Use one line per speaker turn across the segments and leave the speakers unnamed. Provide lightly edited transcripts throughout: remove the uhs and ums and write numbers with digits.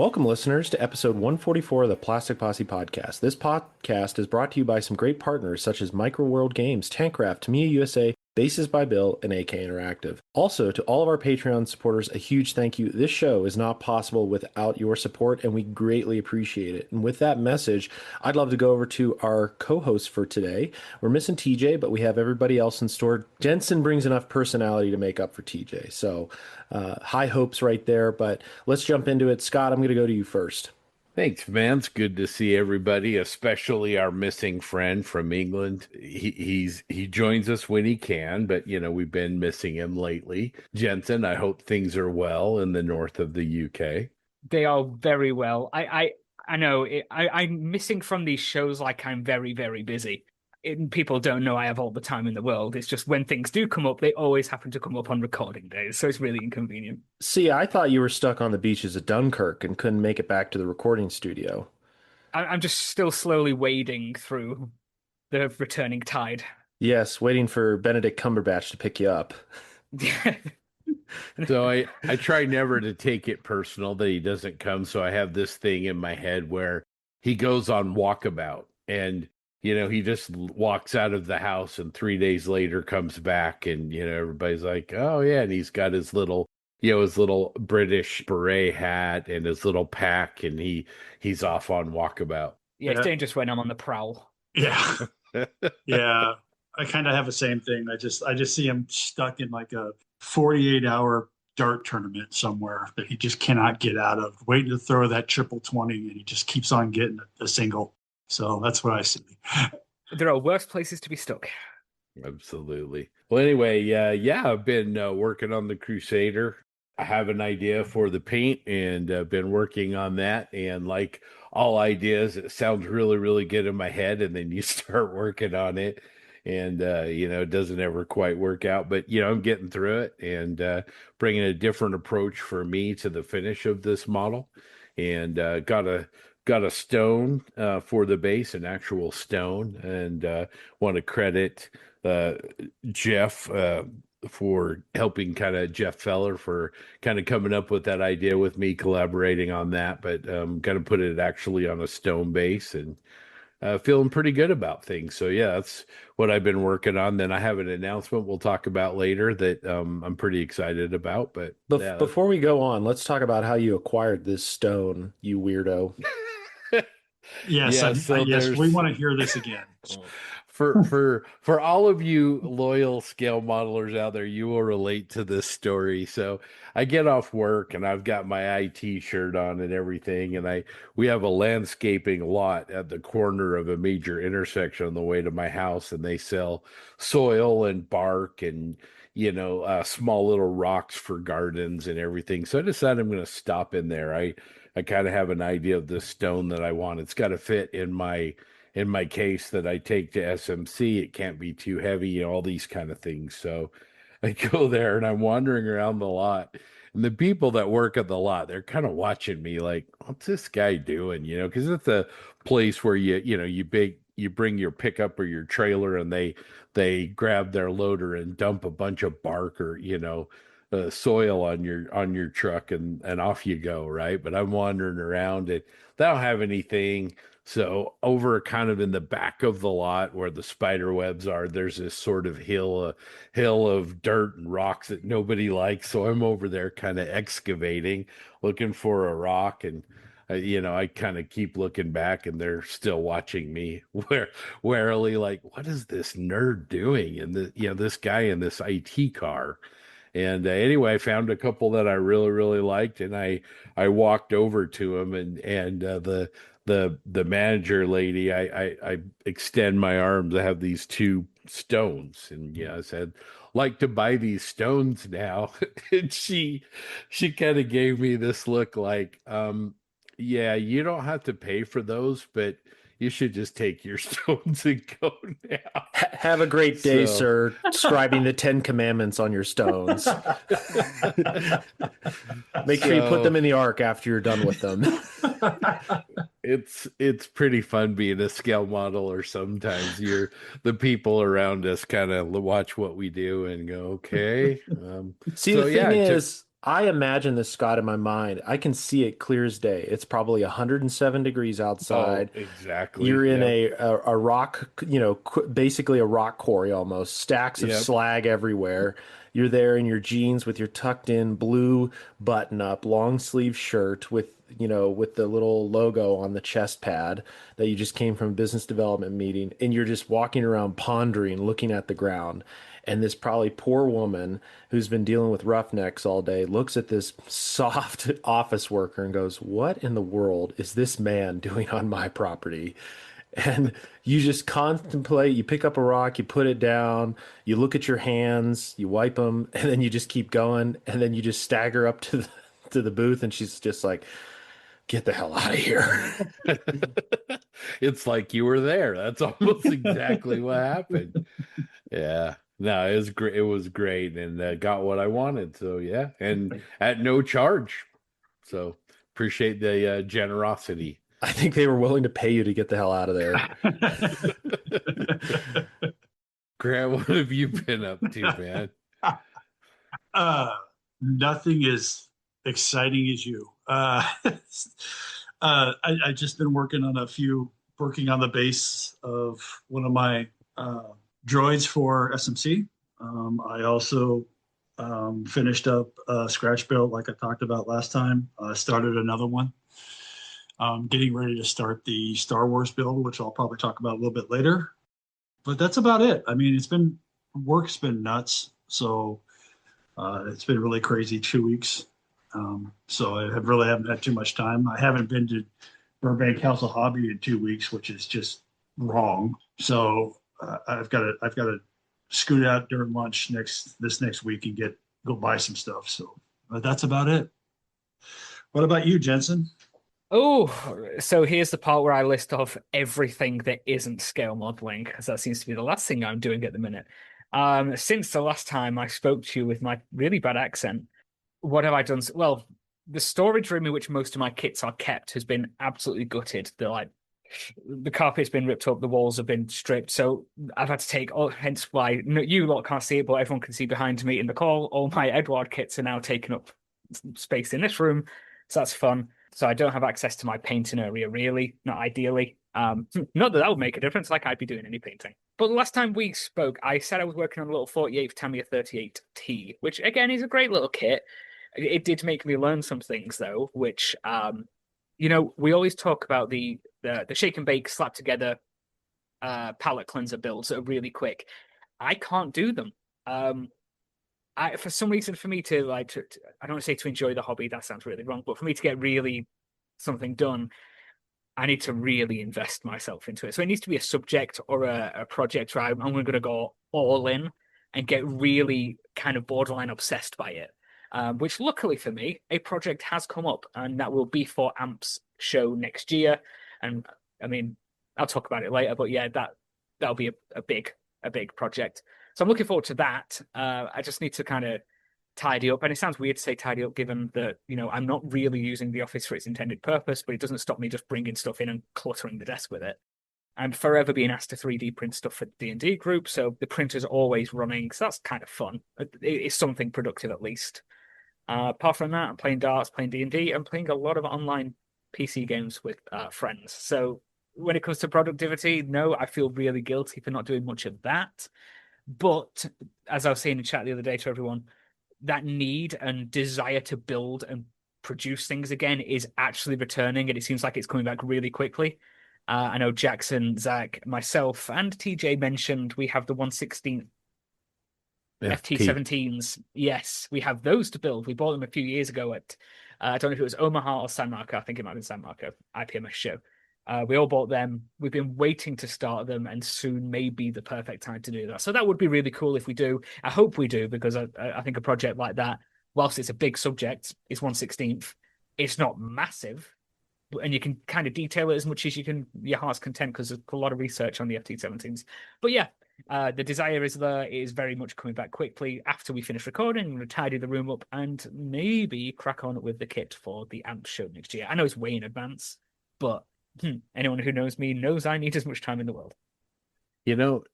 Welcome, listeners, to episode 144 of the Plastic Posse podcast. This podcast is brought to you by some great partners such as Micro World Games, Tankcraft, Tamiya USA, Bases by Bill, and AK Interactive. Also, to all of our Patreon supporters, a huge thank you. This show is not possible without your support, and we greatly appreciate it. And with that message, I'd love to go over to our co-host for today. We're missing TJ, but we have everybody else in store. Jensen brings enough personality to make up for TJ, so high hopes right there, but let's jump into it. Scott, I'm going to go to you first.
Thanks, man. It's good to see everybody, especially our missing friend from England. He joins us when he can, but we've been missing him lately. Jensen, I hope things are well in the north of the UK.
They are very well. I know I'm missing from these shows like I'm very, very busy. People don't know I have all the time in the world. It's just when things do come up, they always happen to come up on recording days. So it's really inconvenient.
See, I thought you were stuck on the beaches of Dunkirk and couldn't make it back to the recording studio.
I'm just still slowly wading through the returning tide.
Yes, waiting for Benedict Cumberbatch to pick you up.
So I try never to take it personal that he doesn't come. So I have this thing in my head where he goes on walkabout and he just walks out of the house and 3 days later comes back and, everybody's like, oh, yeah. And he's got his little British beret hat and his little pack and he's off on walkabout.
Yeah, it's dangerous when I'm on the prowl.
Yeah. Yeah. I kind of have the same thing. I just see him stuck in like a 48-hour dart tournament somewhere that he just cannot get out of, waiting to throw that triple 20 and he just keeps on getting a single. So that's what I see.
There are worse places to be stuck.
Absolutely. Well, anyway, I've been working on the Crusader. I have an idea for the paint and I've been working on that. And like all ideas, it sounds really, really good in my head. And then you start working on it and, it doesn't ever quite work out. But, I'm getting through it and bringing a different approach for me to the finish of this model. And got a stone for the base, an actual stone, and want to credit Jeff for helping Jeff Feller for coming up with that idea with me, collaborating on that, but going to put it actually on a stone base and feeling pretty good about things. So yeah, that's what I've been working on. Then I have an announcement we'll talk about later that I'm pretty excited about. But
before we go on, let's talk about how you acquired this stone, you weirdo.
Yes, yes, we want to hear this again.
For all of you loyal scale modelers out there, you will relate to this story. So I get off work and I've got my IT shirt on and everything, and we have a landscaping lot at the corner of a major intersection on the way to my house, and they sell soil and bark and small little rocks for gardens and everything. So I decided I'm going to stop in there. I kind of have an idea of the stone that I want. It's got to fit in my case that I take to SMC. It can't be too heavy, all these kind of things. So I go there and I'm wandering around the lot. And the people that work at the lot, they're kind of watching me like, what's this guy doing? Because it's a place where you bring your pickup or your trailer and they grab their loader and dump a bunch of bark or, soil on your truck and off you go, right? But I'm wandering around and they don't have anything. So over kind of in the back of the lot where the spider webs are, there's this sort of hill of dirt and rocks that nobody likes. So I'm over there kind of excavating, looking for a rock, and I kind of keep looking back and they're still watching me warily, like, what is this nerd doing? And this guy in this IT car. And anyway, I found a couple that I really, really liked, and I walked over to him, and the manager lady, I extend my arms. I have these two stones, and I said, like to buy these stones now. And she kind of gave me this look like, yeah, you don't have to pay for those, but you should just take your stones and go now.
Have a great day, sir. Scribing the 10 Commandments on your stones. Make sure you put them in the ark after you're done with them.
It's pretty fun being a scale modeler. Sometimes the people around us kind of watch what we do and go, okay.
See, the thing is, I imagine this, Scott, in my mind. I can see it clear as day. It's probably 107 degrees
Oh,
outside.
exactly.
You're in
Yep.
a rock, basically a rock quarry almost, stacks of
Yep.
slag everywhere. You're there in your jeans with your tucked in blue button up, long sleeve shirt with the little logo on the chest pad that you just came from a business development meeting, and you're just walking around pondering, looking at the ground. And this probably poor woman who's been dealing with roughnecks all day looks at this soft office worker and goes, "What in the world is this man doing on my property?" And you just contemplate, you pick up a rock, you put it down, you look at your hands, you wipe them, and then you just keep going. And then you just stagger up to the booth, and she's just like, "Get the hell out of here."
It's like you were there. That's almost exactly what happened. Yeah. No, it was great. It was great, and got what I wanted. So yeah, and at no charge. So appreciate the generosity.
I think they were willing to pay you to get the hell out of there.
Grant, what have you been up to, man?
uh, Nothing as exciting as you. I just been working on the base of one of my droids for SMC. I also finished up Scratch Build like I talked about last time. Started another one. Getting ready to start the Star Wars build, which I'll probably talk about a little bit later. But that's about it. I mean, work's been nuts. So it's been really crazy 2 weeks. So I haven't had too much time. I haven't been to Burbank House of Hobby in 2 weeks, which is just wrong. So I've got to scoot out during lunch this next week and go buy some stuff. So that's about it. What about you, Jensen?
Oh, so here's the part where I list off everything that isn't scale modeling, because that seems to be the last thing I'm doing at the minute. Since the last time I spoke to you with my really bad accent, what have I done? Well, the storage room in which most of my kits are kept has been absolutely gutted. The carpet's been ripped up, the walls have been stripped. So I've had to take hence why you lot can't see it, but everyone can see behind me in the call. All my Edward kits are now taking up space in this room. So that's fun. So I don't have access to my painting area, really, not ideally. Not that would make a difference, like I'd be doing any painting. But the last time we spoke, I said I was working on a little 48 Tamiya 38T, which again is a great little kit. It did make me learn some things though, which we always talk about the shake and bake slap together palette cleanser builds that are really quick. I can't do them. For some reason, for me to I don't want to say to enjoy the hobby, that sounds really wrong, but for me to get really something done, I need to really invest myself into it. So it needs to be a subject or a project where I'm going to go all in and get really kind of borderline obsessed by it. Which luckily for me, a project has come up, and that will be for AMP's show next year. And I mean, I'll talk about it later, but yeah, that'll be a big project. So I'm looking forward to that. I just need to kind of tidy up. And it sounds weird to say tidy up, given that, I'm not really using the office for its intended purpose, but it doesn't stop me just bringing stuff in and cluttering the desk with it. I'm forever being asked to 3D print stuff for the D&D group, so the printer's always running. So that's kind of fun. It's something productive at least. Apart from that, I'm playing darts, playing D&D, and playing a lot of online PC games with friends. So when it comes to productivity, no, I feel really guilty for not doing much of that. But as I was saying in chat the other day to everyone, that need and desire to build and produce things again is actually returning, and it seems like it's coming back really quickly. I know Jackson, Zach, myself, and TJ mentioned we have the 1/16 FT17s. Yes, we have those to build. We bought them a few years ago at, I don't know if it was Omaha or San Marco. I think it might have been San Marco, IPMS show. We all bought them. We've been waiting to start them, and soon may be the perfect time to do that. So that would be really cool if we do. I hope we do, because I think a project like that, whilst it's a big subject, it's 1/16th. It's not massive, and you can kind of detail it as much as your heart's content, because there's a lot of research on the FT17s. But yeah, the desire is there. It is very much coming back quickly. After we finish recording, I'm going to tidy the room up and maybe crack on with the kit for the AMP show next year. I know it's way in advance, but anyone who knows me knows I need as much time in the world.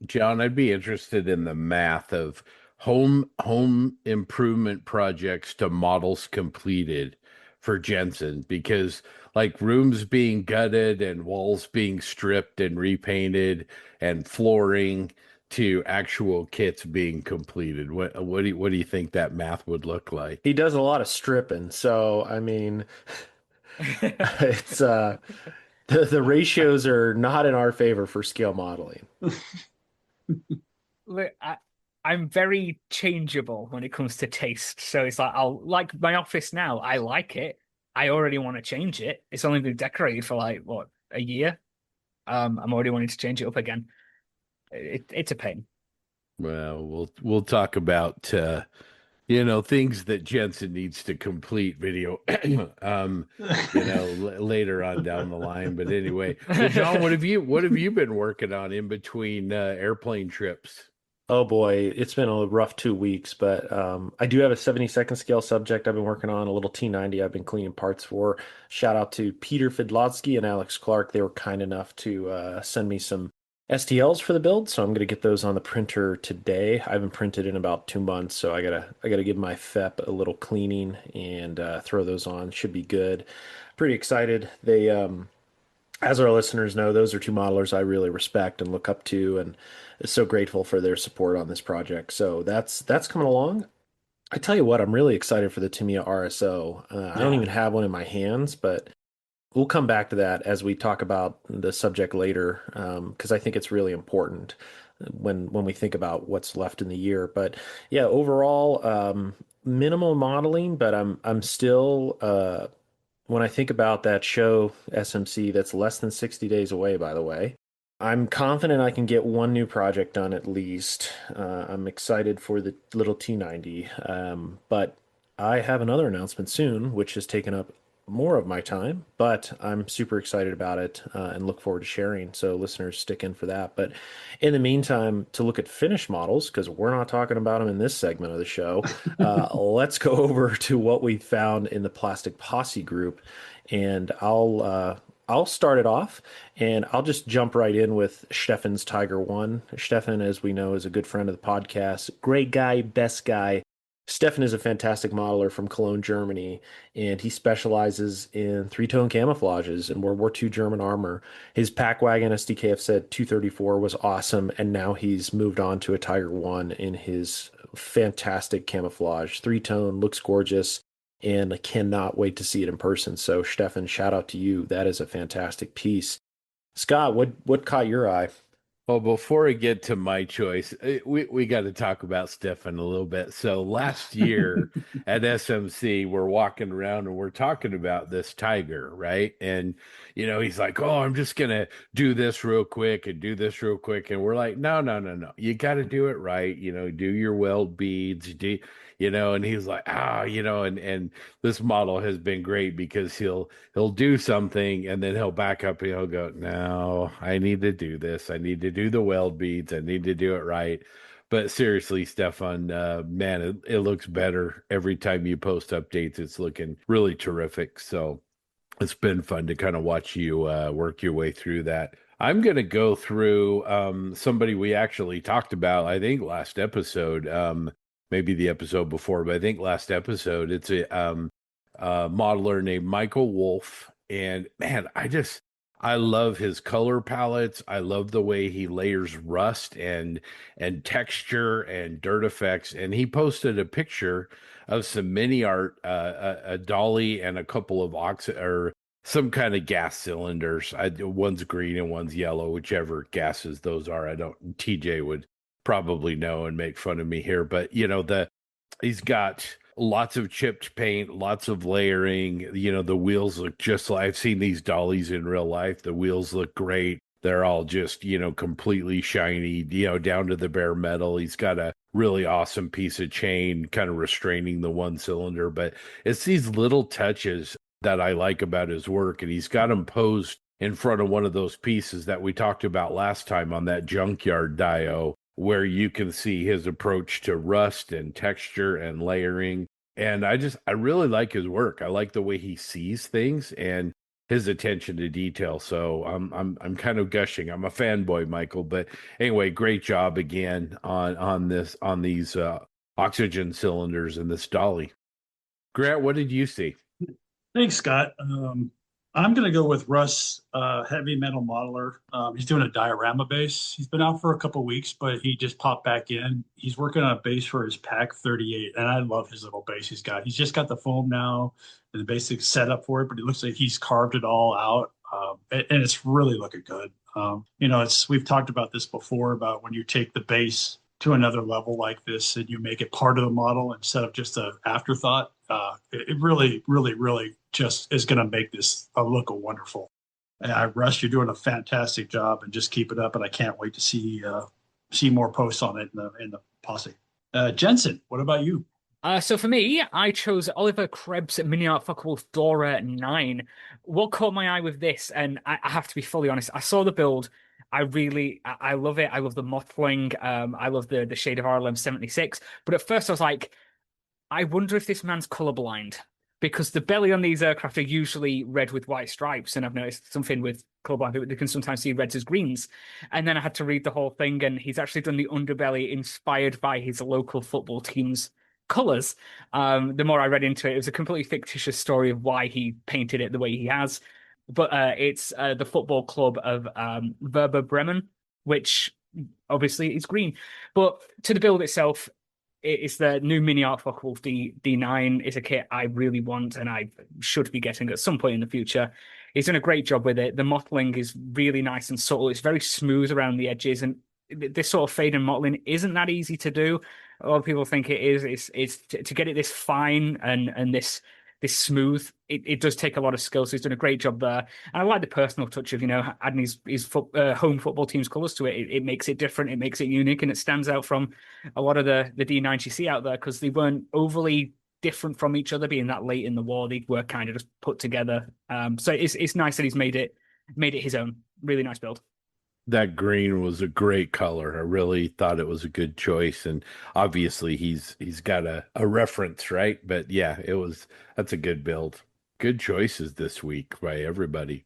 John, I'd be interested in the math of home improvement projects to models completed for Jensen, because like rooms being gutted and walls being stripped and repainted and flooring to actual kits being completed. What do you think that math would look like?
He does a lot of stripping, so I mean, it's the ratios are not in our favor for scale modeling.
Look, I'm very changeable when it comes to taste. So it's like I'll like my office now. I like it. I already want to change it. It's only been decorated for like what, a year. I'm already wanting to change it up again. It's a pain.
Well, we'll talk about things that Jensen needs to complete video later on down the line. But anyway, well, John, what have you been working on in between airplane trips?
Oh boy, it's been a rough 2 weeks, but I do have a 72nd scale subject I've been working on, a little T90 I've been cleaning parts for. Shout out to Peter Fidlotsky and Alex Clark. They were kind enough to send me some STLs for the build, so I'm gonna get those on the printer today. I haven't printed in about 2 months, so I gotta give my FEP a little cleaning and throw those on. Should be good. Pretty excited. They as our listeners know, those are two modelers I really respect and look up to, and so grateful for their support on this project. So that's coming along. I tell you what, I'm really excited for the Tamiya RSO. I don't
Yeah.
even have one in my hands, but we'll come back to that as we talk about the subject later, because I think it's really important when we think about what's left in the year. But yeah, overall, minimal modeling, but I'm still when I think about that show SMC, that's less than 60 days away, by the way. I'm confident I can get one new project done at least. I'm excited for the little T90, but I have another announcement soon, which has taken up more of my time, but I'm super excited about it and look forward to sharing. So listeners, stick in for that. But in the meantime, to look at finished models, because we're not talking about them in this segment of the show, let's go over to what we found in the Plastic Posse group, and I'll start it off, and I'll just jump right in with Stefan's Tiger One. Stefan, as we know, is a good friend of the podcast. Great guy, best guy. Stefan is a fantastic modeler from Cologne, Germany, and he specializes in three-tone camouflages and World War II German armor. His pack wagon SDKF said 234 was awesome, and now he's moved on to a Tiger One in his fantastic camouflage. Three-tone, looks gorgeous, and I cannot wait to see it in person. So, Stefan, shout out to you. That is a fantastic piece. Scott, what caught your eye?
Well, before I get to my choice, we got to talk about Stefan a little bit. So last year at SMC, we're walking around and we're talking about this tiger, right? And he's like, "Oh, I'm just gonna do this real quick and do this real quick," and we're like, "No, no, no, no! You got to do it right. Do your weld beads, And he's like, and this model has been great because he'll do something and then he'll back up and he'll go, "No, I need to do this. I need to do the weld beads. I need to do it right." But seriously, Stefan, man, it looks better every time you post updates. It's looking really terrific. So it's been fun to kind of watch you work your way through that. I'm going to go through somebody we actually talked about, I think, last episode. Maybe the episode before, but I think last episode, it's a modeler named Michael Wolf. And man, I love his color palettes. I love the way he layers rust and texture and dirt effects. And he posted a picture of some mini art, a dolly and a couple of or some kind of gas cylinders. One's green and one's yellow, whichever gases those are. TJ would probably know and make fun of me here, but he's got lots of chipped paint, lots of layering. The wheels look just like, I've seen these dollies in real life. The wheels look great. They're all just completely shiny, down to the bare metal. He's got a really awesome piece of chain kind of restraining the one cylinder, but it's these little touches that I like about his work, and he's got them posed in front of one of those pieces that we talked about last time on that junkyard dio, where you can see his approach to rust and texture and layering. And I really like his work. I like the way he sees things. And his attention to detail. So I'm kind of gushing. I'm a fanboy, Michael. But anyway, great job again on these oxygen cylinders and this dolly. Grant, what did you see?
Thanks, Scott. I'm going to go with Russ, heavy metal modeler. He's doing a diorama base. He's been out for a couple weeks, but he just popped back in. He's working on a base for his Pack 38, and I love his little base he's got. He's just got the foam now and the basic setup for it, but it looks like he's carved it all out, and it's really looking good. We've talked about this before about when you take the base to another level like this and you make it part of the model instead of just an afterthought. It really, really, really just is going to make this look wonderful. Russ, you're doing a fantastic job, and just keep it up. And I can't wait to see more posts on it in the posse. Jensen, what about you?
So for me, I chose Oliver Krebs' Mini Art Focke-Wulf Dora 9. What caught my eye with this, and I have to be fully honest, I saw the build. I love it. I love the mottling. I love the shade of RLM 76. But at first I was like, I wonder if this man's colorblind, because the belly on these aircraft are usually red with white stripes, and I've noticed something with colorblind people, they can sometimes see reds as greens. And then I had to read the whole thing, and he's actually done the underbelly inspired by his local football team's colors. The more I read into it, it was a completely fictitious story of why he painted it the way he has. But it's the football club of Werder Bremen, which obviously is green. But to the build itself, it's the new Mini Art Focke-Wulf D9. It's a kit I really want and I should be getting at some point in the future. He's done a great job with it. The mottling is really nice and subtle. It's very smooth around the edges, and this sort of fade and mottling isn't that easy to do. A lot of people think it is. It's to get it this fine and this smooth. It does take a lot of skill. So he's done a great job there. And I like the personal touch of, adding his home football team's colors to it. It makes it different. It makes it unique, and it stands out from a lot of the D9s you see out there, because they weren't overly different from each other. Being that late in the war, they were kind of just put together. So it's nice that he's made it his own. Really nice build.
That green was a great color. I really thought it was a good choice, and obviously he's got a reference, right? But yeah, that's a good build. Good choices this week by everybody.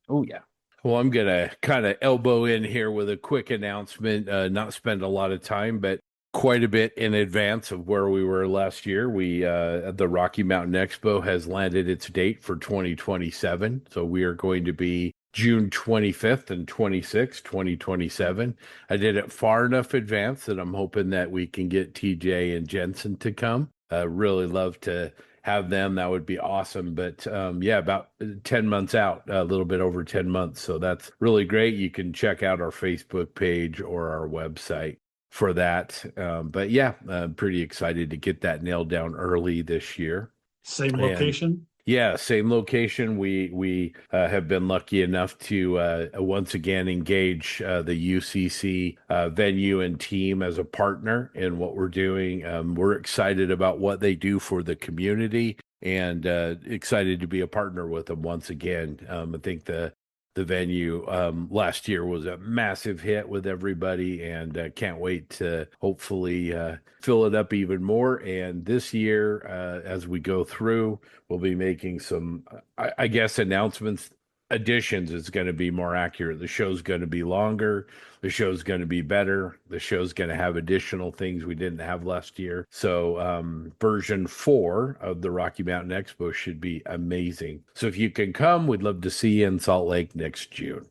Oh yeah.
Well, I'm gonna kind of elbow in here with a quick announcement. Not spend a lot of time, but quite a bit in advance of where we were last year. The Rocky Mountain Expo has landed its date for 2027. So we are going to be June 25th and 26th, 2027. I did it far enough advance that I'm hoping that we can get TJ and Jensen to come. Really love to have them. That would be awesome. But about 10 months out, a little bit over 10 months. So that's really great. You can check out our Facebook page or our website for that. But yeah, I'm pretty excited to get that nailed down early this year.
Same location?
Yeah, same location. We have been lucky enough to once again engage the UCC venue and team as a partner in what we're doing. We're excited about what they do for the community, and excited to be a partner with them once again. I think the venue last year was a massive hit with everybody, and can't wait to hopefully fill it up even more. And this year, as we go through, we'll be making some, I guess, announcements. Additions is going to be more accurate. The show's going to be longer. The show's going to be better. The show's going to have additional things we didn't have last year. So version 4 of the Rocky Mountain Expo should be amazing. So if you can come, we'd love to see you in Salt Lake next June.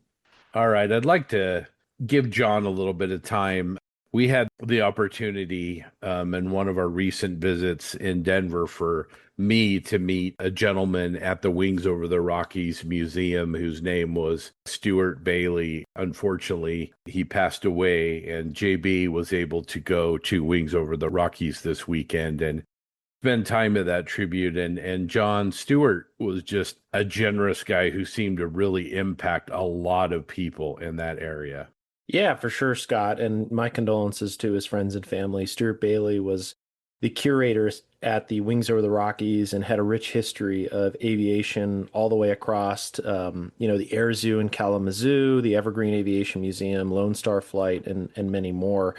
All right, I'd like to give John a little bit of time. We had the opportunity in one of our recent visits in Denver for me to meet a gentleman at the Wings Over the Rockies Museum whose name was Stewart Bailey. Unfortunately, he passed away, and JB was able to go to Wings Over the Rockies this weekend and spend time at that tribute. And John Stewart was just a generous guy who seemed to really impact a lot of people in that area.
Yeah, for sure, Scott. And my condolences to his friends and family. Stewart Bailey was the curator at the Wings Over the Rockies and had a rich history of aviation all the way across, the Air Zoo in Kalamazoo, the Evergreen Aviation Museum, Lone Star Flight, and many more.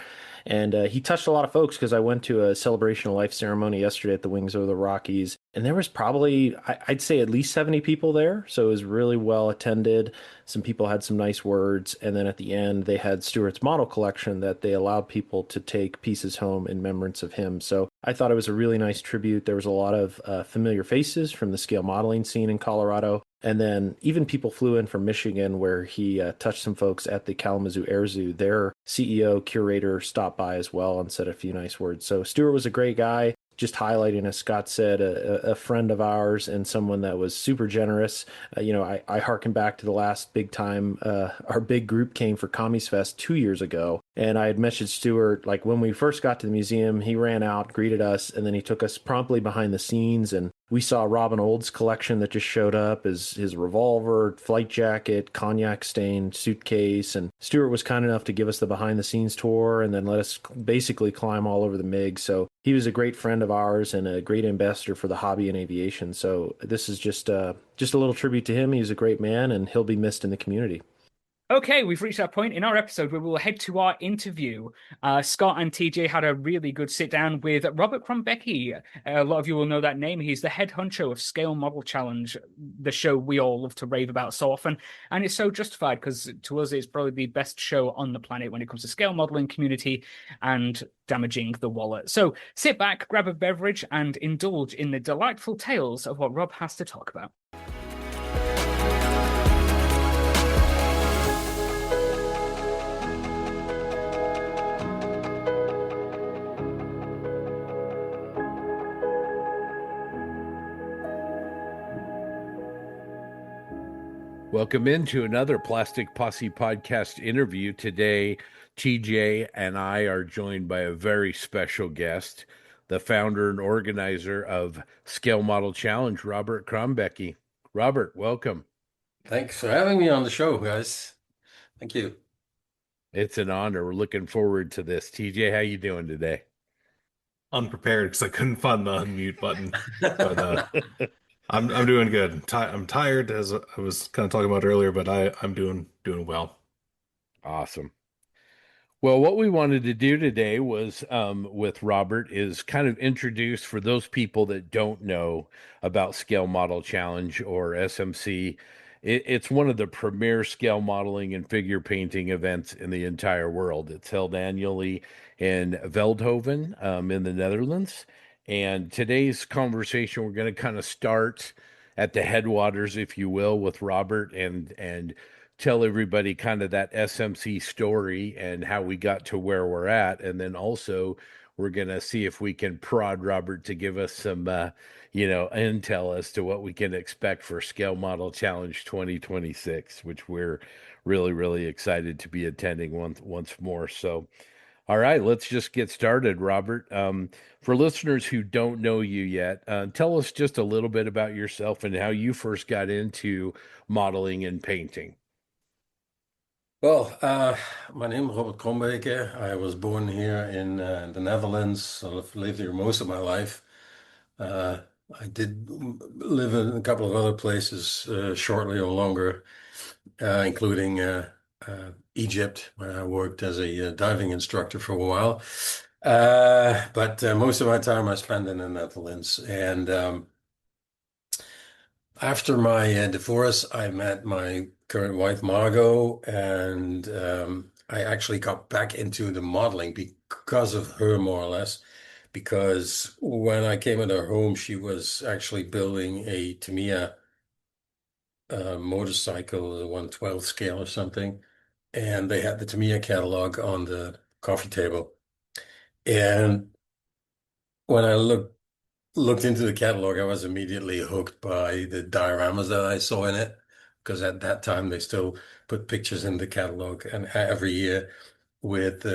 And he touched a lot of folks, because I went to a celebration of life ceremony yesterday at the Wings Over the Rockies. And there was probably, I'd say, at least 70 people there. So it was really well attended. Some people had some nice words. And then at the end, they had Stewart's model collection that they allowed people to take pieces home in remembrance of him. So I thought it was a really nice tribute. There was a lot of familiar faces from the scale modeling scene in Colorado. And then even people flew in from Michigan, where he touched some folks at the Kalamazoo Air Zoo. Their CEO, curator stopped by as well and said a few nice words. So Stewart was a great guy, just highlighting, as Scott said, a friend of ours and someone that was super generous. I harken back to the last big time our big group came for Commies Fest 2 years ago. And I had messaged Stewart, like when we first got to the museum, he ran out, greeted us, and then he took us promptly behind the scenes. And we saw Robin Old's collection that just showed up, as his revolver, flight jacket, cognac stained suitcase. And Stewart was kind enough to give us the behind the scenes tour and then let us basically climb all over the MiG. So he was a great friend of ours and a great ambassador for the hobby and aviation. So this is just a little tribute to him. He's a great man and he'll be missed in the community.
Okay, we've reached that point in our episode where we'll head to our interview. Scott and TJ had a really good sit down with Robert Crombeecke. A lot of you will know that name. He's the head honcho of Scale Model Challenge, the show we all love to rave about so often. And it's so justified because to us, it's probably the best show on the planet when it comes to scale modeling community and damaging the wallet. So sit back, grab a beverage, and indulge in the delightful tales of what Rob has to talk about.
Welcome into another Plastic Posse podcast interview. Today, TJ and I are joined by a very special guest, the founder and organizer of Scale Model Challenge, Robert Crombeecke. Robert, welcome.
Thanks for having me on the show, guys. Thank you.
It's an honor. We're looking forward to this. TJ, how you doing today?
Unprepared because I couldn't find the unmute button. But I'm doing good. I'm tired, as I was kind of talking about earlier, but I'm doing well.
Awesome. Well, what we wanted to do today was with Robert is kind of introduce, for those people that don't know about Scale Model Challenge or SMC, it's one of the premier scale modeling and figure painting events in the entire world. It's held annually in Veldhoven in the Netherlands. And today's conversation, we're going to kind of start at the headwaters, if you will, with Robert and tell everybody kind of that SMC story and how we got to where we're at. And then also we're going to see if we can prod Robert to give us some, intel as to what we can expect for Scale Model Challenge 2026, which we're really, really excited to be attending once more. So, all right, let's just get started, Robert. For listeners who don't know you yet, tell us just a little bit about yourself and how you first got into modeling and painting.
Well, my name is Robert Crombeecke. I was born here in the Netherlands. I've lived here most of my life. I did live in a couple of other places shortly or longer, including Egypt, where I worked as a diving instructor for a while. But most of my time I spent in the Netherlands. And after my divorce, I met my current wife, Margot, and I actually got back into the modeling because of her, more or less. Because when I came at her home, she was actually building a Tamiya motorcycle, the 1/12 scale or something. And they had the Tamiya catalog on the coffee table. And when I looked into the catalog, I was immediately hooked by the dioramas that I saw in it, because at that time they still put pictures in the catalog, and every year with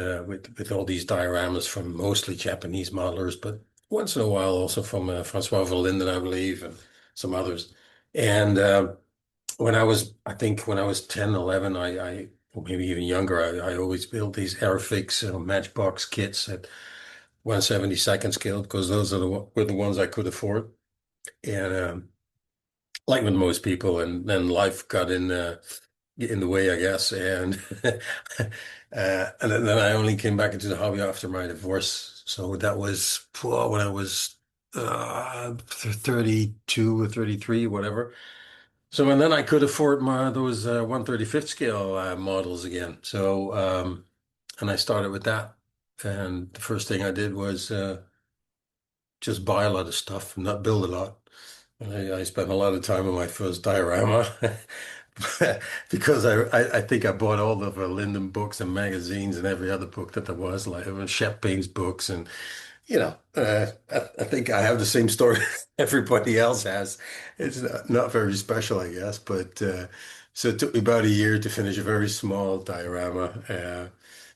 all these dioramas from mostly Japanese modelers, but once in a while also from Francois Verlinden, I believe, and some others. And I think when I was 10, 11, or maybe even younger, I always built these Airfix matchbox kits at 1/72nd scale, because those were the ones I could afford. And like with most people, and then life got in the way, I guess. And and then I only came back into the hobby after my divorce. So that was when I was 32 or 33, whatever. So, and then I could afford those 135th scale models again. So, and I started with that. And the first thing I did was just buy a lot of stuff, not build a lot. I spent a lot of time on my first diorama because I think I bought all of the Linden books and magazines and every other book that there was, like Shep Payne's books. And, I think I have the same story everybody else has. It's not very special, I guess. But so it took me about a year to finish a very small diorama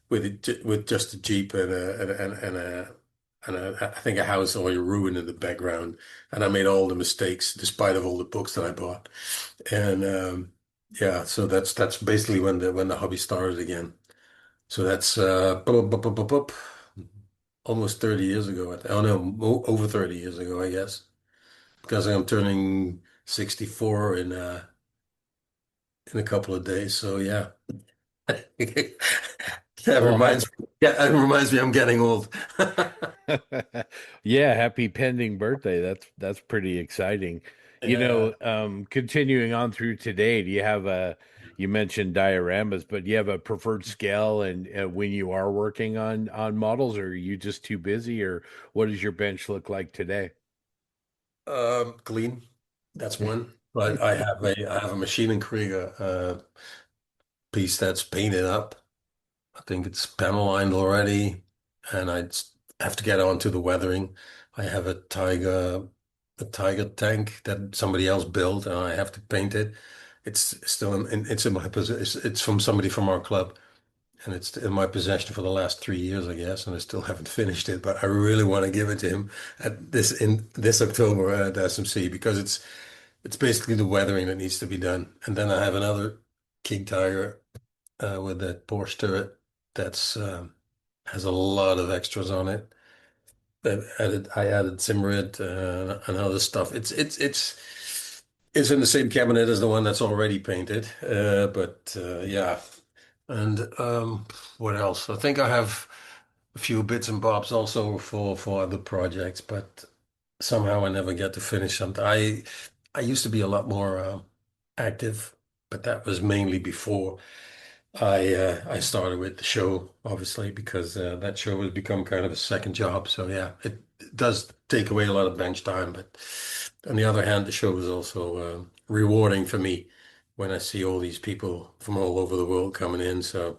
with just a Jeep and I think a house or a ruin in the background. And I made all the mistakes despite of all the books that I bought. And yeah, so that's basically when the hobby started again. So that's almost 30 years ago. Oh no, over 30 years ago, I guess, because I'm turning 64 in a couple of days. So yeah, that
Well,
reminds me. Yeah, that reminds me I'm getting old.
yeah, happy pending birthday. That's pretty exciting.
Yeah.
Continuing on through today, do you have you mentioned dioramas, but do you have a preferred scale and when you are working on models, or are you just too busy, or what does your bench look like today?
Clean. That's one. But I have a machine and Krieger piece that's painted up. I think it's panel lined already, and have to get onto the weathering. I have a tiger tank that somebody else built, and I have to paint it. It's still it's in my possession. It's from somebody from our club, and it's in my possession for the last 3 years, I guess, and I still haven't finished it. But I really want to give it to him in this October at SMC because it's basically the weathering that needs to be done. And then I have another King Tiger with that Porsche turret that's has a lot of extras on it. I added Simrid and other stuff. It's in the same cabinet as the one that's already painted. But yeah. And what else? I think I have a few bits and bobs also for other projects, but somehow I never get to finish something. I used to be a lot more active, but that was mainly before I started with the show, obviously, because that show has become kind of a second job. So yeah, it does take away a lot of bench time, but on the other hand, the show is also rewarding for me when I see all these people from all over the world coming in. So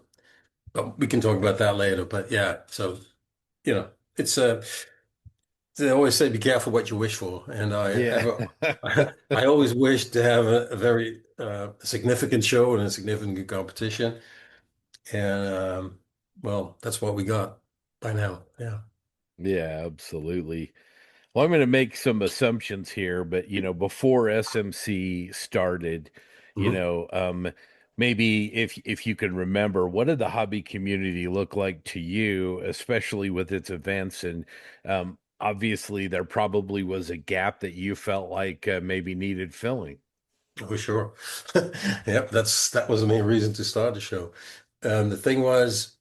but we can talk about that later. But yeah, so you know, it's they always say be careful what you wish for, and
Yeah.
I always wish to have a very significant show and a significant competition. And well, that's what we got by now. Yeah.
Yeah, absolutely. Well, I'm going to make some assumptions here, but before SMC started, you
Mhm.
know, um, maybe if you can remember, what did the hobby community look like to you, especially with its events? And obviously, there probably was a gap that you felt like maybe needed filling.
Oh, sure. Yep, that was the main reason to start the show. The thing was,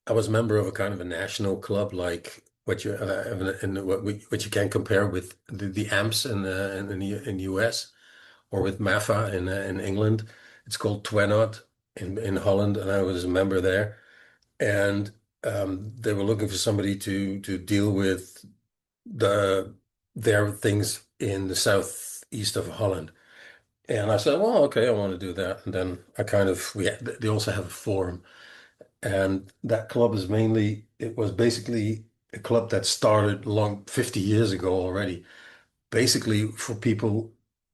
I was a member of a kind of a national club, like what you in what you can compare with the amps in the US or with MAFA in England. It's called Twenot in Holland, and I was a member there. And they were looking for somebody to deal with the their things in the southeast of Holland. And I said, well, okay, I want to do that. And then they also have a forum. And that club it was basically a club that started long 50 years ago already, basically for people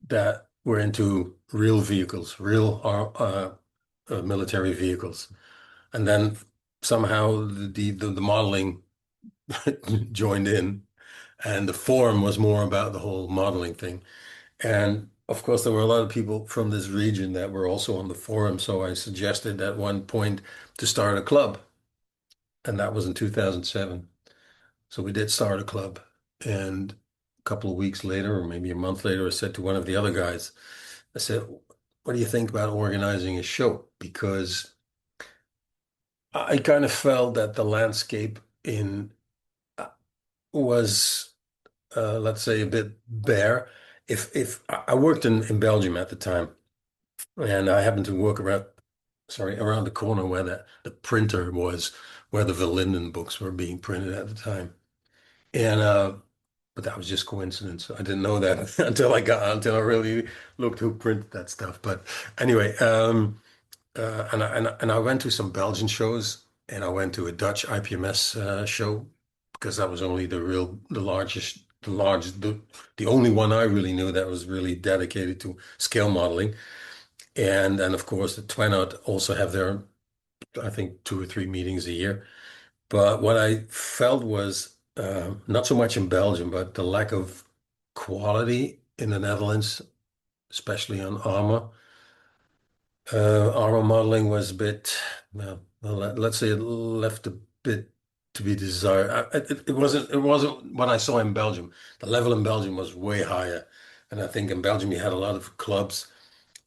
that were into real vehicles, real military vehicles. And then somehow the modeling joined in, and the forum was more about the whole modeling thing. And of course, there were a lot of people from this region that were also on the forum. So I suggested at one point to start a club, and that was in 2007. So we did start a club, and a couple of weeks later, or maybe a month later, I said to one of the other guys, I said, "What do you think about organizing a show?" Because I kind of felt that the landscape in was let's say, a bit bare. If I worked in Belgium at the time, and I happened to work around the corner where the printer was, where the Verlinden books were being printed at the time. And but that was just coincidence. I didn't know that until I really looked who printed that stuff. But anyway, and I went to some Belgian shows, and I went to a Dutch IPMS show because that was only the only one I really knew that was really dedicated to scale modeling. And of course, the Twenout also have their, I think, 2 or 3 meetings a year. But what I felt was not so much in Belgium, but the lack of quality in the Netherlands, especially on armor. Armor modeling was a bit, well, let's say it left a bit to be desired. It wasn't what I saw in Belgium. The level in Belgium was way higher. And I think in Belgium you had a lot of clubs,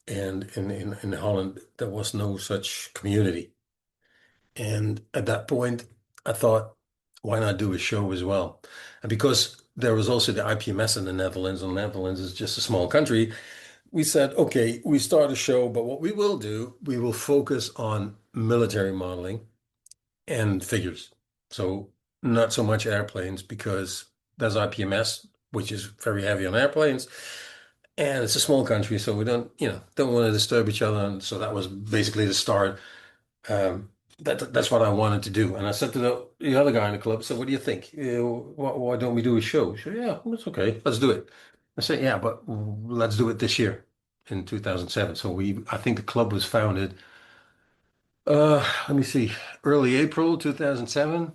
and in Holland there was no such community. And at that point, I thought, why not do a show as well? And because there was also the IPMS in the Netherlands, and the Netherlands is just a small country, we said, okay, we start a show, but what we will do, we will focus on military modeling and figures. So not so much airplanes, because there's IPMS, which is very heavy on airplanes. And it's a small country, so we don't want to disturb each other. And so that was basically the start. Um, that's what I wanted to do. And I said to the other guy in the club, so what do you think? Why don't we do a show? He said, yeah, that's okay. Let's do it. I said, yeah, but let's do it this year in 2007. So I think the club was founded, let me see, early April 2007.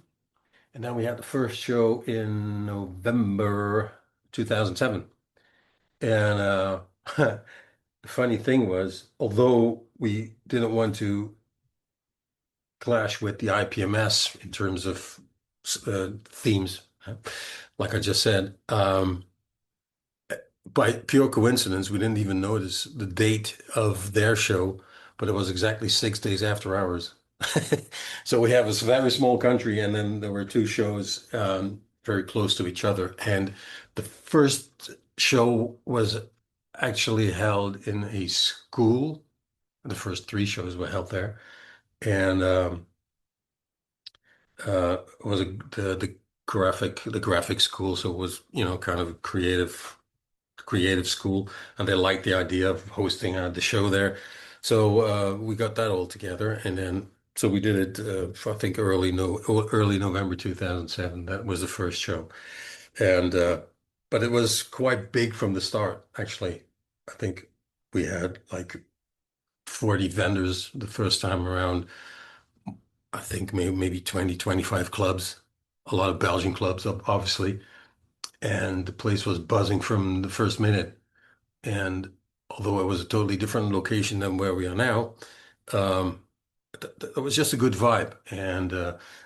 And then we had the first show in November 2007. And the funny thing was, although we didn't want to clash with the IPMS in terms of themes, like I just said. By pure coincidence, we didn't even notice the date of their show, but it was exactly 6 days after ours. So we have a very small country, and then there were 2 shows very close to each other. And the first show was actually held in a school. The first 3 shows were held there. And was the graphic school, so it was kind of a creative school, and they liked the idea of hosting the show there. So we got that all together, and then so we did it. I think early November 2007. That was the first show, and but it was quite big from the start. Actually, I think we had like 40 vendors the first time around. I think maybe 20, 25 clubs, a lot of Belgian clubs, obviously. And the place was buzzing from the first minute. And although it was a totally different location than where we are now, um, it was just a good vibe. And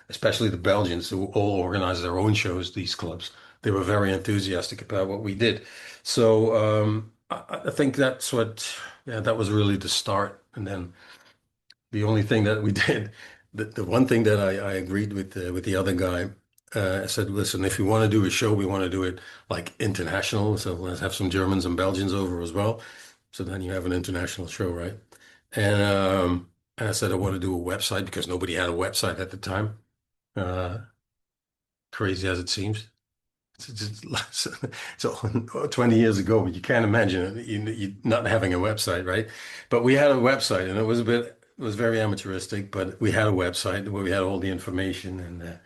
especially the Belgians, who all organized their own shows, these clubs, they were very enthusiastic about what we did. So I think yeah, that was really the start. And then the only thing that we did, the one thing that I agreed with the other guy, I said, listen, if you want to do a show, we want to do it like international. So let's have some Germans and Belgians over as well. So then you have an international show, right? And I said, I want to do a website because nobody had a website at the time. Uh, Crazy as it seems. So 20 years ago, you can't imagine you not having a website, right? But we had a website, and it was very amateuristic, but we had a website where we had all the information, and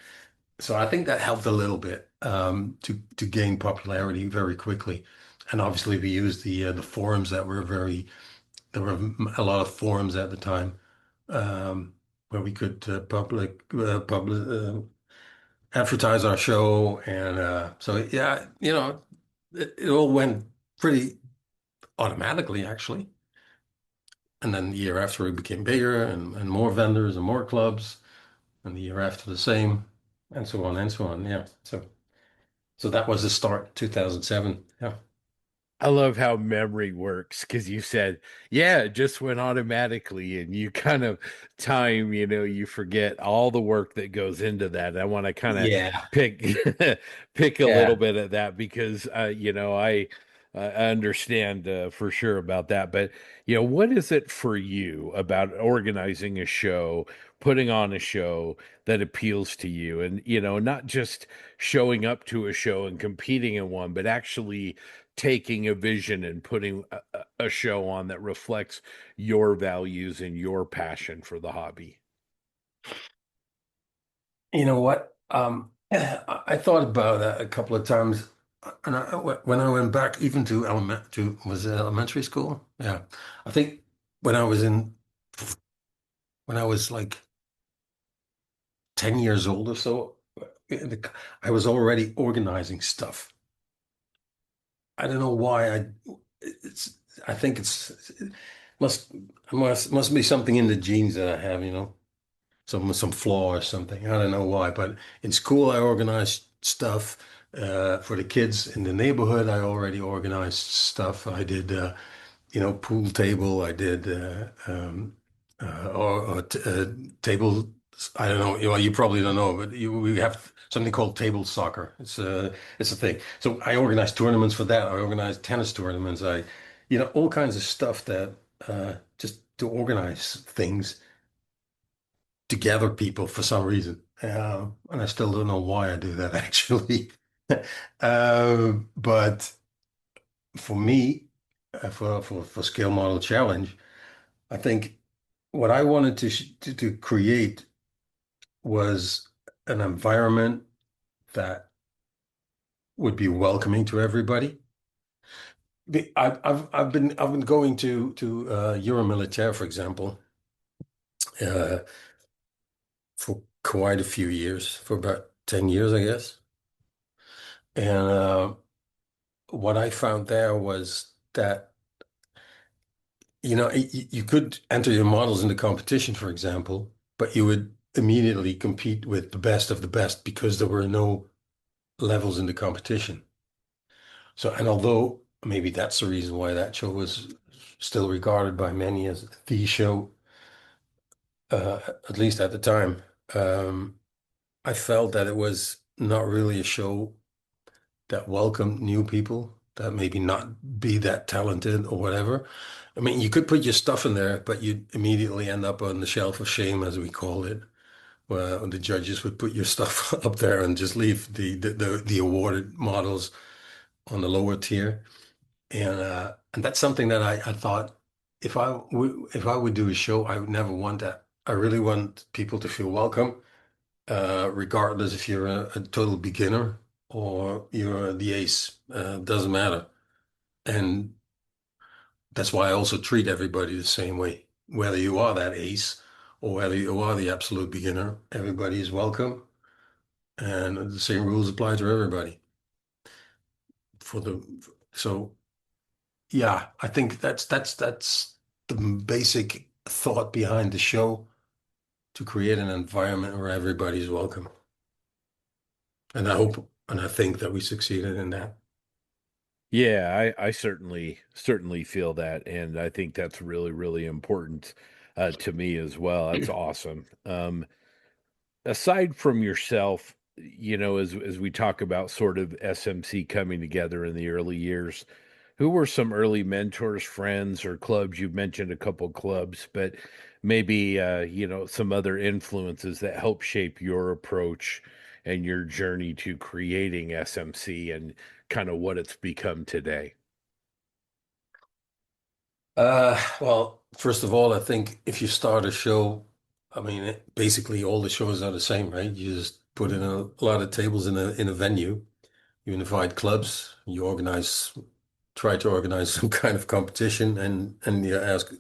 so I think that helped a little bit to gain popularity very quickly. And obviously, we used the forums there were a lot of forums at the time where we could public advertise our show, and so yeah, it all went pretty automatically actually. And then the year after it became bigger, and more vendors and more clubs, and the year after the same, and so on and so on. Yeah. So that was the start, 2007. Yeah.
I love how memory works because you said, yeah, it just went automatically, and you kind of time, you forget all the work that goes into that. I want to kind of
Yeah,
pick pick a little
yeah.
bit of that because I understand for sure about that. But what is it for you about organizing a show, putting on a show that appeals to you, and not just showing up to a show and competing in one, but actually taking a vision and putting a show on that reflects your values and your passion for the hobby.
You know what? I thought about that a couple of times, and when I went back even to was it elementary school? Yeah, I think when I was in when I was like 10 years old or so, I was already organizing stuff. I don't know why it's I think must must be something in the genes that I have, some flaw or something. I don't know why, but in school I organized stuff for the kids in the neighborhood. I already organized stuff. I did pool table. I did table. I don't know. Well, you probably don't know, but we have something called table soccer. It's a thing. So I organized tournaments for that. I organized tennis tournaments. All kinds of stuff that just to organize things to gather people for some reason. And I still don't know why I do that actually. But for me, for Scale Model Challenge, I think what I wanted to create was an environment that would be welcoming to everybody. I've been going to Euromilitaire, for example, uh, for quite a few years, for about 10 years, I guess. And what I found there was that, you could enter your models in the competition, for example, but you would immediately compete with the best of the best because there were no levels in the competition. So, and although maybe that's the reason why that show was still regarded by many as the show, at least at the time, um, I felt that it was not really a show that welcomed new people that maybe not be that talented or whatever. I mean, you could put your stuff in there, but you'd immediately end up on the shelf of shame, as we call it, where the judges would put your stuff up there and just leave the awarded models on the lower tier. And that's something that I thought if I would do a show, I would never want that. I really want people to feel welcome, regardless if you're a total beginner or you're the ace. Doesn't matter. And that's why I also treat everybody the same way. Whether you are that ace or whether you are the absolute beginner, everybody is welcome. And the same rules apply to everybody. For the so yeah, I think that's the basic thought behind the show, to create an environment where everybody's welcome. And I hope and I think that we succeeded in that.
Yeah, I certainly feel that, and I think that's really, really important to me as well. That's awesome. Aside from yourself, as we talk about sort of SMC coming together in the early years, who were some early mentors, friends, or clubs? You've mentioned a couple clubs, but maybe some other influences that help shape your approach and your journey to creating SMC and kind of what it's become today.
Well, first of all, I think if you start a show, I mean, basically all the shows are the same, right? You just put in a lot of tables in a venue, you invite clubs, try to organize some kind of competition, and you ask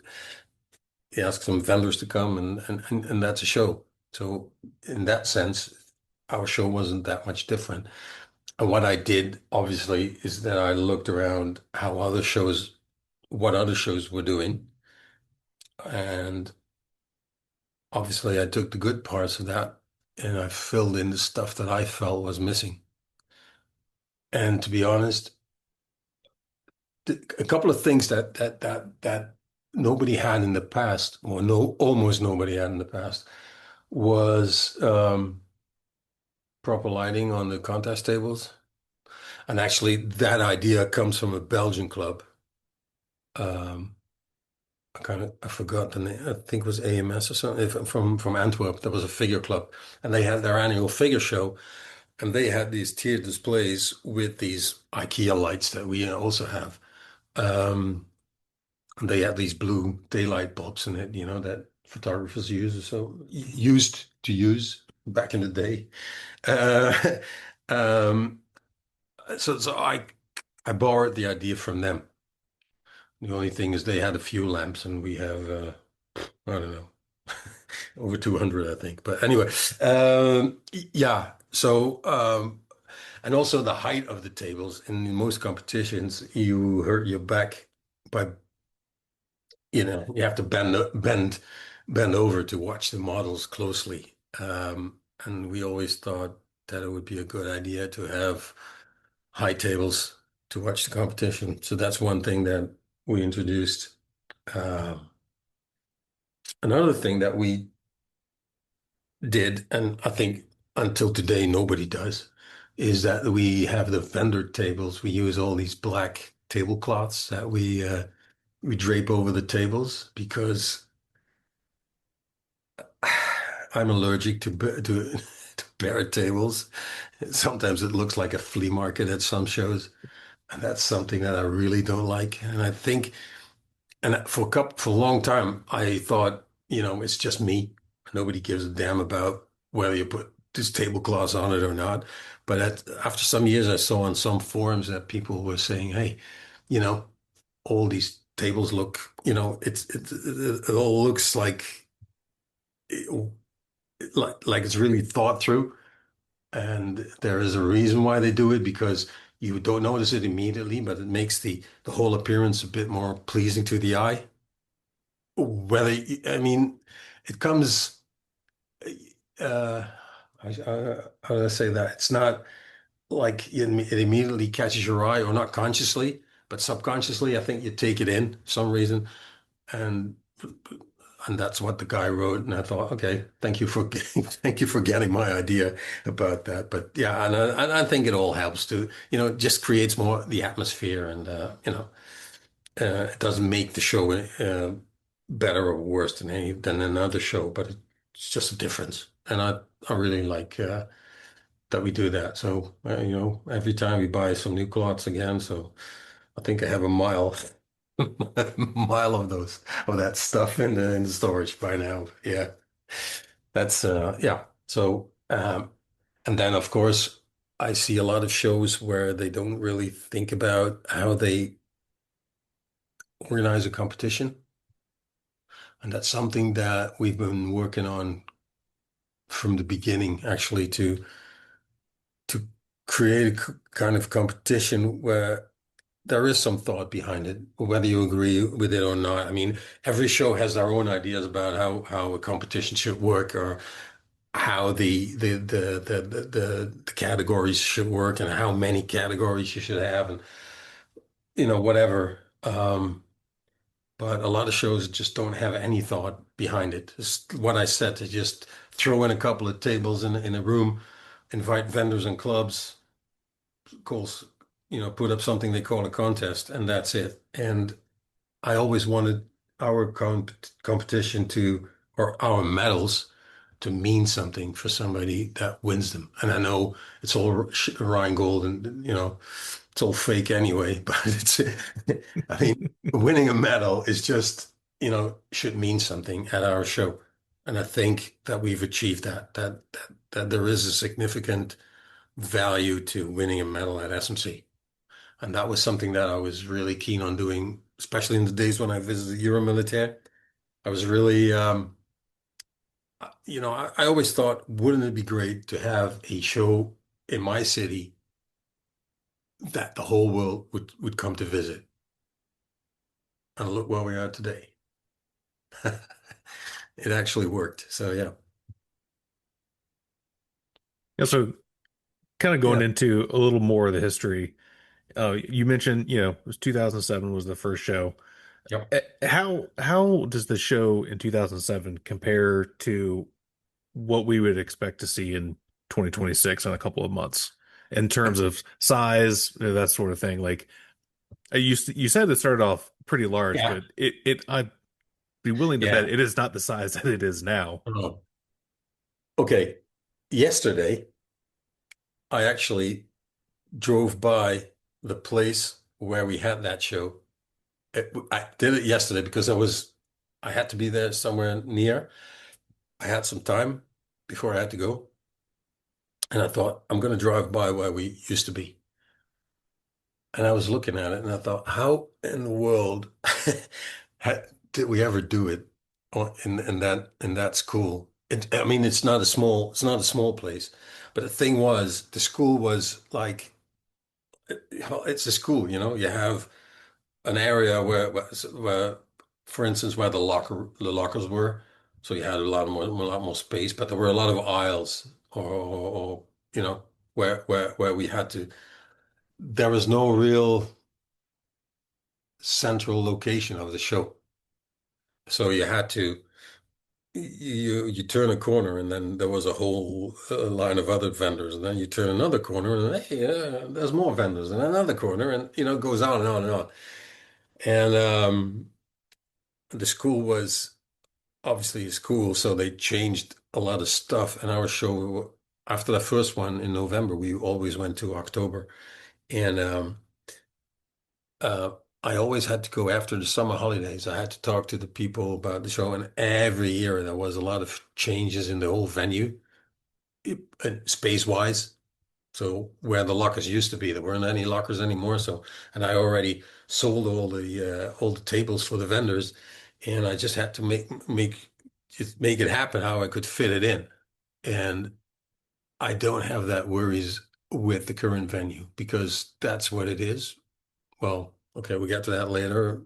some vendors to come, and that's a show. So in that sense, our show wasn't that much different. And what I did, obviously, is that I looked around what other shows were doing. And obviously, I took the good parts of that and I filled in the stuff that I felt was missing. And to be honest, a couple of things that nobody had in the past, or no, almost nobody had in the past, was proper lighting on the contest tables. And actually, that idea comes from a Belgian club. Um, I forgot the name. I think it was AMS or something from Antwerp. There was a figure club, and they had their annual figure show, and they had these tiered displays with these IKEA lights that we also have. Um, and they had these blue daylight bulbs in it, that photographers used to use back in the day. Uh, um, so I borrowed the idea from them. The only thing is they had a few lamps and we have I don't know, over 200, I think. But anyway, yeah. So and also the height of the tables. In most competitions, you hurt your back by you have to bend over to watch the models closely. And we always thought that it would be a good idea to have high tables to watch the competition. So that's one thing that we introduced. Uh, Another thing that we did, and I think until today nobody does, is that we have the vendor tables. We use all these black tablecloths that we drape over the tables because I'm allergic to bare tables. Sometimes it looks like a flea market at some shows, and that's something that I really don't like. And I think, and for a long time, I thought, it's just me. Nobody gives a damn about whether you put this tablecloths on it or not. But after some years, I saw on some forums that people were saying, "Hey, you know, all these tables look, it all looks like it's really thought through, and there is a reason why they do it because you don't notice it immediately, but it makes the whole appearance a bit more pleasing to the eye. I mean, it comes. Uh, how do I say that? It's not like it immediately catches your eye, or not consciously, but subconsciously. I think you take it in for some reason, and that's what the guy wrote. And I thought, okay, thank you for thank you for getting my idea about that. But yeah, and I think it all helps to, it just creates more the atmosphere, and it doesn't make the show better or worse than another show, but it's just a difference. And I really like that we do that. So every time we buy some new cloths again, so I think I have a mile. Mile of that stuff in the storage by now. Yeah. That's yeah. So and then of course I see a lot of shows where they don't really think about how they organize a competition. And that's something that we've been working on from the beginning, actually, to create a kind of competition where there is some thought behind it, whether you agree with it or not. I mean, every show has their own ideas about how a competition should work, or how the categories should work, and how many categories you should have, and whatever. But a lot of shows just don't have any thought behind it. It's what I said, to just throw in a couple of tables in a room, invite vendors and clubs, calls, put up something they call a contest, and that's it. And I always wanted our competition or our medals to mean something for somebody that wins them. And I know it's all Rheingold and, it's all fake anyway, but I mean, winning a medal is just, should mean something at our show. And I think that we've achieved that there is a significant value to winning a medal at SMC. And that was something that I was really keen on doing, especially in the days when I visited Euromilitaire. I was really, I always thought, wouldn't it be great to have a show in my city that the whole world would come to visit? And look where we are today. It actually worked. So yeah.
Yeah, so kind of going
Yeah.
into a little more of the history, You mentioned, it was 2007 was the first show.
Yep.
How does the show in 2007 compare to what we would expect to see in 2026 in a couple of months in terms of size, that sort of thing? Like you said, it started off pretty large,
Yeah.
but I'd be willing to bet
Yeah.
it is not the size that it is now.
Oh. Okay. Yesterday, I actually drove by the place where we had that show. I did it yesterday because I had to be there somewhere near. I had some time before I had to go. And I thought, I'm going to drive by where we used to be. And I was looking at it and I thought, how in the world did we ever do it in that school? I mean, it's not a small place, but the thing was, the school was like, well, it's a school, you have an area where, for instance, where the lockers were. So you had a lot more space, but there were a lot of aisles or where we had to. There was no real central location of the show, so you had to you turn a corner and then there was a whole line of other vendors, and then you turn another corner and hey, there's more vendors and another corner, and it goes on and on and on. And the school was obviously a school, so they changed a lot of stuff. And our show, after the first one in November, we always went to October. And uh, I always had to go after the summer holidays. I had to talk to the people about the show. And every year there was a lot of changes in the whole venue, space-wise. So where the lockers used to be, there weren't any lockers anymore. So, and I already sold all the tables for the vendors, and I just had to make it happen how I could fit it in. And I don't have that worries with the current venue because that's what it is. Well, okay, we get to that later.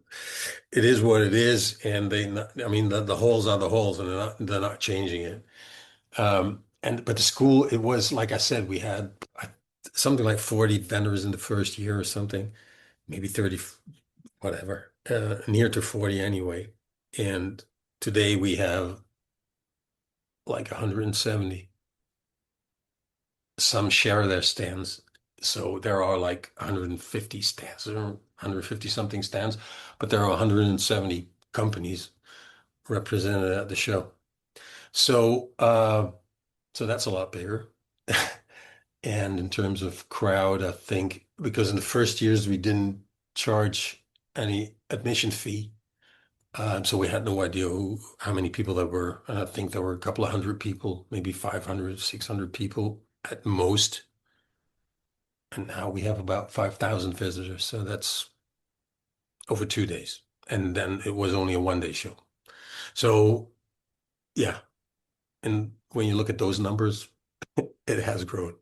It is what it is, and I mean, the halls are the halls, and they're not changing it. But the school, it was like I said, we had something like 40 vendors in the first year or something, maybe 30, whatever, near to 40 anyway. And today we have like 170. Some share their stands. So there are like 150 stands or 150 something stands, but there are 170 companies represented at the show. So, so that's a lot bigger. And in terms of crowd, I think because in the first years we didn't charge any admission fee, so we had no idea how many people there were. And I think there were a couple of hundred people, maybe 500, 600 people at most. And now we have about 5,000 visitors. So that's over 2 days. And then it was only a 1 day show. So yeah. And when you look at those numbers, it has grown.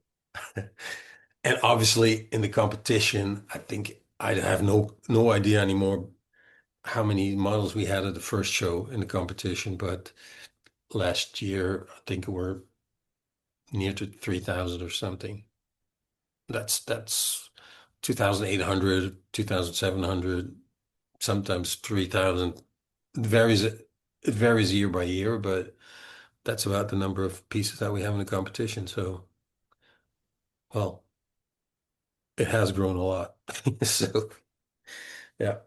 And obviously in the competition, I think I have no idea anymore how many models we had at the first show in the competition, but last year I think we were near to 3,000 or something. That's 2,800, 2,700, sometimes 3,000. It varies year by year, but that's about the number of pieces that we have in the competition. So, well, it has grown a lot. So, yeah.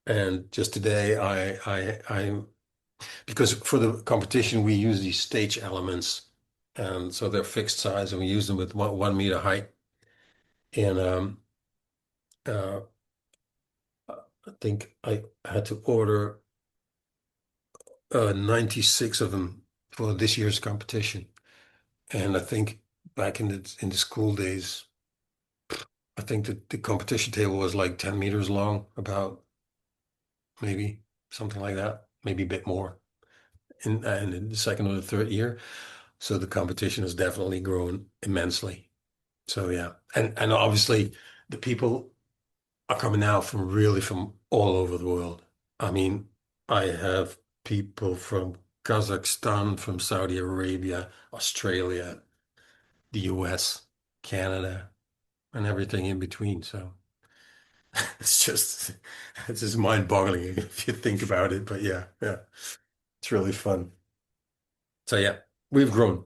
And just today, I because for the competition we use these stage elements, and so they're fixed size, and we use them with 1 meter height. And uh, I think I had to order 96 of them for this year's competition. And I think back in the school days, I think that the competition table was like 10 meters long, about maybe something like that, maybe a bit more. And in the second or the third year. So the competition has definitely grown immensely. So yeah. And obviously the people are coming now from all over the world. I mean, I have people from Kazakhstan, from Saudi Arabia, Australia, the US, Canada, and everything in between. So It's just mind-boggling if you think about it. But yeah, yeah, it's really fun. So yeah, we've grown.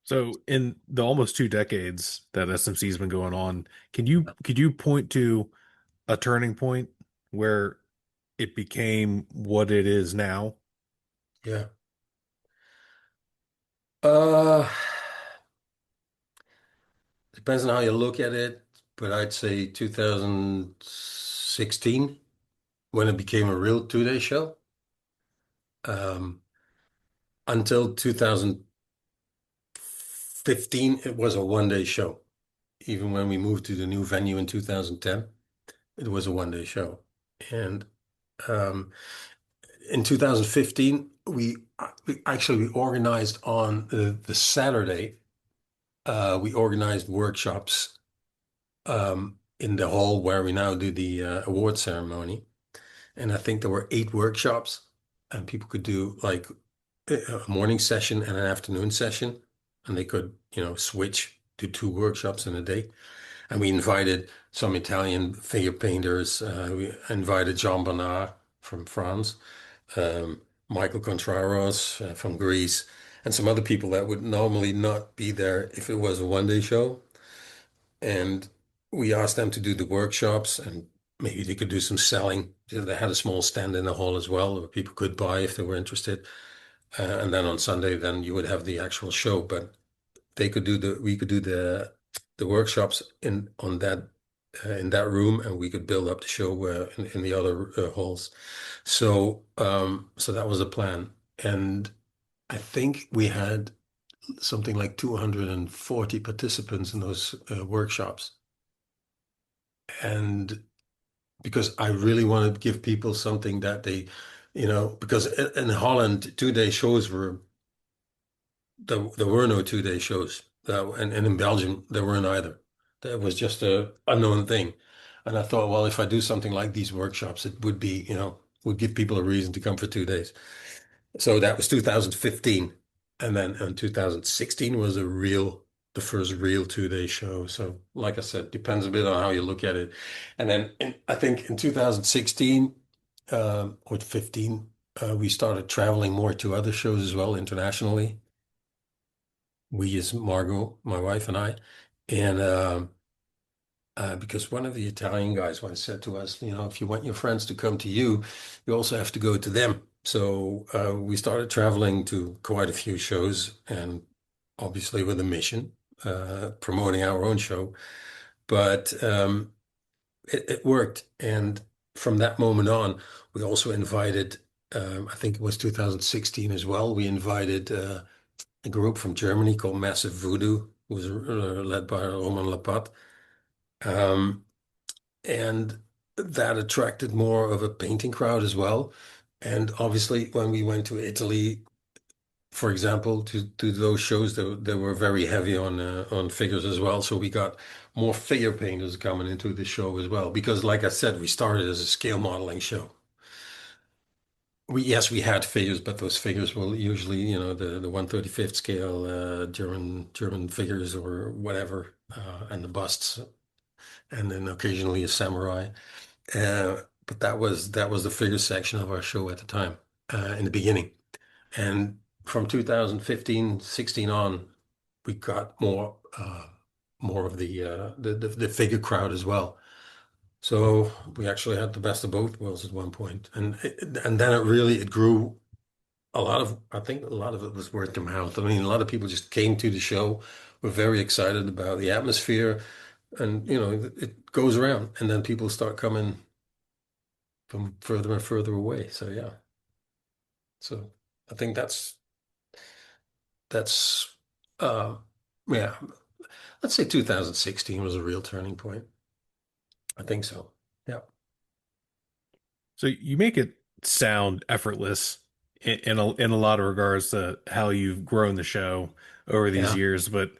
So in the almost 2 decades that SMC's been going on, could you point to a turning point where it became what it is now?
Yeah. Uh, Depends on how you look at it, but I'd say 2016 when it became a real 2 day show. Um, until 2015, it was a 1 day show. Even when we moved to the new venue in 2010, it was a 1 day show. And um, in 2015, we organized on the Saturday. We organized workshops in the hall where we now do the award ceremony. And I think there were 8 workshops, and people could do like a morning session and an afternoon session, and they could, switch to 2 workshops in a day. And we invited some Italian figure painters. We invited Jean Bonnard from France, um, Michael Contreras from Greece, and some other people that would normally not be there if it was a 1 day show. And we asked them to do the workshops, and maybe they could do some selling. They had a small stand in the hall as well, where people could buy if they were interested. And then on Sunday, then you would have the actual show. But we could do the workshops in that room, and we could build up the show in the other halls. So that was the plan. And I think we had something like 240 participants in those workshops. And because I really wanted to give people something that they, because in Holland, 2 day shows there were no 2 day shows. And in Belgium, there weren't either. That was just a unknown thing. And I thought, well, if I do something like these workshops, it would be, would give people a reason to come for 2 days. So that was 2015. And then in 2016 was the first real 2 day show. So like I said, depends a bit on how you look at it. And then I think in 2016 or 15, we started traveling more to other shows as well internationally. We as Margot, my wife and I. And because one of the Italian guys once said to us, if you want your friends to come to you, you also have to go to them. So we started traveling to quite a few shows, and obviously with a mission, promoting our own show. But it worked. And from that moment on, we also invited, I think it was 2016 as well, we invited a group from Germany called Massive Voodoo, who was led by Roman Lapat. Um, and that attracted more of a painting crowd as well. And obviously, when we went to Italy, for example, to those shows, they were very heavy on figures as well. So we got more figure painters coming into the show as well. Because, like I said, we started as a scale modeling show. Yes, we had figures, but those figures were usually, the 1/35th scale German figures or whatever, and the busts, and then occasionally a samurai. But that was the figure section of our show at the time, in the beginning. And from 2015, 16 on, we got more of the figure crowd as well. So we actually had the best of both worlds at one point. And then it grew I think a lot of it was word of mouth. I mean, a lot of people just came to the show, were very excited about the atmosphere, and it goes around, and then people start coming from further and further away. So yeah. So I think that's uh yeah, let's say 2016 was a real turning point. I think so. Yeah.
So you make it sound effortless in a lot of regards to how you've grown the show over these
Yeah.
years, but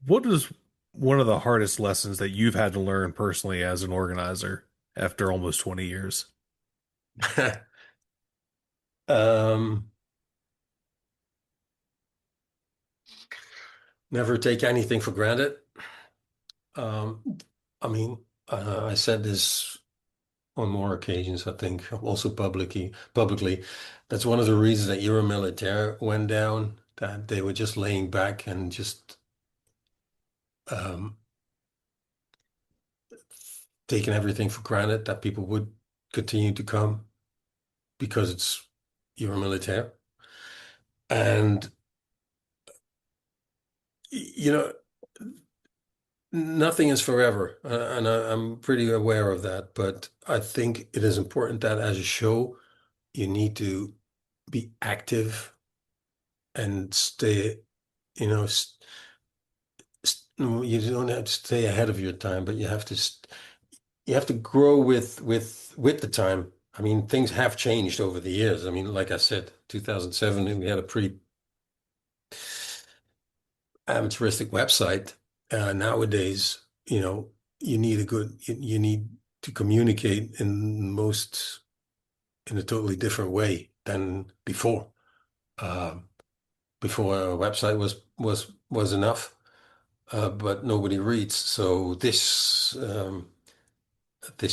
what is one of the hardest lessons that you've had to learn personally as an organizer after almost 20 years?
Um, Never take anything for granted. Um, I mean, I said this on more occasions, I think, also publicly. That's one of the reasons that Euromilitaire went down, that they were just laying back and just um, taking everything for granted that people would continue to come because it's Euromilitaire. And, you know, nothing is forever, and I'm pretty aware of that. But I think it is important that as a show, you need to be active and stay, you know, no, you don't have to stay ahead of your time, but you have to grow with the time. I mean, things have changed over the years. I mean, like I said, 2007, we had a pretty amateuristic website. Nowadays, you need you need to communicate in a totally different way than before. Um, Before a website was enough, but nobody reads. So this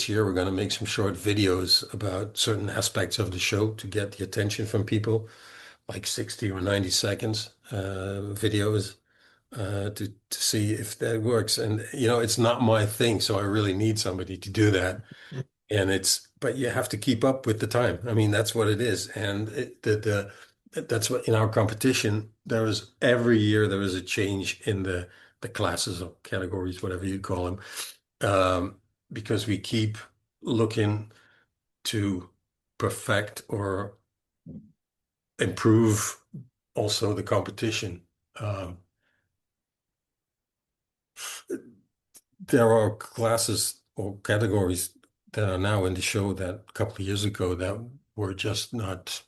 year we're going to make some short videos about certain aspects of the show to get the attention from people, like 60 or 90 seconds videos to see if that works. And it's not my thing, so I really need somebody to do that. And but you have to keep up with the time. I mean, that's what it is. And that's what in our competition, every year there is a change in the classes or categories, whatever you call them, because we keep looking to perfect or improve also the competition. There are classes or categories that are now in the show that a couple of years ago that were just not,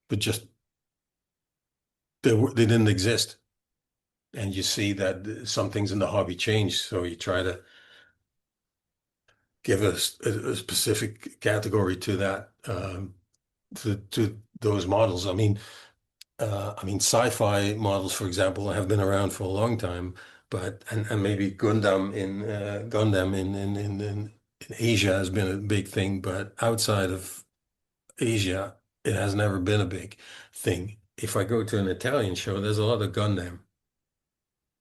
but just they didn't exist. And you see that some things in the hobby change, so you try to give a specific category to that, to those models. I mean, sci-fi models, for example, have been around for a long time, but and maybe Gundam in Asia has been a big thing, but outside of Asia, it has never been a big thing. If I go to an Italian show, there's a lot of Gundam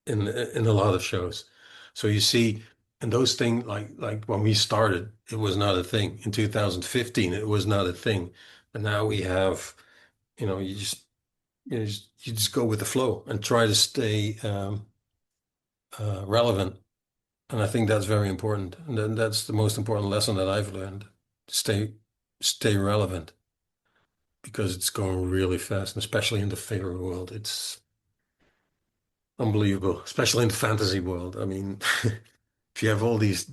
in a lot of shows. So you see, and those things like when we started, it was not a thing. In 2015, it was not a thing. And now we have, you know, you just go with the flow and try to stay relevant. And I think that's very important. And then that's the most important lesson that I've learned. Stay relevant because it's going really fast, and especially in the favorite world. It's unbelievable, especially in the fantasy world. I mean, if you have all these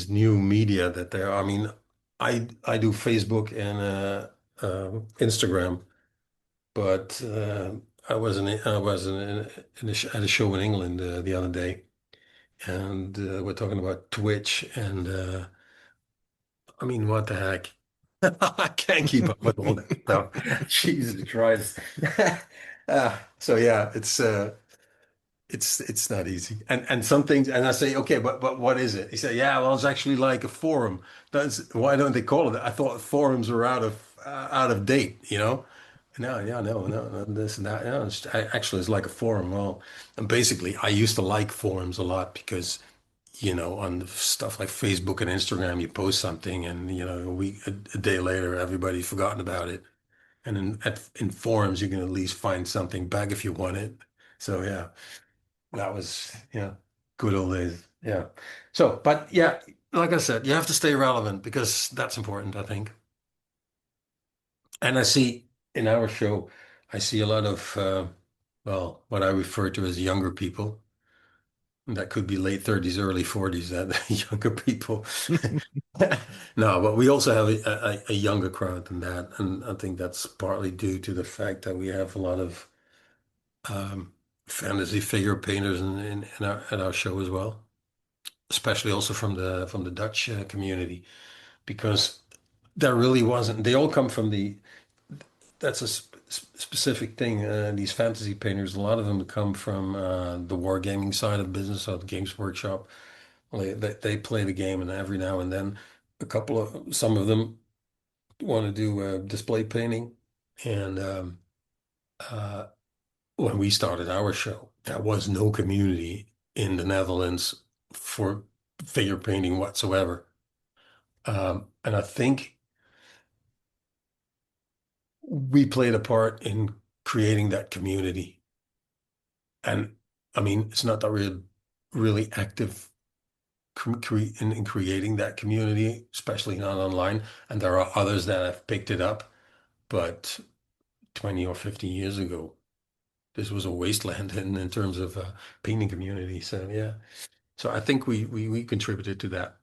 new media that there are, I mean, I do Facebook and Instagram, but I was at a show in England the other day, and we're talking about Twitch, and I mean, what the heck? I can't keep up with all that stuff. Jesus Christ. So yeah, it's not easy. And some things, and I say, okay, but what is it? He said, yeah, well, it's actually like a forum. Why don't they call it that? I thought forums were out of date, you know? No, yeah, no, this and that. Yeah, actually, it's like a forum. Well, and basically, I used to like forums a lot because, on stuff like Facebook and Instagram, you post something, and a day later, everybody's forgotten about it. And in forums, you can at least find something back if you want it. So yeah. That was, good old days. Yeah. So, but yeah, like I said, you have to stay relevant because that's important, I think. And I see in our show, I see a lot of, well, what I refer to as younger people. That could be late 30s, early 40s, that younger people. No, but we also have a younger crowd than that. And I think that's partly due to the fact that we have a lot of fantasy figure painters in our show as well, especially also from the Dutch community, because there really wasn't. They all come from that's a specific thing. These fantasy painters, a lot of them come from the wargaming side of business, or the Games Workshop, They play the game, and every now and then, some of them want to do display painting. And uh, when we started our show, there was no community in the Netherlands for figure painting whatsoever. And I think we played a part in creating that community. And I mean, it's not that we're really active in creating that community, especially not online. And there are others that have picked it up. But 20 or 50 years ago, this was a wasteland in terms of painting community. So yeah, so I think we contributed to that.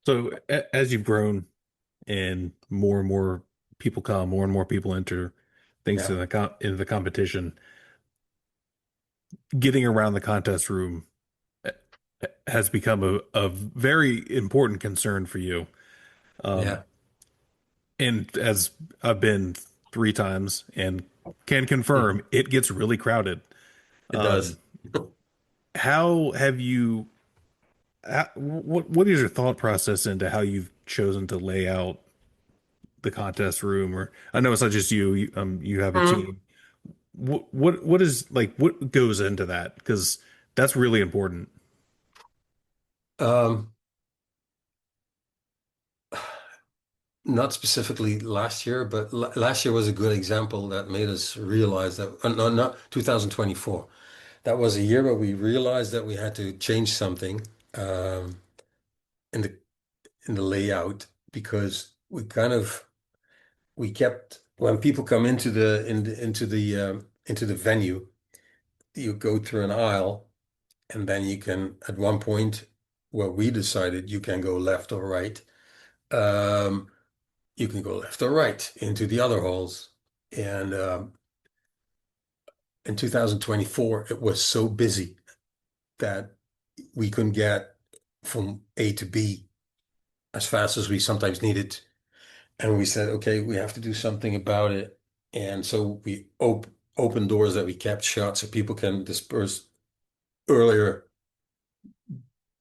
So as you've grown and more people come, more and more people enter thanks
Yeah.
to into the competition, getting around the contest room has become a very important concern for you.
Yeah,
And as I've been 3 times and can confirm, it gets really crowded.
it does.
How have you, what is your thought process into how you've chosen to lay out the contest room? Or I know it's not just you, you have a
Mhm.
team. What is like, what goes into that? Because that's really important.
Um, Not specifically last year, but last year was a good example that made us realize that, no, not 2024. That was a year where we realized that we had to change something um, in the layout because we kept when people come into the venue, you go through an aisle, and then you can at one point where we decided you can go left or right. Um, you can go left or right into the other halls. And in 2024, it was so busy that we couldn't get from A to B as fast as we sometimes needed. And we said, okay, we have to do something about it. And so we opened doors that we kept shut so people can disperse earlier.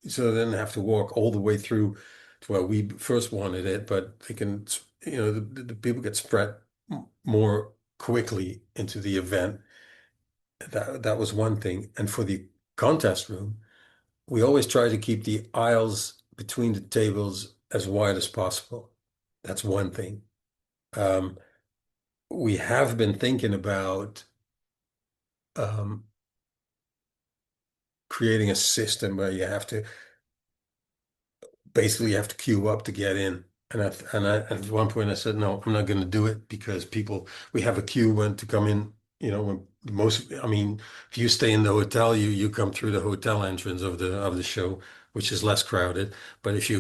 So they didn't have to walk all the way through to where we first wanted it, but they can, the people get spread more quickly into the event. That was one thing. And for the contest room, we always try to keep the aisles between the tables as wide as possible. That's one thing. Um, we have been thinking about um, creating a system where you have to queue up to get in. At one point I said, no, I'm not going to do it because we have a queue when to come in, I mean, if you stay in the hotel, you come through the hotel entrance of the show, which is less crowded. But if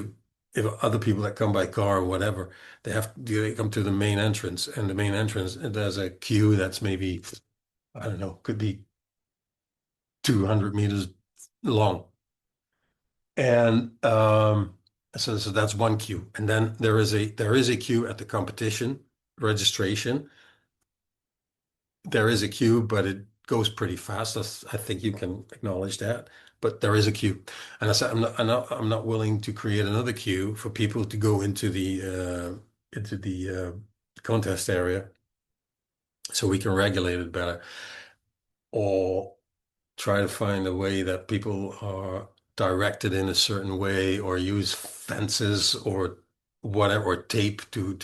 other people that come by car or whatever, they come to the main entrance, and the main entrance, there's a queue that's maybe, I don't know, could be 200 meters long. And so that's one queue. And then there is a queue at the competition registration. There is a queue, but it goes pretty fast. I think you can acknowledge that. But there is a queue. And I said I'm not willing to create another queue for people to go into the contest area so we can regulate it better. Or try to find a way that people are directed in a certain way, or use fences or whatever, or tape to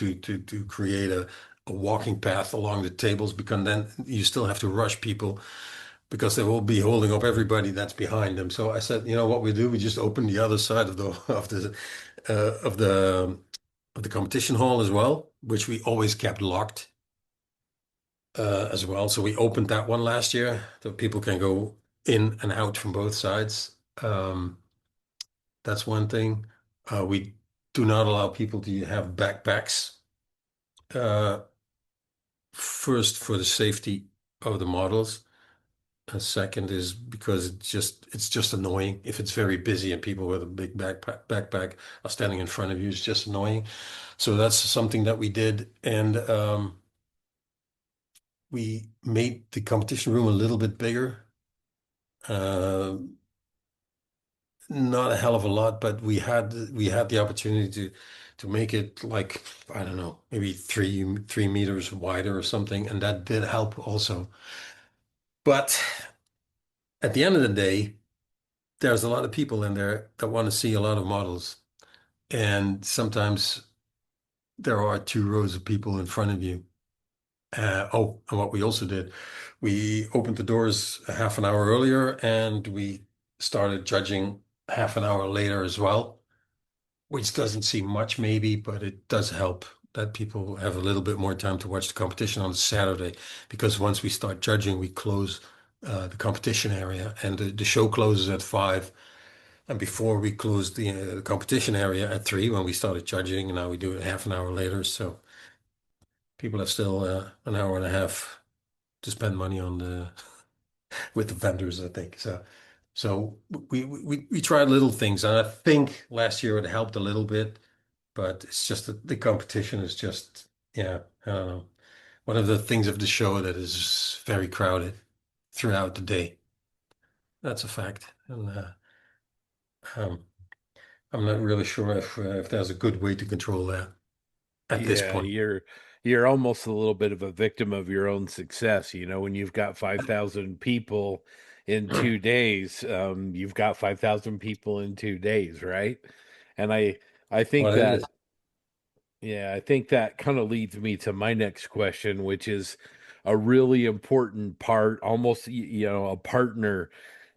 create a walking path along the tables, because then you still have to rush people because they will be holding up everybody that's behind them. So I said, what we do, we just open the other side of the uh, of the of the competition hall as well, which we always kept locked as well. So we opened that one last year so people can go in and out from both sides. That's one thing. We do not allow people to have backpacks. Uh, First, for the safety of the models. And second is because it's just annoying if it's very busy and people with a big backpack are standing in front of you. It's just annoying. So that's something that we did, and we made the competition room a little bit bigger Uh, Not a hell of a lot, but we had the opportunity to make it like, I don't know, maybe 3 meters wider or something, and that did help also. But at the end of the day, there's a lot of people in there that want to see a lot of models, and sometimes there are 2 rows of people in front of you. Oh, and what we also did, we opened the doors a half an hour earlier, and we started judging half an hour later as well, which doesn't seem much maybe, but it does help that people have a little bit more time to watch the competition on Saturday, because once we start judging, we close the competition area, and the show closes at 5. And before we closed the competition area at 3 when we started judging, and now we do it half an hour later. So people have still an hour and a half to spend money on the with the vendors, I think. So we tried little things, and I think last year it helped a little bit, but it's just that the competition is just, yeah, I don't know. One of the things of the show that is very crowded throughout the day. That's a fact. And um, I'm not really sure if there's a good way to control that at this
Yeah,
point.
you're almost a little bit of a victim of your own success. When you've got 5,000 people in 2 days, you've got 5,000 people in 2 days, right? And I think
What it
that
is.
yeah, I think that kind of leads me to my next question, which is a really important part, almost a partner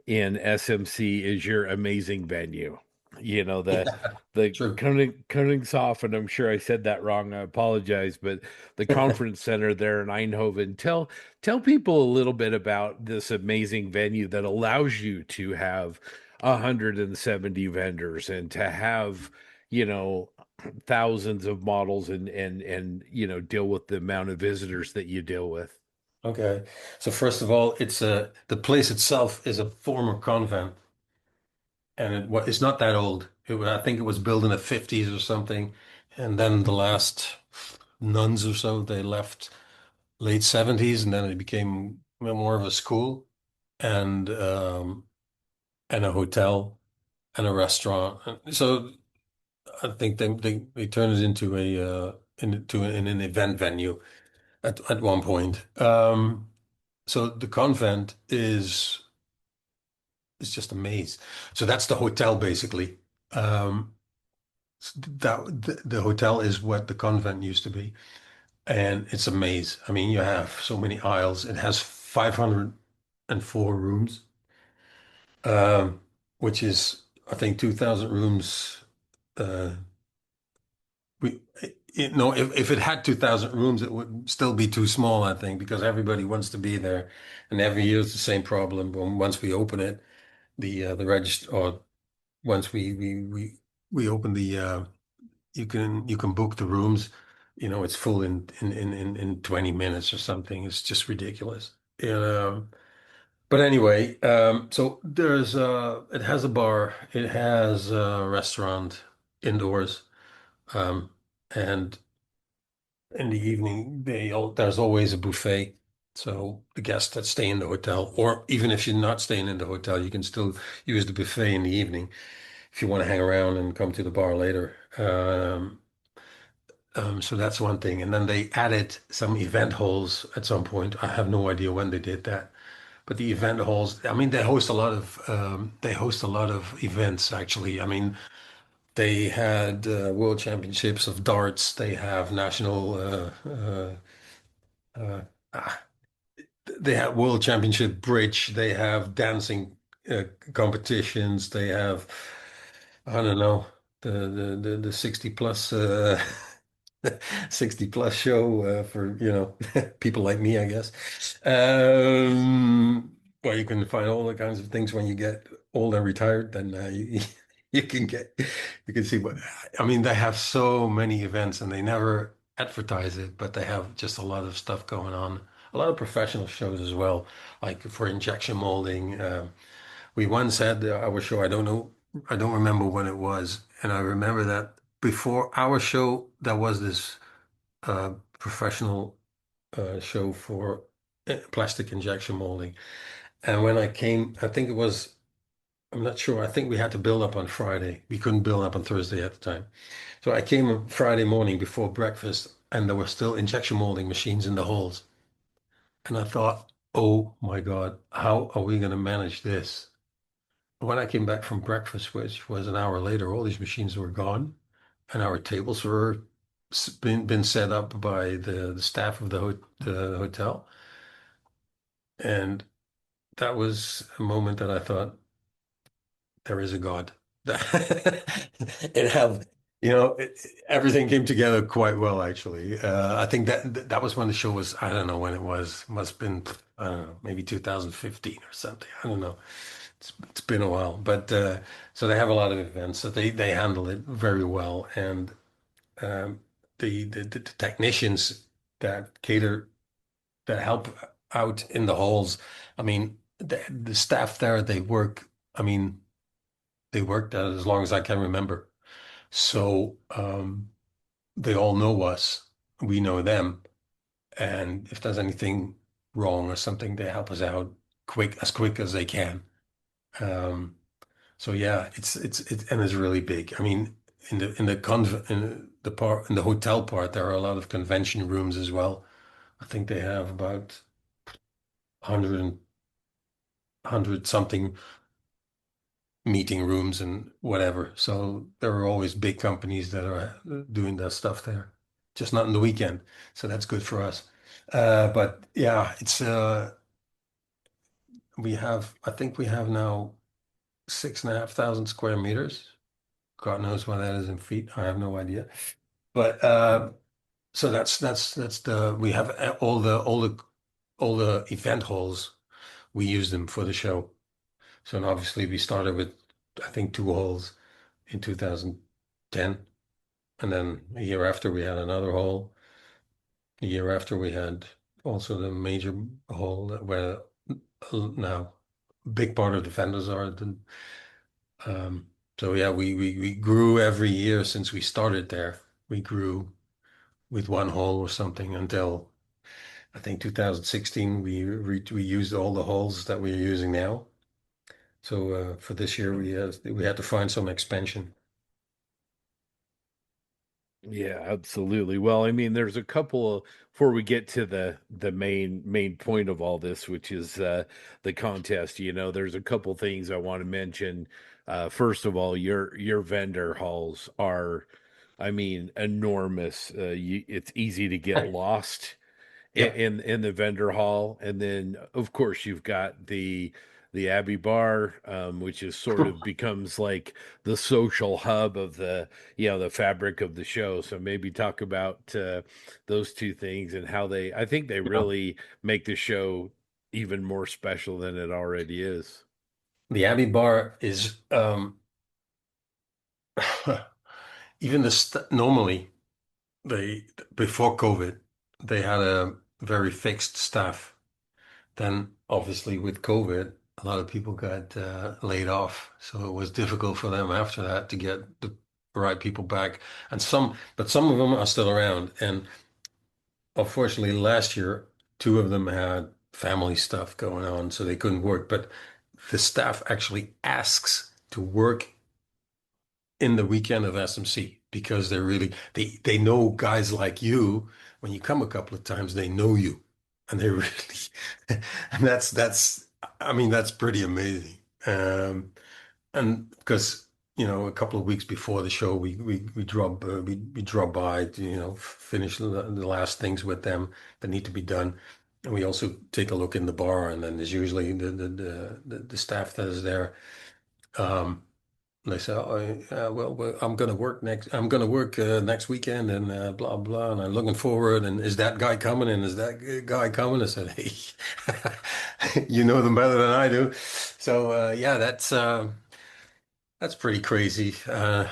in SMC is your amazing venue. You know, the
Yeah,
the
true.
Koningshof, and I'm sure I said that wrong. I apologize, but the conference center there in Eindhoven. Tell people a little bit about this amazing venue that allows you to have 170 vendors and to have, you know, thousands of models and deal with the amount of visitors that you deal with.
Okay. So first of all, the place itself is a former convent, and it's not that old. I think it was built in the 50s or something, and then the last nuns or so, they left late 70s, and then it became more of a school and and a hotel and a restaurant. And so I think they turned it into an event venue at one point. So the convent is just a maze. So that's the hotel basically. Um, the hotel is what the convent used to be, and it's a maze. I mean, you have so many aisles. It has 504 rooms, um, which is, I think, 2,000 rooms. Uh, we, if it had 2,000 rooms, it would still be too small, I think, because everybody wants to be there, and every year it's the same problem. Once we open it, the register, or once we open you can book the rooms. It's full in 20 minutes or something. It's just ridiculous. But anyway, so it has a bar, it has a restaurant indoors, um, and in the evening there's always a buffet. So the guests that stay in the hotel, or even if you're not staying in the hotel, you can still use the buffet in the evening if you want to hang around and come to the bar later. So that's one thing. And then they added some event halls at some point. I have no idea when they did that. But the event halls, I mean, they host a lot of events actually. I mean, they had world championships of darts. They have national uh, ah, they have world championship bridge. They have dancing competitions. They have, I don't know, the 60 plus 60 plus show for people like me, I guess. Well, you can find all the kinds of things when you get old and retired. Then you can you can see what I mean. They have so many events, and they never advertise it, but they have just a lot of stuff going on. A lot of professional shows as well, like for injection molding. We once had our show. I don't remember when it was, and I remember that before our show, there was this professional show for plastic injection molding, And when I came, I think it was, I'm not sure. I think we had to build up on Friday. We couldn't build up on Thursday at the time. So I came on Friday morning before breakfast, and there were still injection molding machines in the halls. And I thought, oh my God, how are we going to manage this? When I came back from breakfast, which was an hour later, all these machines were gone, and our tables were been set up by the staff of the hotel. And that was a moment that I thought, there is a God. It had, everything came together quite well, actually. I think that was when the show was, I don't know when it was, must have been, I don't know, maybe 2015 or something. I don't know. It's been a while, but so they have a lot of events, so they handle it very well, and um, the technicians that cater that help out in the halls. I mean, the staff there, they work. I mean, they worked as long as I can remember. So they all know us. We know them. And if there's anything wrong or something, they help us out quick as they can. Um, so yeah, and it's really big. I mean, in the hotel part, there are a lot of convention rooms as well. I think they have about 100 something meeting rooms and whatever. So there are always big companies that are doing that stuff there, just not in the weekend. So that's good for us. But yeah, it's I think we have now 6,500 square meters. God knows what that is in feet. I have no idea. But so that's the we have all the event halls. We use them for the show. So and obviously we started with I think two halls in 2010, and then a year after we had another hall. A year after we had also the major hall where now a big part of the vendors are. Um, so yeah, we grew every year since we started there. We grew with one hall or something until I think 2016 we used all the halls that we're using now. So for this year we had to find some expansion.
Yeah, absolutely. Well, I mean, there's a couple of before we get to the main point of all this, which is the contest. There's a couple things I want to mention. First of all, your vendor halls are, I mean, enormous. It's easy to get lost
Yep.
in the vendor hall, and then of course you've got the Abbey Bar, which is sort of becomes like the social hub of the fabric of the show. So maybe talk about those two things and how I think they
Yeah.
really make the show even more special than it already is.
The Abbey Bar is even normally they before COVID they had a very fixed staff. Then obviously with COVID, a lot of people got laid off, so it was difficult for them after that to get the right people back. But some of them are still around. And unfortunately, last year, two of them had family stuff going on, so they couldn't work. But the staff actually asks to work in the weekend of SMC because they know guys like you. When you come a couple of times, they know you, and they really and that's I mean that's pretty amazing. And because a couple of weeks before the show, we drop by to finish the last things with them that need to be done. And we also take a look in the bar, and then there's usually the staff that is there. Um, and they say, oh, well, I'm going to work next weekend and blah, blah. And I'm looking forward. And is that guy coming? And is that guy coming? I said, hey, you know them better than I do. So, yeah, that's pretty crazy. And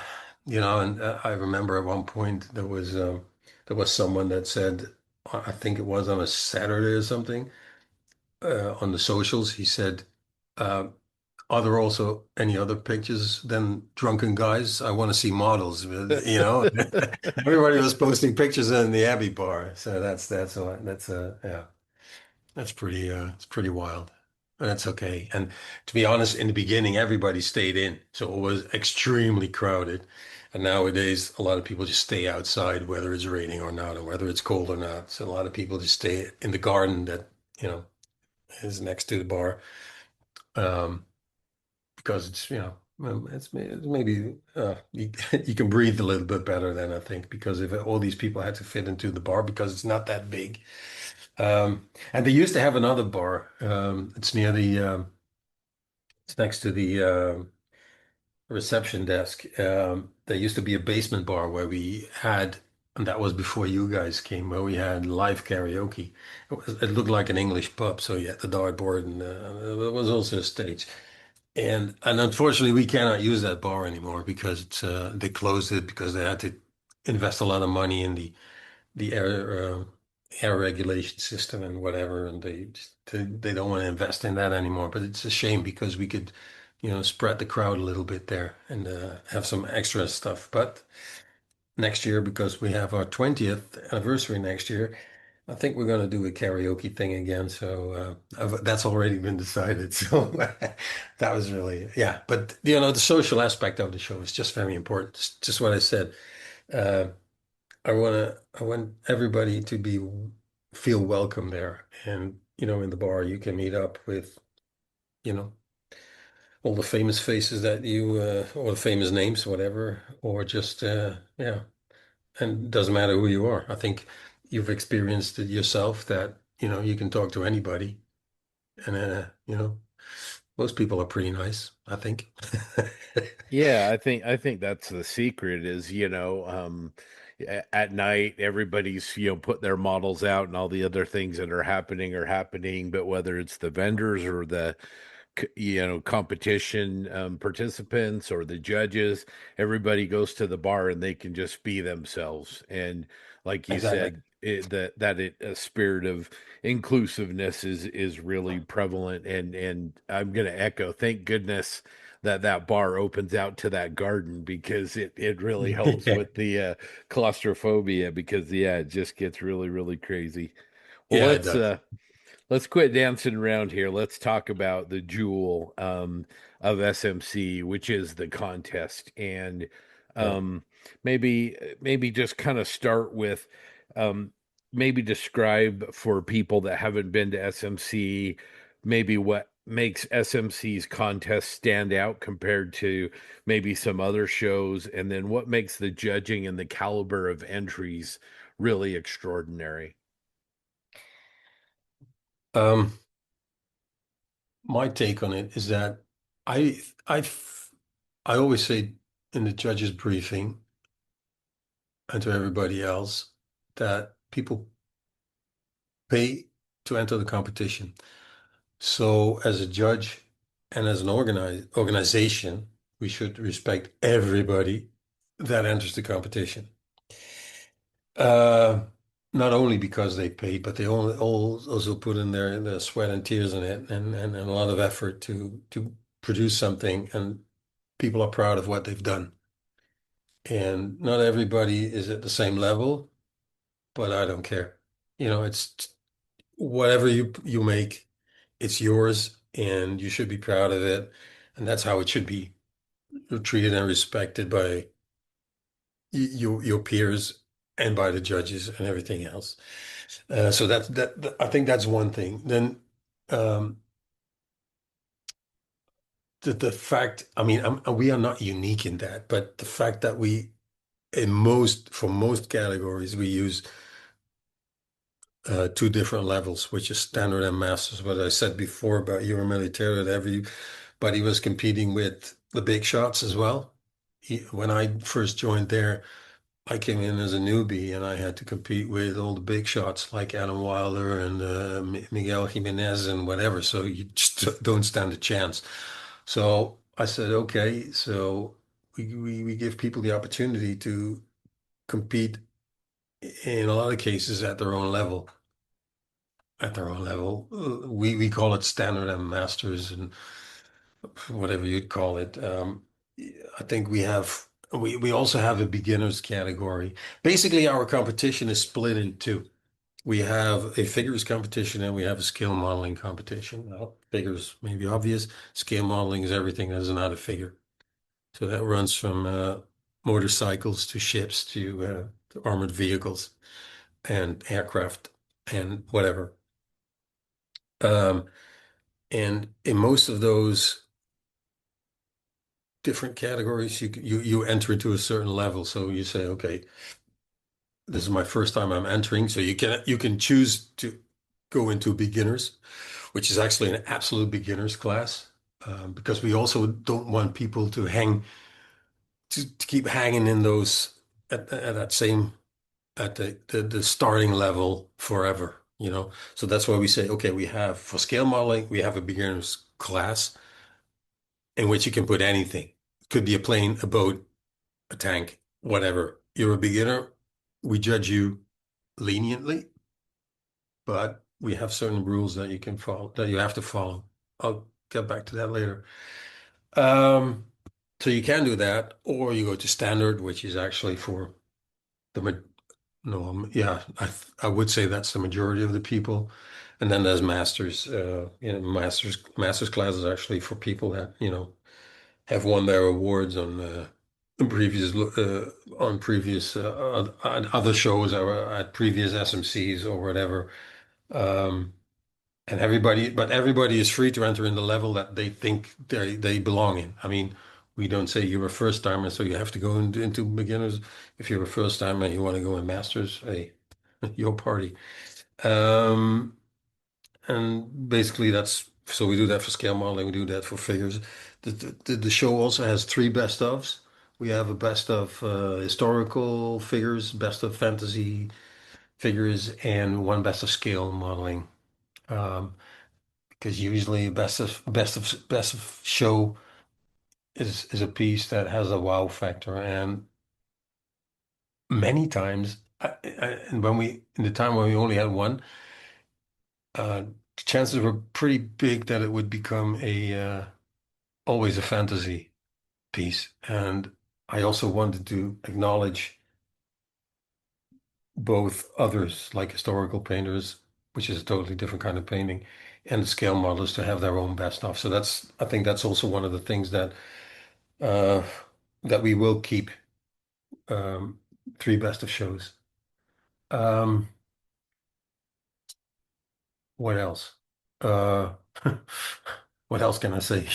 I remember at one point there was someone that said, I think it was on a Saturday or something, on the socials, he said, uh, are there also any other pictures than drunken guys? I want to see models. Everybody was posting pictures in the Abbey Bar, so that's yeah, that's pretty it's pretty wild. and that's okay. And to be honest, in the beginning, everybody stayed in, so it was extremely crowded. And nowadays, a lot of people just stay outside, whether it's raining or not, or whether it's cold or not. So a lot of people just stay in the garden that, you know, is next to the bar, um, because it's, it's maybe you can breathe a little bit better then, I think, because if all these people had to fit into the bar because it's not that big. And they used to have another bar. It's near it's next to the reception desk. There used to be a basement bar where we had, and that was before you guys came, where we had live karaoke. It looked like an English pub, so you had the dartboard, and there was also a stage. And unfortunately, we cannot use that bar anymore because they closed it because they had to invest a lot of money in the air regulation system and whatever, and they don't want to invest in that anymore. But it's a shame because we could, spread the crowd a little bit there and have some extra stuff. But next year, because we have our 20th anniversary next year, I think we're going to do a karaoke thing again. So that's already been decided. So that was really, yeah. But the social aspect of the show is just very important. Just what I said. Uh, I want everybody to feel welcome there. And, in the bar, you can meet up with, you know, all the famous faces or the famous names, whatever, or just, yeah. And it doesn't matter who you are. I think you've experienced it yourself that, you can talk to anybody. And, most people are pretty nice, I think.
Yeah, I think that's the secret is, at night everybody's, put their models out and all the other things that are happening, but whether it's the vendors or the competition participants or the judges, everybody goes to the bar and they can just be themselves. And like you
Exactly.
said, a spirit of inclusiveness is really prevalent. And I'm going to echo, thank goodness that bar opens out to that garden, because it really helps
Yeah.
with the claustrophobia, because yeah, it just gets really, really crazy. Well,
Yeah, it does.
let's quit dancing around here. Let's talk about the jewel of SMC, which is the contest. And
Yeah.
um, maybe just kind of start with um, maybe describe for people that haven't been to SMC, maybe what makes SMC's contest stand out compared to maybe some other shows, and then what makes the judging and the caliber of entries really extraordinary.
Um, my take on it is that I I I always say in the judges briefing and to everybody else that people pay to enter the competition. So as a judge and as an organization, we should respect everybody that enters the competition. Uh, Not only because they paid, but they also put in their sweat and tears in it and a lot of effort to produce something, and people are proud of what they've done. And not everybody is at the same level, but I don't care. It's whatever you make, it's yours, and you should be proud of it. And that's how it should be treated and respected by your peers and by the judges and everything else. So I think that's one thing. Then um, the fact, I mean, we are not unique in that, but the fact that for most categories, we use two different levels, which is standard and masters. What I said before about Euro military, that everybody was competing with the big shots as well. When I first joined there, I came in as a newbie and I had to compete with all the big shots like Adam Wilder and Miguel Jimenez and whatever. So you just don't stand a chance. So I said, okay, so we give people the opportunity to compete in a lot of cases at their own level. At their own level. We call it standard and masters and whatever you'd call it. I think we also have a beginners category. Basically, our competition is split in two. We have a figures competition and we have a scale modeling competition. Well, figures may be obvious. Scale modeling is everything that is not a figure. So that runs from motorcycles to ships to armored vehicles and aircraft and whatever. And in most of those different categories, you enter into a certain level. So you say, okay, this is my first time I'm entering. So you can choose to go into beginners, which is actually an absolute beginners class, because we also don't want people to keep hanging in those at that same at the starting level forever, you know. So that's why we say, okay, we have for scale modeling, we have a beginners class in which you can put anything. It could be a plane, a boat, a tank, whatever. You're a beginner, we judge you leniently, but we have certain rules that you can follow, that you have to follow. I'll get back to that later. Um, so you can do that, or you go to standard, which is actually for the no, yeah, I would say that's the majority of the people. And then there's masters. Masters classes actually for people that, you know, have won their awards on previous other shows or at previous SMCs or whatever. Um, and everybody is free to enter in the level that they think they belong in. I mean, we don't say you're a first timer, so you have to go into beginners. If you're a first timer and you want to go in masters, hey, your party. Um, and basically that's so we do that for scale modeling, we do that for figures. The show also has three best ofs. We have a best of historical figures, best of fantasy figures, and one best of scale modeling. Um, because usually best of show is a piece that has a wow factor, and many times, and when we in the time when we only had one, uh, chances were pretty big that it would become a always a fantasy piece. And I also wanted to acknowledge both others, like historical painters, which is a totally different kind of painting, and scale modelers to have their own best of. So I think that's also one of the things uh, that we will keep um, three best of shows. Um, what else? Uh, what else can I say?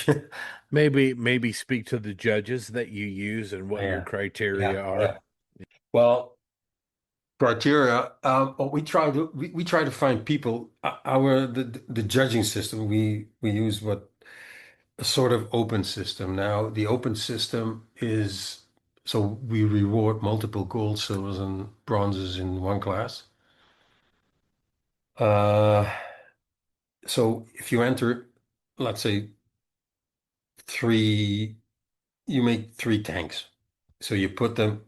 Maybe speak to the judges that you use and what your
Yeah,
criteria
yeah, yeah.
are.
Well, criteria. We try to find people. Our the judging system we use what a sort of open system. Now the open system is so we reward multiple gold, silvers, and bronzes in one class. Uh, so if you enter, let's say three, you make three tanks. So you put them,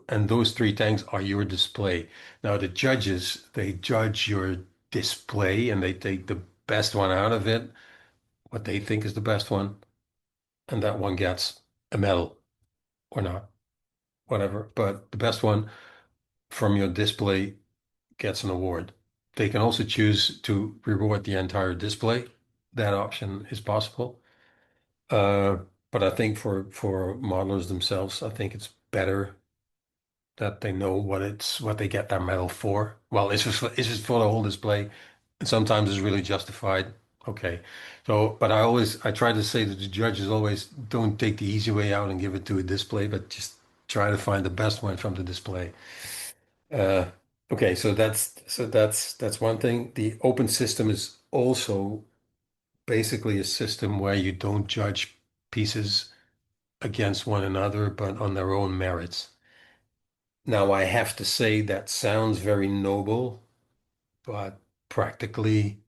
and those three tanks are your display. Now the judges, they judge your display and they take the best one out of it, what they think is the best one, and that one gets a medal or not, whatever. But the best one from your display gets an award. They can also choose to reward the entire display. That option is possible. Uh, but I think for modelers themselves, I think it's better that they know what they get their medal for. Well, it's just for the whole display, and sometimes it's really justified. Okay, so but I try to say to the judges always don't take the easy way out and give it to a display, but just try to find the best one from the display. Uh, okay, so that's one thing. The open system is also basically a system where you don't judge pieces against one another, but on their own merits. Now, I have to say that sounds very noble, but practically,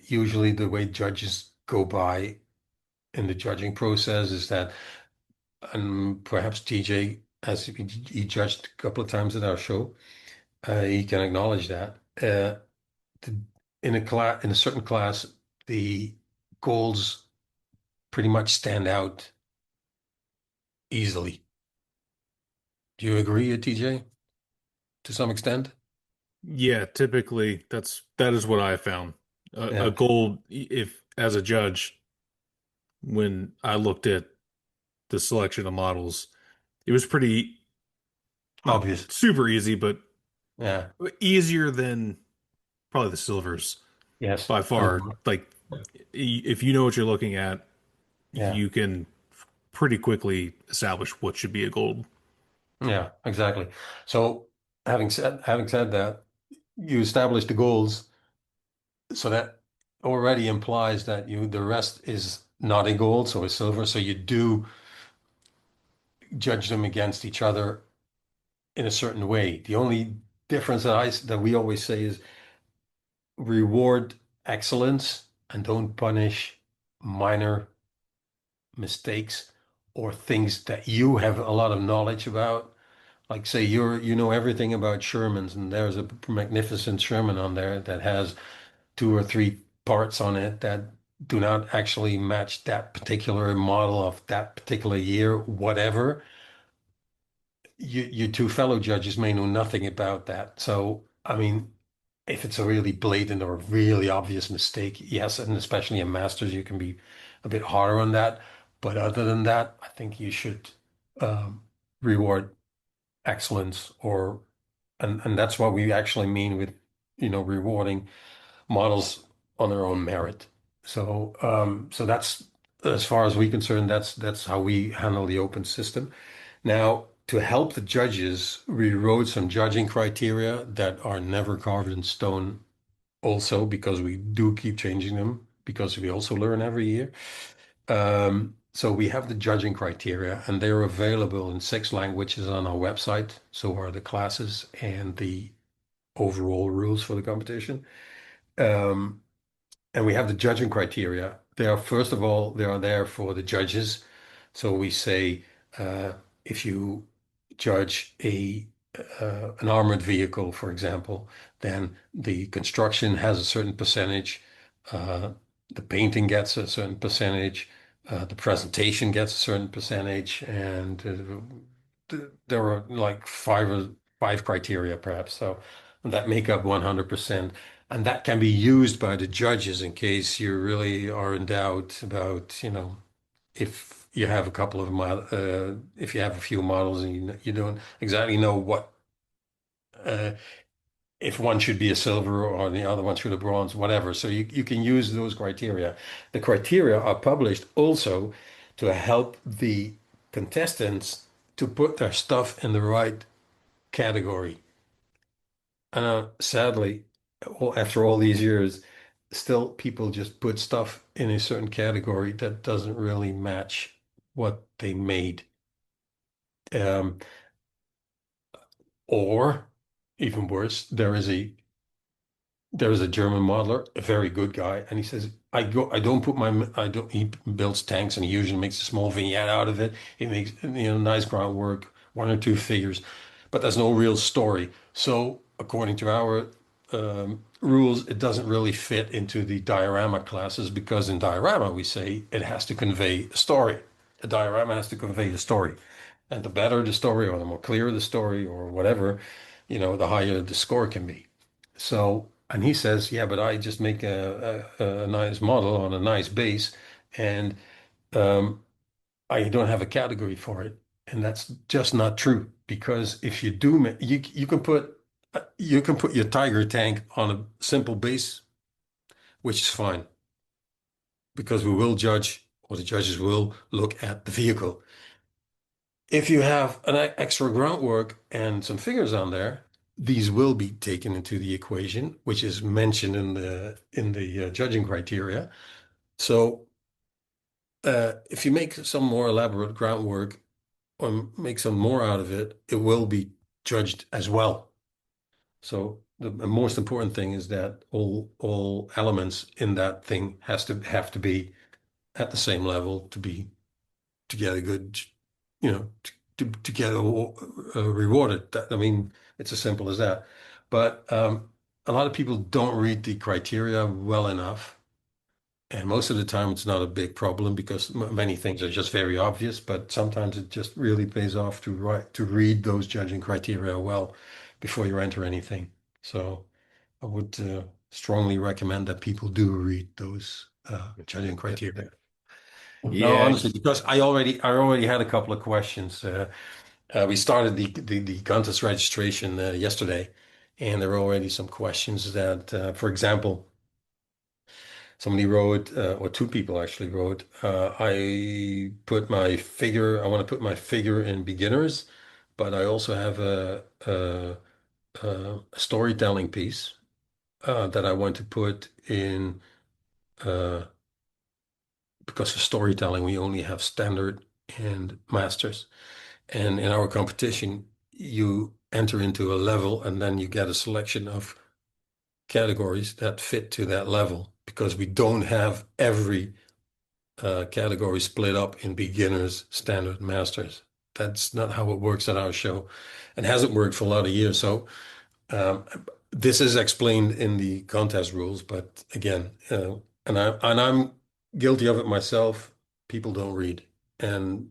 usually the way judges go by in the judging process is that, and perhaps TJ, as he judged a couple of times at our show, he can acknowledge that. The, in a certain class, the goals pretty much stand out easily. Do you agree, TJ? to some extent.
Yeah, typically that is what I found. A
Yeah,
gold, if as a judge, when I looked at the selection of models, it was pretty not
obvious.
super easy, but
Yeah,
easier than probably the silvers
yes,
by
I
far.
know.
Like if you know what you're looking at,
Yeah,
you can pretty quickly establish what should be a gold.
yeah, exactly. So having said that, you establish the goals, so that already implies that the rest is not a gold, so a silver. So you do judge them against each other in a certain way. The only difference that we always say is reward excellence and don't punish minor mistakes or things that you have a lot of knowledge about. Like say you know everything about Shermans, and there's a magnificent Sherman on there that has two or three parts on it that do not actually match that particular model of that particular year, whatever. You two fellow judges may know nothing about that. So, I mean, if it's a really blatant or really obvious mistake, yes, and especially in Masters, you can be a bit harder on that. But other than that, I think you should um, reward excellence, and that's what we actually mean with, rewarding models on their own merit. So that's as far as we're concerned, that's how we handle the open system. Now, to help the judges, we wrote some judging criteria that are never carved in stone also because we do keep changing them because we also learn every year. So we have the judging criteria and they're available in 6 languages on our website. So are the classes and the overall rules for the competition. Um, and we have the judging criteria. They are, first of all, they are there for the judges. So we say uh, if you judge an armored vehicle, for example, then the construction has a certain percentage, uh, the painting gets a certain percentage, the presentation gets a certain percentage, and there are like five criteria perhaps. So that make up 100%. And that can be used by the judges in case you really are in doubt about, if you have a couple of if you have a few models and you don't exactly know what uh, if one should be a silver or the other one should a bronze, whatever. So you can use those criteria. The criteria are published also to help the contestants to put their stuff in the right category. And sadly, after all these years, still people just put stuff in a certain category that doesn't really match what they made. Um, or even worse, there is a German modeler, a very good guy, and he says, I don't put my, I don't, he builds tanks and he usually makes a small vignette out of it. He makes, nice groundwork, 1 or 2 figures, but there's no real story. So according to our rules, it doesn't really fit into the diorama classes because in diorama, we say it has to convey a story. A diorama has to convey a story. And the better the story or the more clear the story or whatever, the higher the score can be. So, and he says, yeah, but I just make a nice model on a nice base and um, I don't have a category for it. And that's just not true because if you do, you can put your Tiger tank on a simple base, which is fine because we will judge or the judges will look at the vehicle. If you have an extra groundwork and some figures on there, these will be taken into the equation, which is mentioned in the judging criteria. So if you make some more elaborate groundwork or make some more out of it, it will be judged as well. So the most important thing is that all elements in that thing have to be at the same level to get a good, to get rewarded. I mean, it's as simple as that. But a lot of people don't read the criteria well enough. And most of the time, it's not a big problem because many things are just very obvious. But sometimes it just really pays off to read those judging criteria well, before you enter anything. So I would strongly recommend that people do read those judging criteria. No,
Yeah.
honestly, because I already had a couple of questions. We started the contest registration yesterday, and there are already some questions that, for example, somebody wrote, or two people actually wrote, I want to put my figure in beginners, but I also have a storytelling piece that I want to put in, uh, because for storytelling, we only have standard and masters. And in our competition, you enter into a level and then you get a selection of categories that fit to that level because we don't have every category split up in beginners, standard, masters. That's not how it works at our show and hasn't worked for a lot of years. So um, this is explained in the contest rules, but again, and I'm guilty of it myself. People don't read, and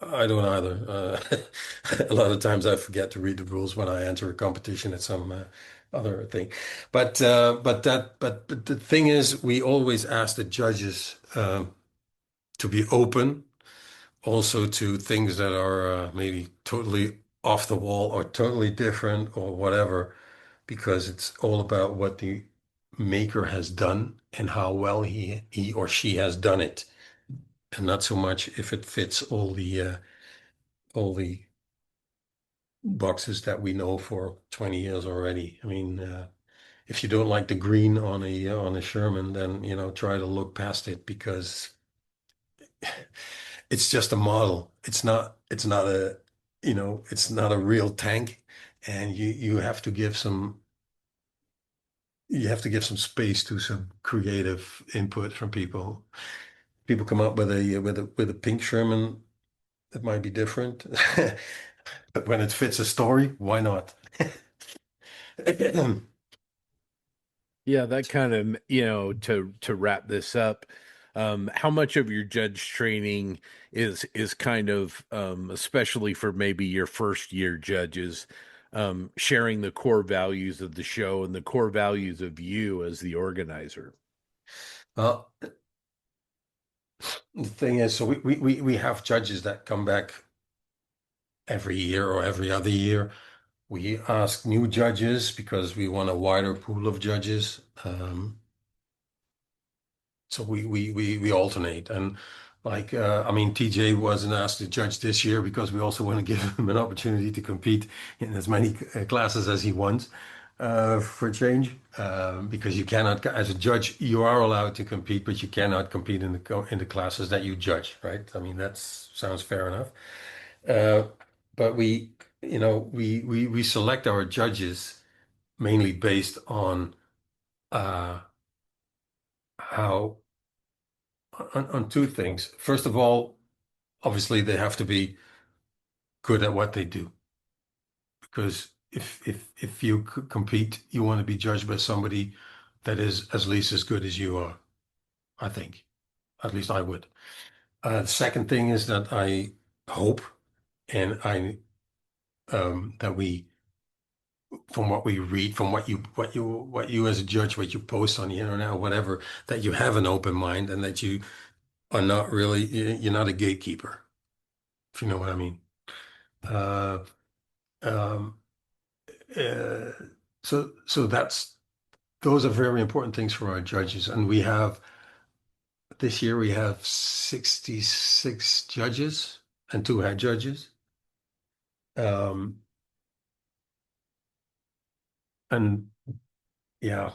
I don't either. A lot of times I forget to read the rules when I enter a competition at some other thing. But the thing is, we always ask the judges to be open, also to things that are maybe totally off the wall or totally different or whatever, because it's all about what the maker has done and how well he or she has done it, and not so much if it fits all the boxes that we know for 20 years already. I mean, if you don't like the green on a Sherman, then try to look past it because it's just a model. It's not a real tank, and you have to give some space to some creative input from people. People come up with a pink Sherman, it might be different. But when it fits a story, why not?
Yeah, that kind of, to wrap this up, how much of your judge training is kind of, especially for maybe your first year judges, sharing the core values of the show and the core values of you as the organizer?
Well, the thing is, so we have judges that come back every year or every other year. We ask new judges because we want a wider pool of judges. So we alternate. And like, I mean, TJ wasn't asked to judge this year because we also want to give him an opportunity to compete in as many classes as he wants, for change. Because you cannot, as a judge, you are allowed to compete, but you cannot compete in the classes that you judge, right? I mean, that sounds fair enough. Uh, but we select our judges mainly based on uh, how on two things. First of all, obviously they have to be good at what they do, because if you compete, you want to be judged by somebody that is at least as good as you are. I think, at least I would. The second thing is that I hope, and I that we, from what we read, from what you as a judge, what you post on the internet or whatever, that you have an open mind and that you are not really, you're not a gatekeeper, if you know what I mean. Uh, um, uh, so those are very important things for our judges, and this year we have 66 judges and two head judges. Um, and yeah,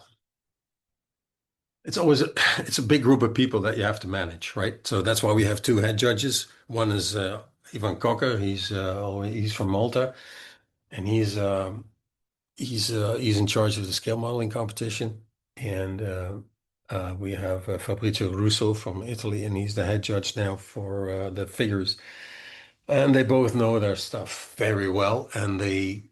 it's a big group of people that you have to manage, right? So that's why we have two head judges. One is Ivan Kokker. He's from Malta, and he's in charge of the scale modeling competition. And we have Fabrizio Russo from Italy, and he's the head judge now for the figures. And they both know their stuff very well. And if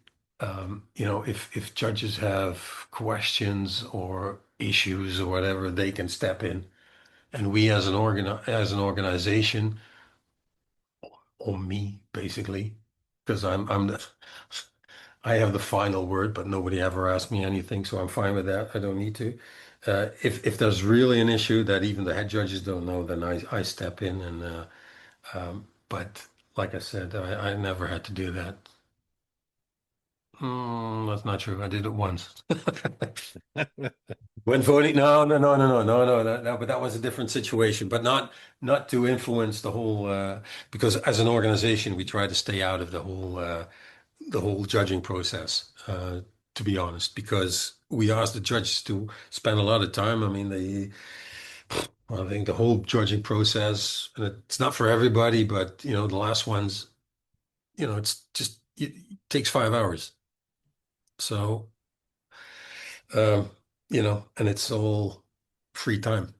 judges have questions or issues or whatever, they can step in. And we as an organization, or me basically, because I'm I have the final word, but nobody ever asked me anything, so I'm fine with that. I don't need to. If there's really an issue that even the head judges don't know, then I step in and but like I said, I never had to do that. That's not true. I did it once. When voting, no. But that was a different situation. But not to influence the whole, because as an organization, we try to stay out of the whole judging process. To be honest, because we asked the judges to spend a lot of time. I mean, I think the whole judging process, and it's not for everybody, but the last ones, it's just it takes 5 hours. So, um, and it's all free time.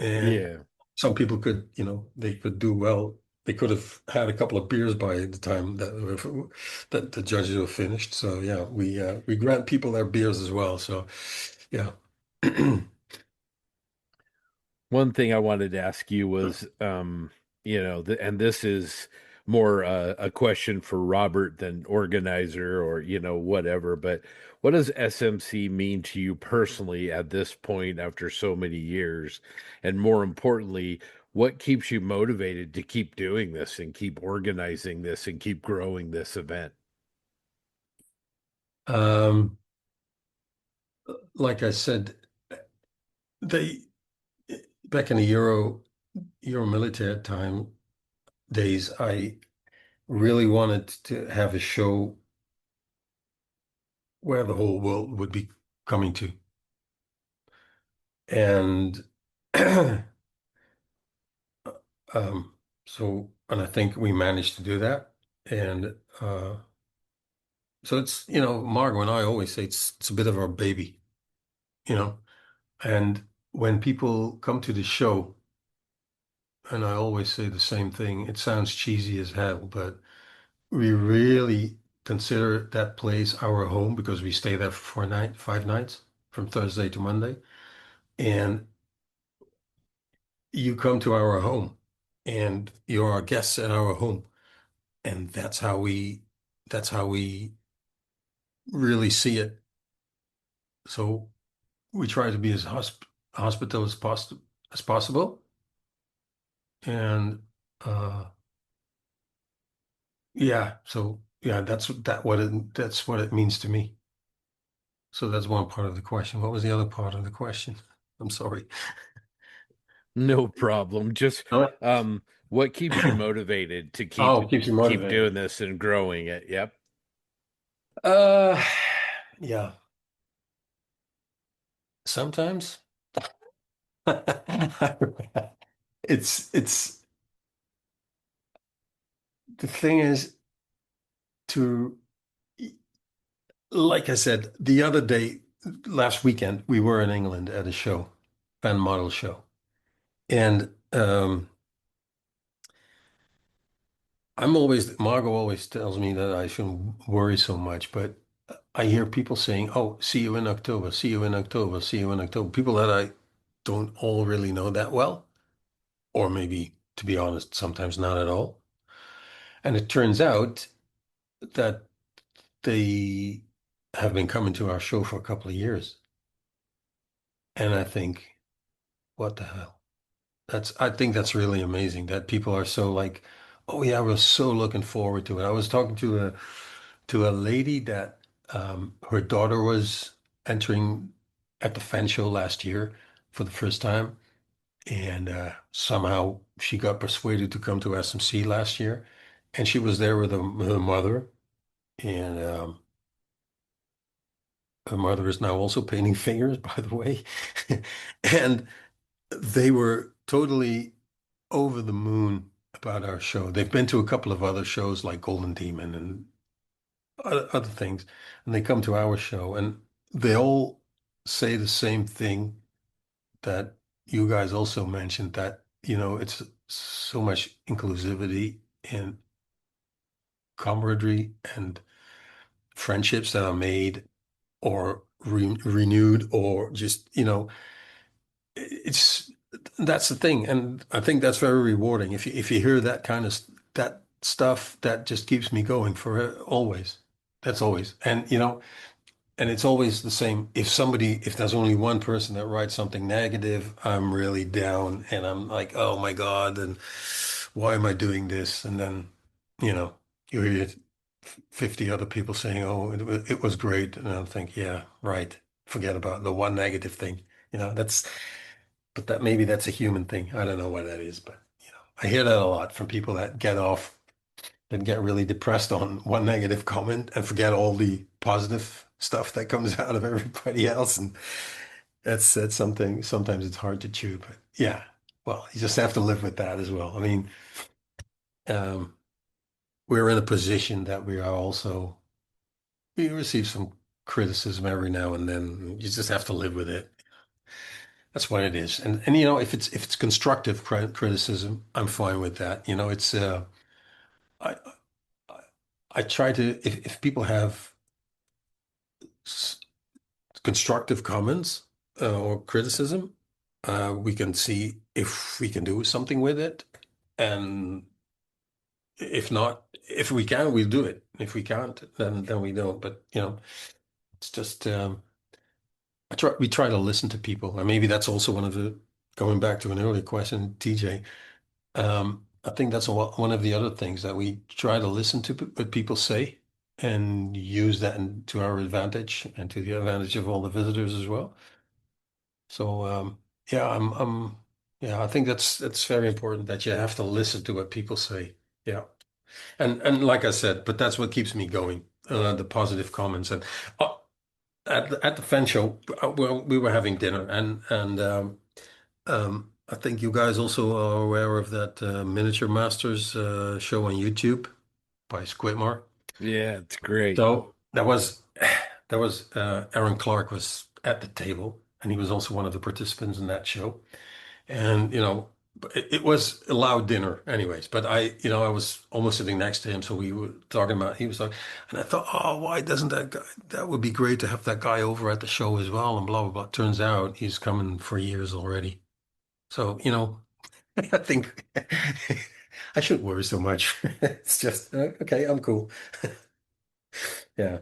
And
Yeah.
some people could, they could do well. They could have had a couple of beers by the time that the judges were finished. So yeah, we grant people their beers as well. So yeah.
One thing I wanted to ask you was, and this is more a question for Robert than organizer or, whatever, but what does SMC mean to you personally at this point after so many years? And more importantly, what keeps you motivated to keep doing this and keep organizing this and keep growing this event?
Um, like I said, they back in the Euro military time days, I really wanted to have a show where the whole world would be coming to. And um, and I think we managed to do that. And so it's, Margot and I always say it's a bit of our baby, you know. And when people come to the show, and I always say the same thing, it sounds cheesy as hell, but we really consider that place our home because we stay there for 5 nights from Thursday to Monday. And you come to our home and you're our guests at our home. And that's how we really see it. So we try to be as hospitable as possible. And yeah, so yeah, that's what it means to me. So that's one part of the question. What was the other part of the question? I'm sorry.
No problem. Just
Oh,
what keeps you motivated to
oh, keeps you
keep doing
motivated.
this and growing it? Yep.
Uh, yeah, sometimes. It's the thing is to, like I said, the other day, last weekend, we were in England at a show, fan model show. And Margot always tells me that I shouldn't worry so much, but I hear people saying, "Oh, see you in October, see you in October, see you in October." People that I don't all really know that well, or maybe, to be honest, sometimes not at all. And it turns out that they have been coming to our show for a couple of years. And I think, what the hell? I think that's really amazing that people are so like, oh yeah, I was so looking forward to it. I was talking to a lady that her daughter was entering at the fan show last year for the first time, and somehow she got persuaded to come to SMC last year, and she was there with her mother, and her mother is now also painting fingers, by the way, and they were totally over the moon about our show. They've been to a couple of other shows like Golden Demon and other things, and they come to our show and they all say the same thing that you guys also mentioned, that, it's so much inclusivity and camaraderie and friendships that are made or renewed or just, it's that's the thing. And I think that's very rewarding. If you hear that kind of that stuff, that just keeps me going for always. That's always, and and it's always the same. If there's only one person that writes something negative, I'm really down and I'm like, oh my God, and why am I doing this? And then, you know, you hear 50 other people saying, oh, it was great. And I think, yeah, right. Forget about the one negative thing. But that maybe that's a human thing. I don't know what that is, but I hear that a lot from people that get really depressed on one negative comment and forget all the positive stuff that comes out of everybody else. And that's something sometimes it's hard to chew, but yeah, well, you just have to live with that as well. I mean, um, we're in a position that we receive some criticism every now and then. You just have to live with it. That's what it is. And if it's constructive criticism, I'm fine with that. I I I try to if people have s- constructive comments or criticism, we can see if we can do something with it. And if not, if we can, we'll do it. If we can't, then we don't. But it's just we try to listen to people. And maybe that's also one of the going back to an earlier question, TJ. I think that's one of the other things that we try to listen to what people say and use that to our advantage and to the advantage of all the visitors as well. So yeah, yeah, I think that's very important that you have to listen to what people say. Yeah, and like I said, but that's what keeps me going. The positive comments and uh, at the fan show, well, we were having dinner and I think you guys also are aware of that Miniature Masters show on YouTube by Squidmar.
Yeah, it's great.
So that was Aaron Clark was at the table, and he was also one of the participants in that show. And it was a loud dinner, anyways. But I was almost sitting next to him, so we were talking about. He was like, and I thought, oh, why doesn't that guy? That would be great to have that guy over at the show as well, and blah blah blah. Turns out he's coming for years already. So I think I shouldn't worry so much. It's just okay. I'm cool. Yeah,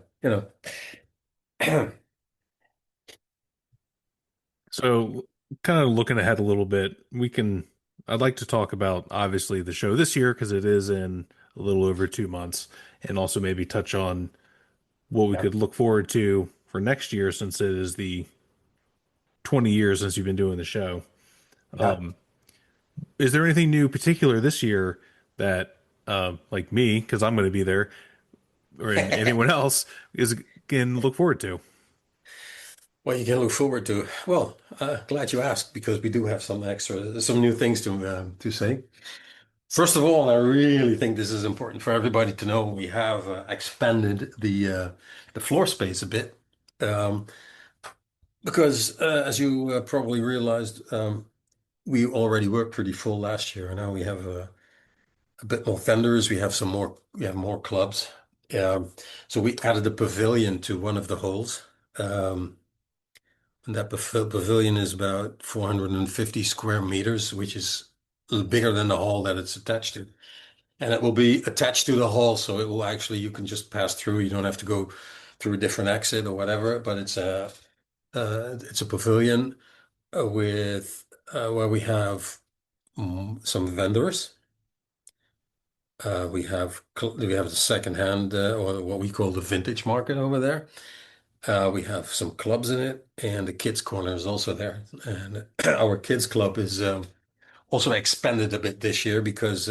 So, kind of looking ahead a little bit, I'd like to talk about obviously the show this year because it is in a little over 2 months, and also maybe touch on what we
yeah,
could look forward to for next year since it is the 20 years since you've been doing the show.
yeah.
Um, is there anything new particular this year that, like me, because I'm going to be there, or anyone else is can look forward to?
Well, you can look forward to. Well, glad you asked because we do have some new things to say. First of all, I really think this is important for everybody to know. We have expanded the floor space a bit because, as you probably realized, we already were pretty full last year, and now we have a bit more vendors. We have some more. We have more clubs. Um, so we added a pavilion to one of the halls. Um, And that pavilion is about 450 square meters, which is a little bigger than the hall that it's attached to. And it will be attached to the hall, so it will actually, you can just pass through. You don't have to go through a different exit or whatever, but it's a pavilion with where we have some vendors. We have the second hand or what we call the vintage market over there. We have some clubs in it, and the kids' corner is also there. And our kids' club is also expanded a bit this year because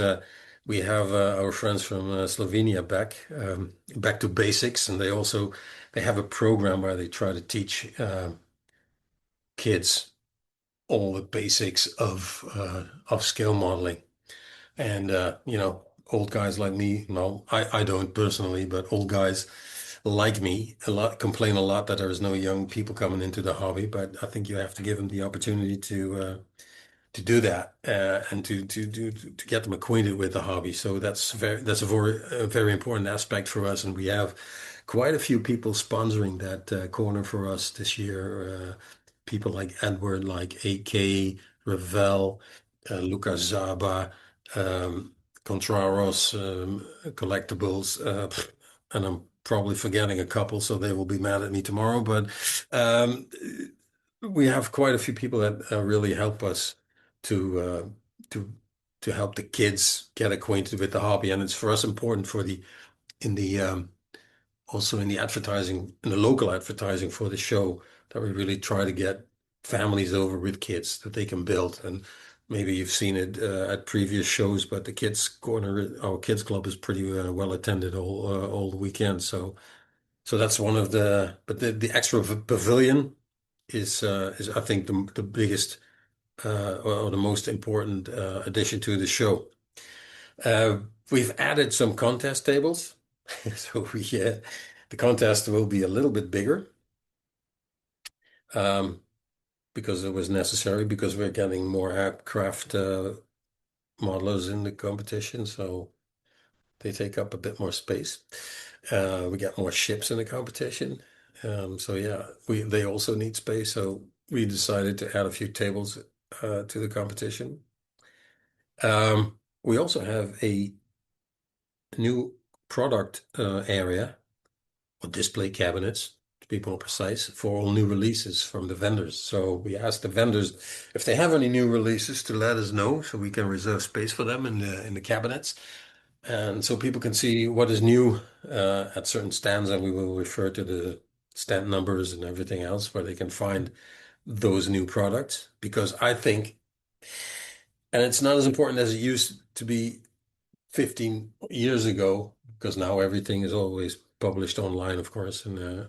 we have our friends from Slovenia back to basics, and they have a program where they try to teach kids all the basics of scale modeling. And old guys like me, no, I don't personally, but old guys like me a lot complain a lot that there is no young people coming into the hobby. But I think you have to give them the opportunity to do that and to get them acquainted with the hobby. So that's a very important aspect for us, and we have quite a few people sponsoring that corner for us this year. People like Edward, like AK, Ravel, Lucas Zaba, um, Contraros, Collectibles, and I'm probably forgetting a couple, so they will be mad at me tomorrow. But um, we have quite a few people that really help us to to help the kids get acquainted with the hobby, and it's for us important for the in the also in the advertising, in the local advertising for the show, that we really try to get families over with kids that they can build. And maybe you've seen it at previous shows, but the kids corner, our kids club, is pretty well attended all the weekend. So that's one of the. But the extra pavilion is I think the biggest or the most important addition to the show. We've added some contest tables. So the contest will be a little bit bigger because it was necessary, because we're getting more aircraft modelers in the competition, so they take up a bit more space. We get more ships in the competition. So yeah, they also need space. So we decided to add a few tables to the competition. We also have a new product area, or display cabinets, to be more precise, for all new releases from the vendors. So we asked the vendors if they have any new releases to let us know, so we can reserve space for them in the cabinets, and so people can see what is new at certain stands, and we will refer to the stand numbers and everything else where they can find those new products. Because I think, and it's not as important as it used to be 15 years ago, because now everything is always published online, of course, and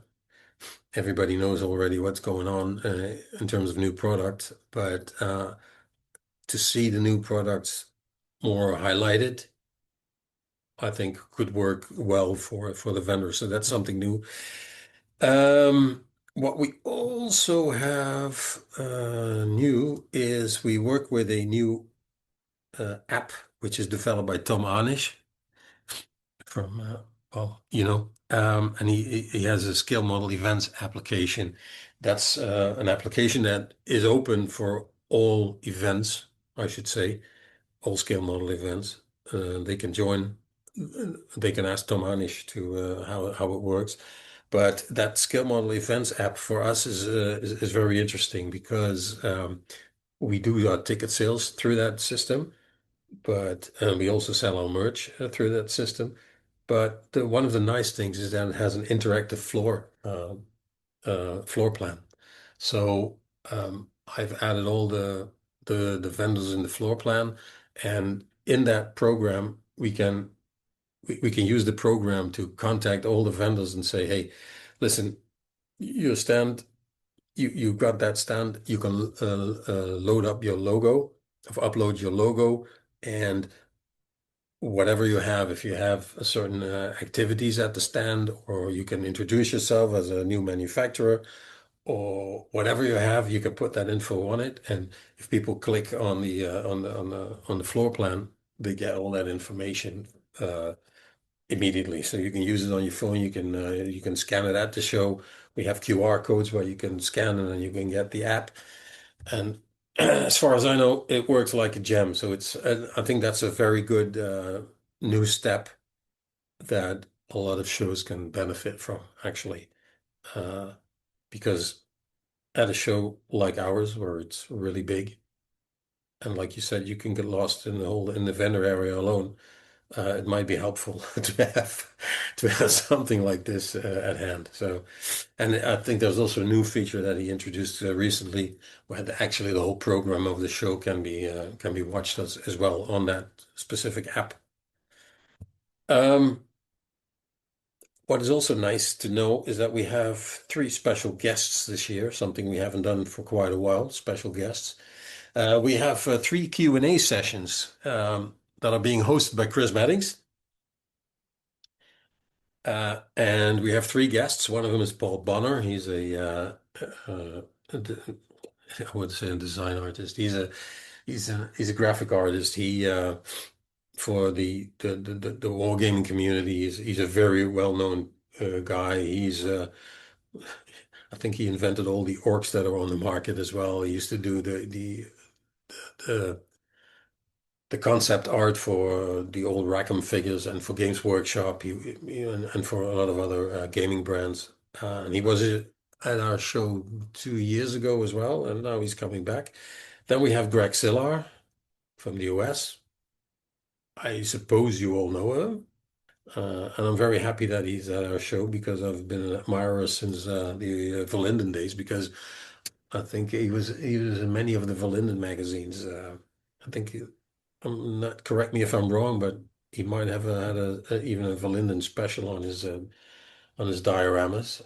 everybody knows already what's going on in terms of new products. But to see the new products more highlighted, I think could work well for the vendor. So that's something new. What we also have new is we work with a new app, which is developed by Tom Anish from, and he has a scale model events application. That's an application that is open for all events, I should say, all scale model events. They can join. They can ask Tom Anish to how it works. But that scale model events app for us is very interesting, because we do our ticket sales through that system, but we also sell our merch through that system. But one of the nice things is that it has an interactive floor plan. So I've added all the vendors in the floor plan, and in that program we can use the program to contact all the vendors and say, hey, listen, your stand, you got that stand, you can load up your logo, upload your logo, and whatever you have, if you have a certain activities at the stand, or you can introduce yourself as a new manufacturer, or whatever you have, you can put that info on it. And if people click on the floor plan, they get all that information immediately. So you can use it on your phone. You can scan it at the show. We have QR codes where you can scan, and then you can get the app. And as far as I know, it works like a gem. So I think that's a very good new step that a lot of shows can benefit from, actually. Because at a show like ours, where it's really big, and like you said, you can get lost in the vendor area alone. It might be helpful to have something like this at hand. So, and I think there's also a new feature that he introduced recently, where actually the whole program of the show can be watched as well on that specific app. What is also nice to know is that we have 3 special guests this year, something we haven't done for quite a while. Special guests. We have 3 Q&A sessions that are being hosted by Chris Maddings. And we have 3 guests. One of them is Paul Bonner. He's I would say a design artist. He's a graphic artist. He for the wargaming community, he's a very well-known guy. I think he invented all the orcs that are on the market as well. He used to do the the concept art for the old Rackham figures and for Games Workshop and for a lot of other gaming brands. And he was at our show 2 years ago as well, and now he's coming back. Then we have Greg Sillar from the US. I suppose you all know him. And I'm very happy that he's at our show because I've been an admirer since the Verlinden days because I think he was in many of the Verlinden magazines. I think I'm not correct me if I'm wrong, but he might have had even a Verlinden special on his dioramas.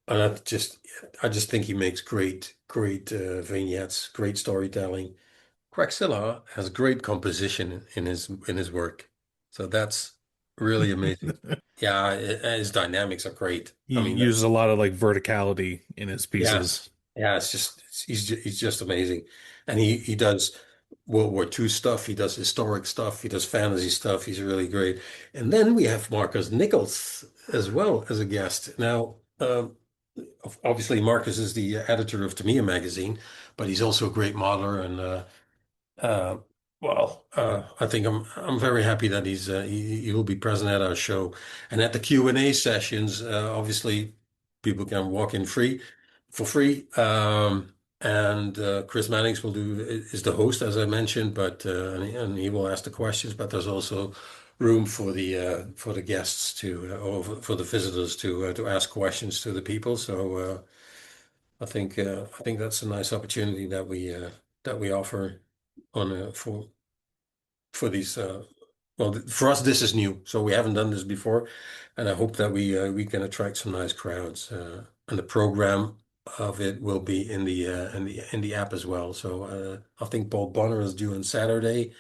And I just think he makes great vignettes, great storytelling. Quaxilla has great composition in his work, so that's really amazing. Yeah, his dynamics are great.
He
I mean,
uses a lot of like verticality in his
yes,
pieces.
yeah, he's just amazing, and he does World War II stuff. He does historic stuff. He does fantasy stuff. He's really great. And then we have Marcus Nichols as well as a guest. Now, obviously, Marcus is the editor of Tamiya magazine, but he's also a great modeler and. Uh, I think I'm very happy that he will be present at our show, and at the Q&A sessions. Obviously, people can walk in for free, and Chris Mannix is the host, as I mentioned, but and he will ask the questions. But there's also room for the guests or for the visitors to ask questions to the people. So I think that's a nice opportunity that we offer on for these for us this is new, so we haven't done this before, and I hope that we can attract some nice crowds, and the program of it will be in the app as well. So I think Paul Bonner is due on Saturday,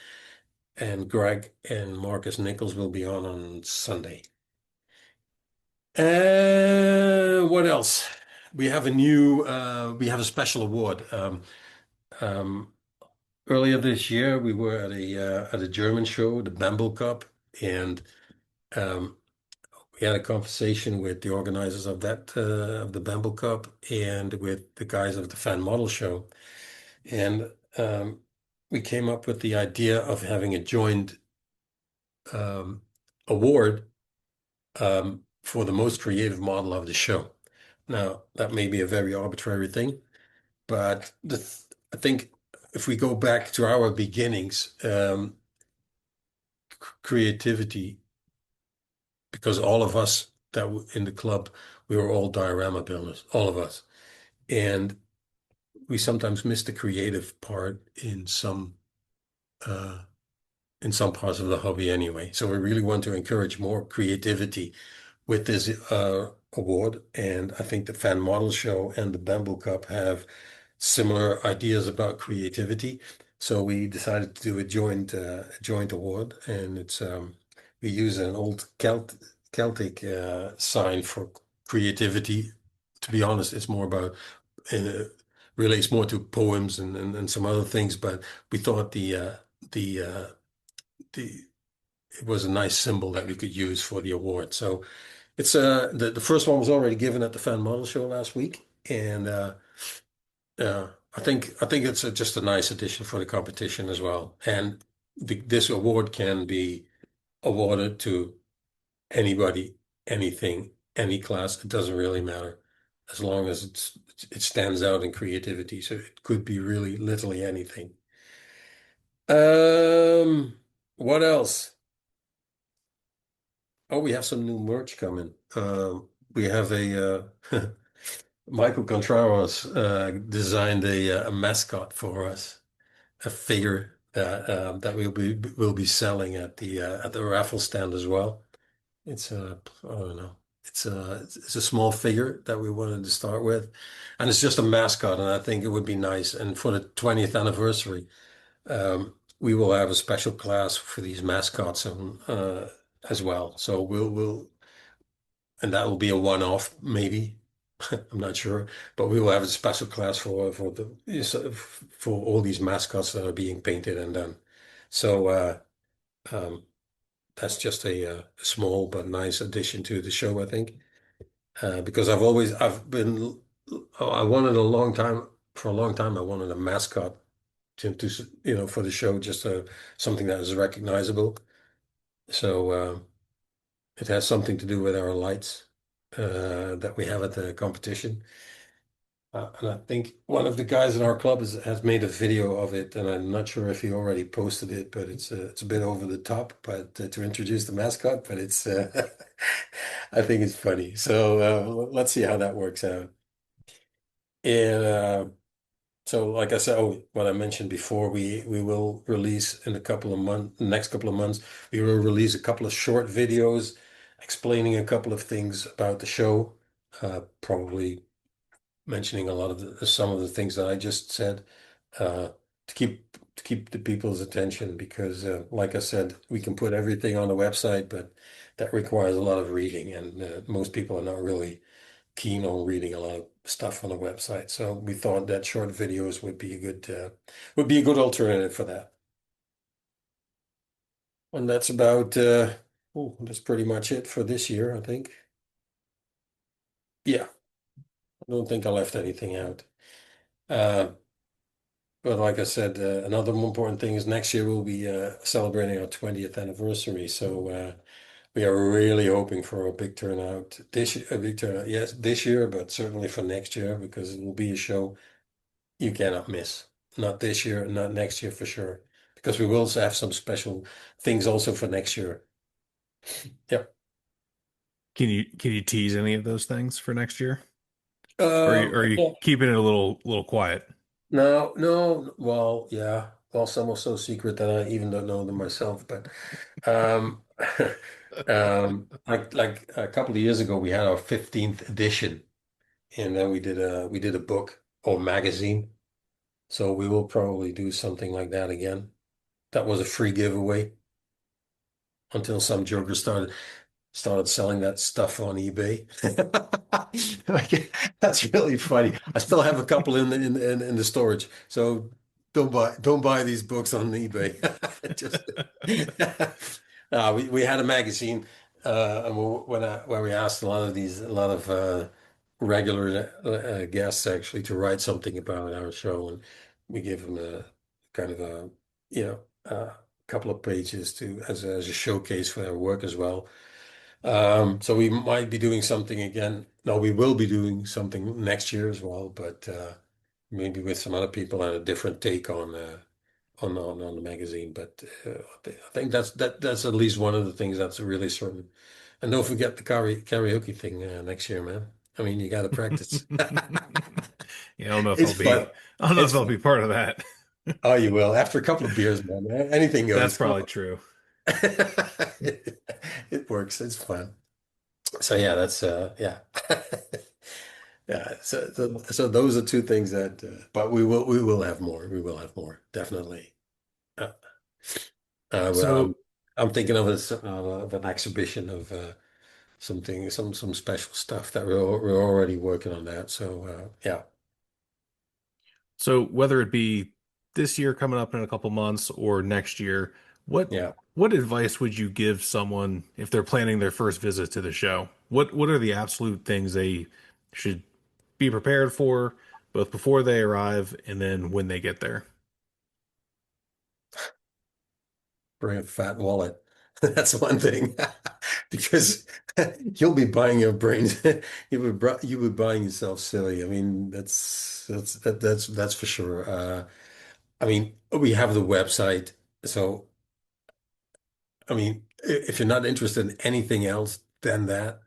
and Greg and Marcus Nichols will be on Sunday. What else? We have a special award. Um, Earlier this year, we were at a German show, the Bamble Cup, and um, we had a conversation with the organizers of the Bamble Cup and with the guys of the Fan Model Show, and we came up with the idea of having a joint um, award for the most creative model of the show. Now, that may be a very arbitrary thing, but I think if we go back to our beginnings, creativity, because all of us in the club, we were all diorama builders, all of us. And we sometimes miss the creative part uh, in some parts of the hobby anyway. So we really want to encourage more creativity with this award. And I think the Fan Model Show and the Bamboo Cup have similar ideas about creativity. So we decided to do a joint award, and we use an old Celtic sign for creativity. To be honest, it's more about uh, relates more to poems and some other things. But we thought the the it was a nice symbol that we could use for the award. So it's the first one was already given at the Fan Model Show last week, and I think it's just a nice addition for the competition as well. And this award can be awarded to anybody, anything, any class. It doesn't really matter as long as it stands out in creativity. So it could be really literally anything. What else? Oh, we have some new merch coming. We have Michael Contreras designed a mascot for us, a figure that we'll be selling at the raffle stand as well. It's I don't know. It's a small figure that we wanted to start with, and it's just a mascot, and I think it would be nice. And for the 20th anniversary, we will have a special class for these mascots and as well. So and that will be a one-off maybe. I'm not sure, but we will have a special class for all these mascots that are being painted and done. So um, that's just a small but nice addition to the show, I think. Because I wanted a long time, for a long time, I wanted a mascot for the show, just something that is recognizable. So it has something to do with our lights that we have at the competition. And I think one of the guys in our club has made a video of it, and I'm not sure if he already posted it, but it's a bit over the top, but to introduce the mascot, but it's I think it's funny. So let's see how that works out. And so, like I said, what I mentioned before, we will release in a couple of months, next couple of months, we will release a couple of short videos explaining a couple of things about the show, probably mentioning a lot of some of the things that I just said, to keep the people's attention because, like I said, we can put everything on the website, but that requires a lot of reading, and most people are not really keen on reading a lot of stuff on the website. So we thought that short videos would be a good alternative for that. And that's that's pretty much it for this year, I think. Yeah, I don't think I left anything out. Uh, but like I said, another important thing is next year we'll be celebrating our 20th anniversary. So we are really hoping for a big turnout a big turnout, yes, this year, but certainly for next year because it will be a show you cannot miss. Not this year, not next year for sure. Because we will also have some special things also for next year. Yep.
Can you tease any of those things for next year? Or are you
Yeah.
keeping it a little quiet?
No, no. Well, yeah. Well, some are so secret that I even don't know them myself. But um, like a couple of years ago, we had our 15th edition, and then we did a book or magazine. So we will probably do something like that again. That was a free giveaway until some joker started selling that stuff on eBay. That's really funny. I still have a couple in the storage. So don't buy these books on eBay. Just we had a magazine and where we asked a lot of regular guests actually to write something about our show, and we gave them a kind of a a couple of pages to as a showcase for their work as well. So we might be doing something again. No, we will be doing something next year as well, but maybe with some other people and a different take on the magazine. But I think that's at least one of the things that's really certain. And don't forget the karaoke thing next year, man. I mean, you got to practice.
Yeah, I don't know if
It's fun.
I don't know
It's
if I'll be
fun.
part of that.
Oh, you will. After a couple of beers, man, anything
That's
goes. Come
probably
on.
true.
It works. It's fun. So yeah, that's yeah. Yeah, so those are two things that but we will have more. We will have more, definitely. Uh, well,
So
I'm thinking of an exhibition of some special stuff that we're already working on that. So yeah.
so whether it be this year coming up in a couple months or next year, what
Yeah.
what advice would you give someone if they're planning their first visit to the show? What are the absolute things they should be prepared for, both before they arrive and then when they get there?
Bring a fat wallet. That's one thing. Because you'll be buying your brains. You would buying yourself silly. I mean, that's for sure. I mean, we have the website. So, I mean, if you're not interested in anything else than that,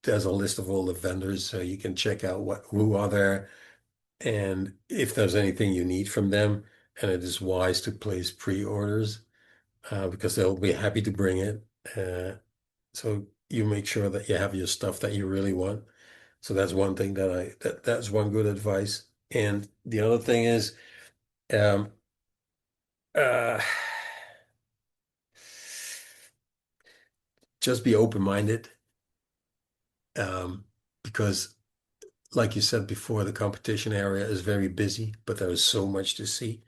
there's a list of all the vendors, so you can check out who are there and if there's anything you need from them. And it is wise to place pre-orders because they'll be happy to bring it. So you make sure that you have your stuff that you really want. So that's one thing that's one good advice. And the other thing is, um, uh, just be open-minded, um, because, like you said before, the competition area is very busy, but there is so much to see.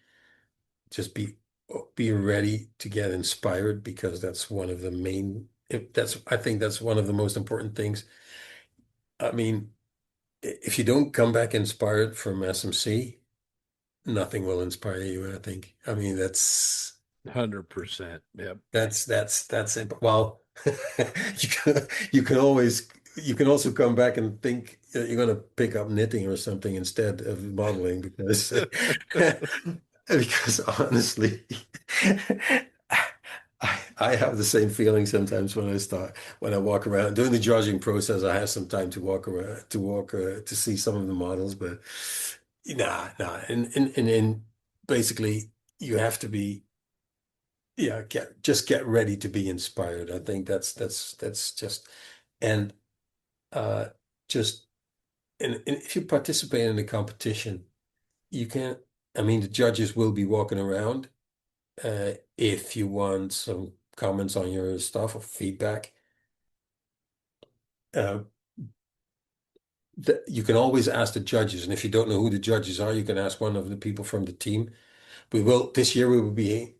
Just be ready to get inspired because that's one of the main. I think that's one of the most important things. I mean, if you don't come back inspired from SMC, nothing will inspire you, I think. I mean,
100%. Yep.
that's it. Well, you can also come back and think that you're going to pick up knitting or something instead of modeling because honestly, I have the same feeling sometimes when I walk around during the judging process. I have some time to walk around to see some of the models, but nah, and basically you have to be. Yeah, get ready to be inspired. I think that's just and uh just and if you participate in the competition, you can I mean the judges will be walking around if you want some comments on your stuff or feedback. Uh you can always ask the judges, and if you don't know who the judges are, you can ask one of the people from the team. This year we will be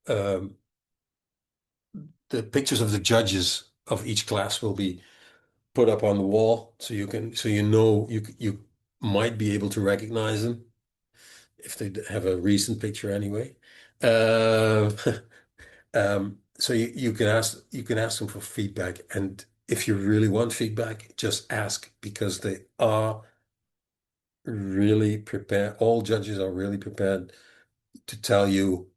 um the pictures of the judges of each class will be put up on the wall so you know you might be able to recognize them if they have a recent picture anyway. Uh, so you can ask them for feedback, and if you really want feedback, just ask because they are really prepared. All judges are really prepared to tell you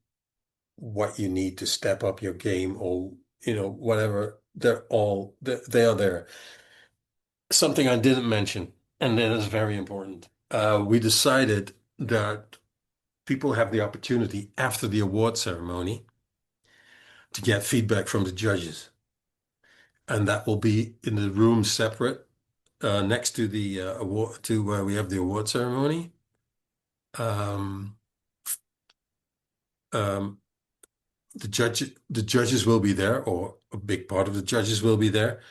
what you need to step up your game or whatever. They are there. Something I didn't mention, and that is very important. We decided that people have the opportunity after the award ceremony to get feedback from the judges, and that will be in the room separate next to the award to where we have the award ceremony. Um, um, the judges will be there, or a big part of the judges will be there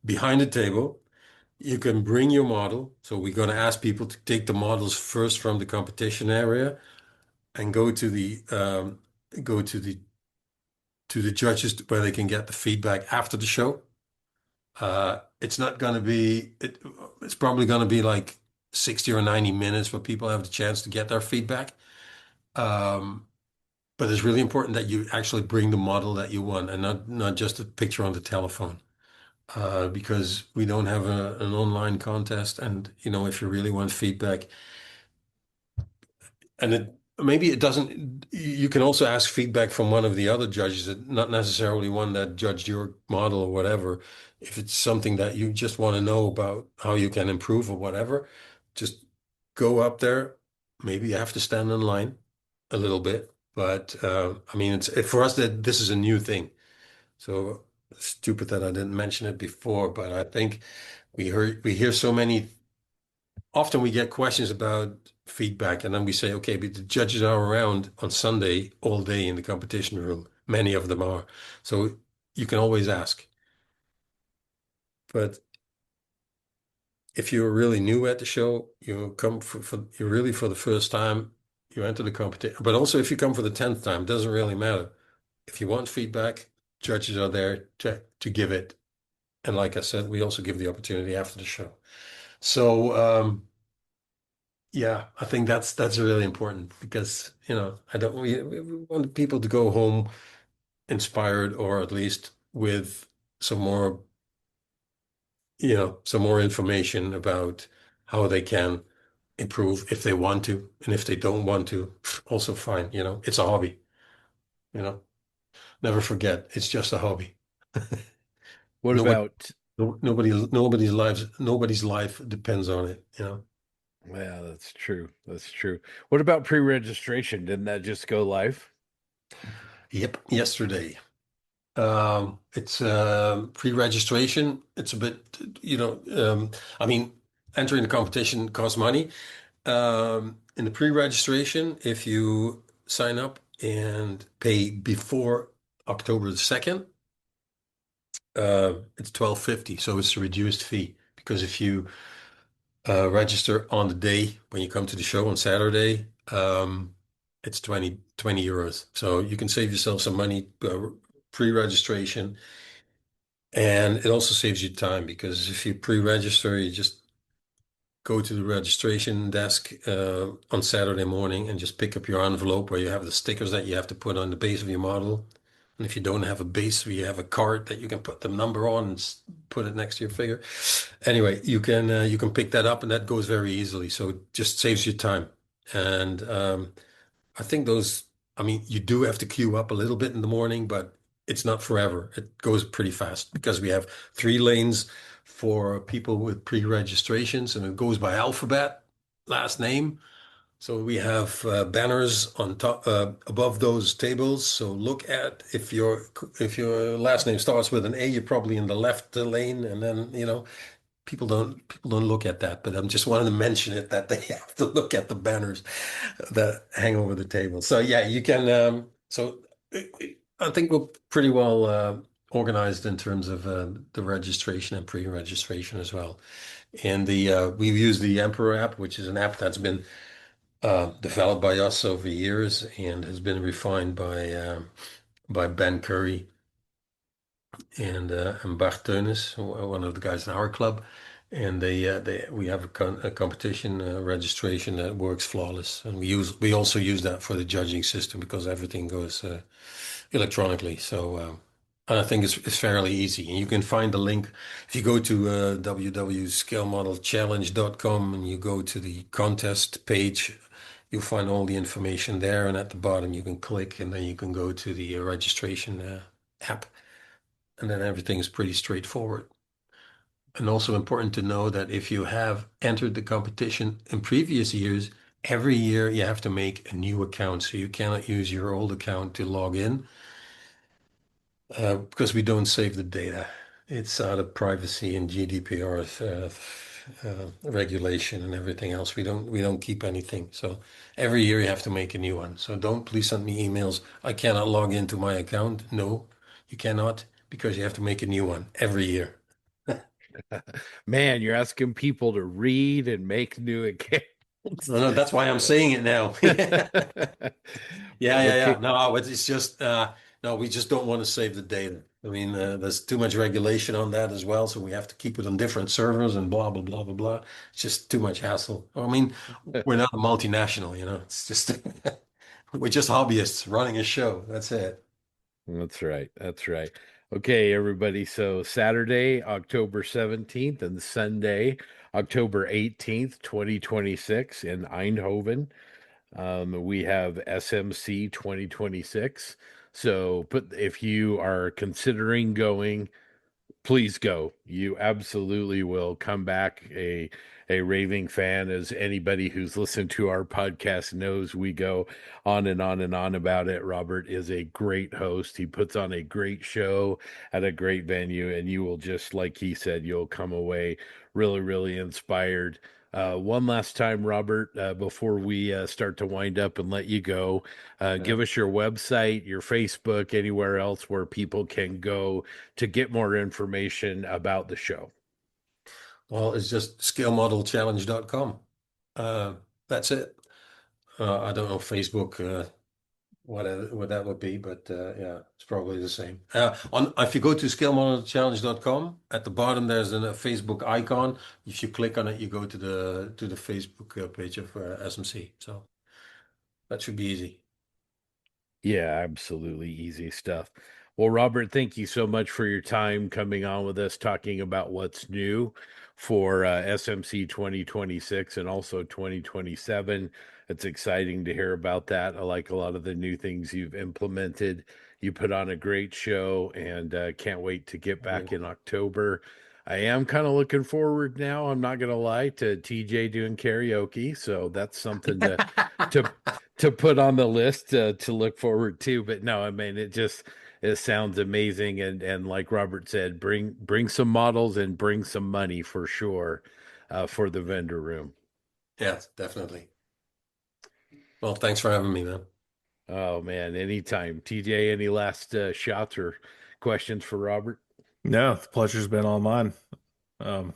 behind the table. You can bring your model. So we're going to ask people to take the models first from the competition area and go to the judges where they can get the feedback after the show. It's not going to be it's probably going to be like 60 or 90 minutes where people have the chance to get their feedback. Um, but it's really important that you actually bring the model that you want and not just a picture on the telephone. Because we don't have an online contest, and if you really want feedback, and maybe it doesn't. You can also ask feedback from one of the other judges, not necessarily one that judged your model or whatever. If it's something that you just want to know about how you can improve or whatever, just go up there. Maybe you have to stand in line a little bit, but I mean, it's for us that this is a new thing. So stupid that I didn't mention it before, but I think we hear so many. Often we get questions about feedback, and then we say, okay, but the judges are around on Sunday all day in the competition room. Many of them are. So you can always ask. But if you're really new at the show, you come for you're really for the first time, you enter the competition. But also if you come for the 10th time, it doesn't really matter. If you want feedback, judges are there to give it. And like I said, we also give the opportunity after the show. So yeah, I think that's really important because I don't we want people to go home inspired or at least with some more some more information about how they can improve if they want to, and if they don't want to, also fine. It's a hobby. You know, Never forget, it's just a hobby.
What
Nobody,
about,
nobody's life depends on it.
yeah, that's true. That's true. What about pre-registration? Didn't that just go live?
Yep, yesterday. It's pre-registration. It's a bit, I mean, entering the competition costs money. In the pre-registration, if you sign up and pay before October the 2nd, it's 12.50, so it's a reduced fee. Because if you register on the day when you come to the show on Saturday, it's 20 euros. So you can save yourself some money pre-registration. And it also saves you time because if you pre-register, you just go to the registration desk on Saturday morning and just pick up your envelope where you have the stickers that you have to put on the base of your model. And if you don't have a base, you have a card that you can put the number on and put it next to your figure. Anyway, you can pick that up, and that goes very easily. So it just saves you time. And I think I mean, you do have to queue up a little bit in the morning, but it's not forever. It goes pretty fast because we have 3 lanes for people with pre-registrations, and it goes by alphabet, last name. So we have banners on top, above those tables. So look at if your last name starts with an A, you're probably in the left lane, and then people don't look at that. But I'm just wanting to mention it that they have to look at the banners that hang over the table. So yeah, you can. I think we're pretty well organized in terms of the registration and pre-registration as well. And we've used the Emperor app, which is an app that's been developed by us over years and has been refined by Ben Curry and Bart Teunis, one of the guys in our club. And we have a competition registration that works flawless. And we also use that for the judging system because everything goes electronically. So and I think it's fairly easy. And you can find the link if you go to www.scalemodelchallenge.com and you go to the contest page. You'll find all the information there, and at the bottom you can click, and then you can go to the registration app, and then everything is pretty straightforward. And also important to know that if you have entered the competition in previous years, every year you have to make a new account, so you cannot use your old account to log in because we don't save the data. It's out of privacy and GDPR regulation and everything else. We don't keep anything. So every year you have to make a new one. So please send me emails. I cannot log into my account. No, you cannot, because you have to make a new one every year.
Man, you're asking people to read and make new accounts.
No, that's why I'm saying it now. Yeah. No, it's just no, we just don't want to save the data. I mean, there's too much regulation on that as well, so we have to keep it on different servers and blah blah blah blah blah. It's just too much hassle. I mean, we're not a multinational, It's just we're just hobbyists running a show. That's it.
That's right. That's right. Okay, everybody. So Saturday, October 17th and Sunday, October 18th, 2026 in Eindhoven. We have SMC 2026. So if you are considering going, please go. You absolutely will come back a raving fan, as anybody who's listened to our podcast knows. We go on and on and on about it. Robert is a great host. He puts on a great show at a great venue, and you will, just like he said, you'll come away really, really inspired. One last time, Robert, before we start to wind up and let you go, give us your website, your Facebook, anywhere else where people can go to get more information about the show.
Well, it's just scalemodelchallenge.com. That's it. I don't know Facebook, what that would be, but yeah, it's probably the same. If you go to scalemodelchallenge.com, at the bottom there's a Facebook icon. If you click on it, you go to the Facebook page of SMC. So that should be easy.
Yeah, absolutely easy stuff. Well, Robert, thank you so much for your time coming on with us, talking about what's new for SMC 2026 and also 2027. It's exciting to hear about that. I like a lot of the new things you've implemented. You put on a great show, and can't wait to get back in October. I am kind of looking forward now, I'm not going to lie, to TJ doing karaoke. So that's something to put on the list to look forward to. But no, I mean, it sounds amazing, and like Robert said, bring some models and bring some money for sure for the vendor room.
Yeah, definitely. Well, thanks for having me, man.
Oh man, anytime. TJ, any last shots or questions for Robert?
No, the pleasure's been all mine. I'm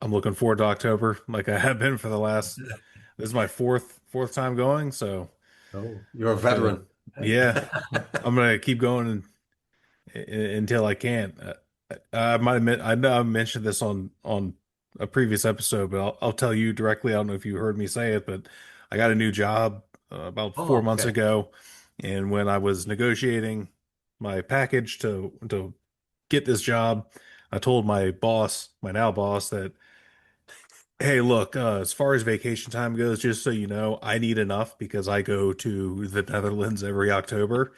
looking forward to October, like I have been for the last. This is my fourth time going, so.
Oh, you're a veteran.
Yeah, I'm gonna keep going until I can. I might admit, I know I mentioned this on a previous episode, but I'll tell you directly. I don't know if you heard me say it, but I got a new job about
Oh,
4 months
okay.
ago, and when I was negotiating my package to get this job, I told my boss, my now boss, that hey, look, as far as vacation time goes, just so you know, I need enough because I go to the Netherlands every October.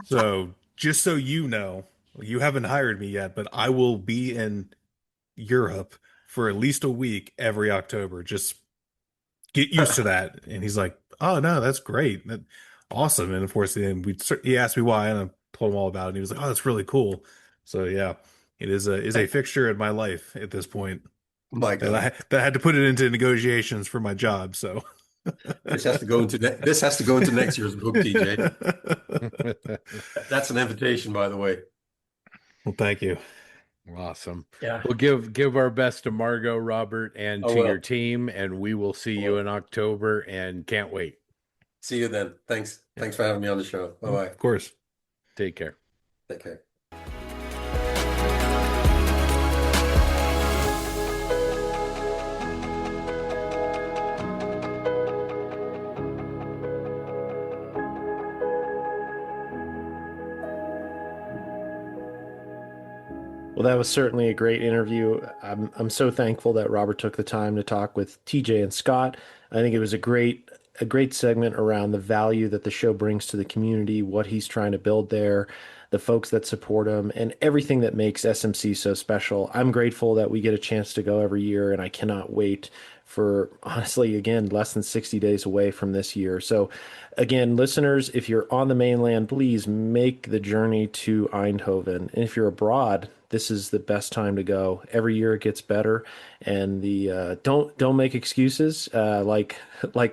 So just so you know, you haven't hired me yet, but I will be in Europe for at least a week every October. Just get used to that. And he's like, oh no, that's great. Awesome. And of course, then he asked me why, and I told him all about it. And he was like, oh, that's really cool. So yeah, it is a fixture in my life at this point.
My
That I
God,
that I had to put it into negotiations for my job. So
this has to go into this has to go into next year's book, TJ. That's an invitation, by the way.
Well, thank you.
Awesome.
Yeah.
Well, give our best to Margot, Robert, and
I
to
will.
your team, and we will see you in October, and can't wait.
See you then. Thanks. Thanks for having me on the show. Bye-bye.
Of course.
Take care.
Take care.
Well, that was certainly a great interview. I'm so thankful that Robert took the time to talk with TJ and Scott. I think it was a great segment around the value that the show brings to the community, what he's trying to build there, the folks that support him, and everything that makes SMC so special. I'm grateful that we get a chance to go every year, and I cannot wait for, honestly, again, less than 60 days away from this year. So again, listeners, if you're on the mainland, please make the journey to Eindhoven. And if you're abroad, this is the best time to go. Every year it gets better, and the don't make excuses like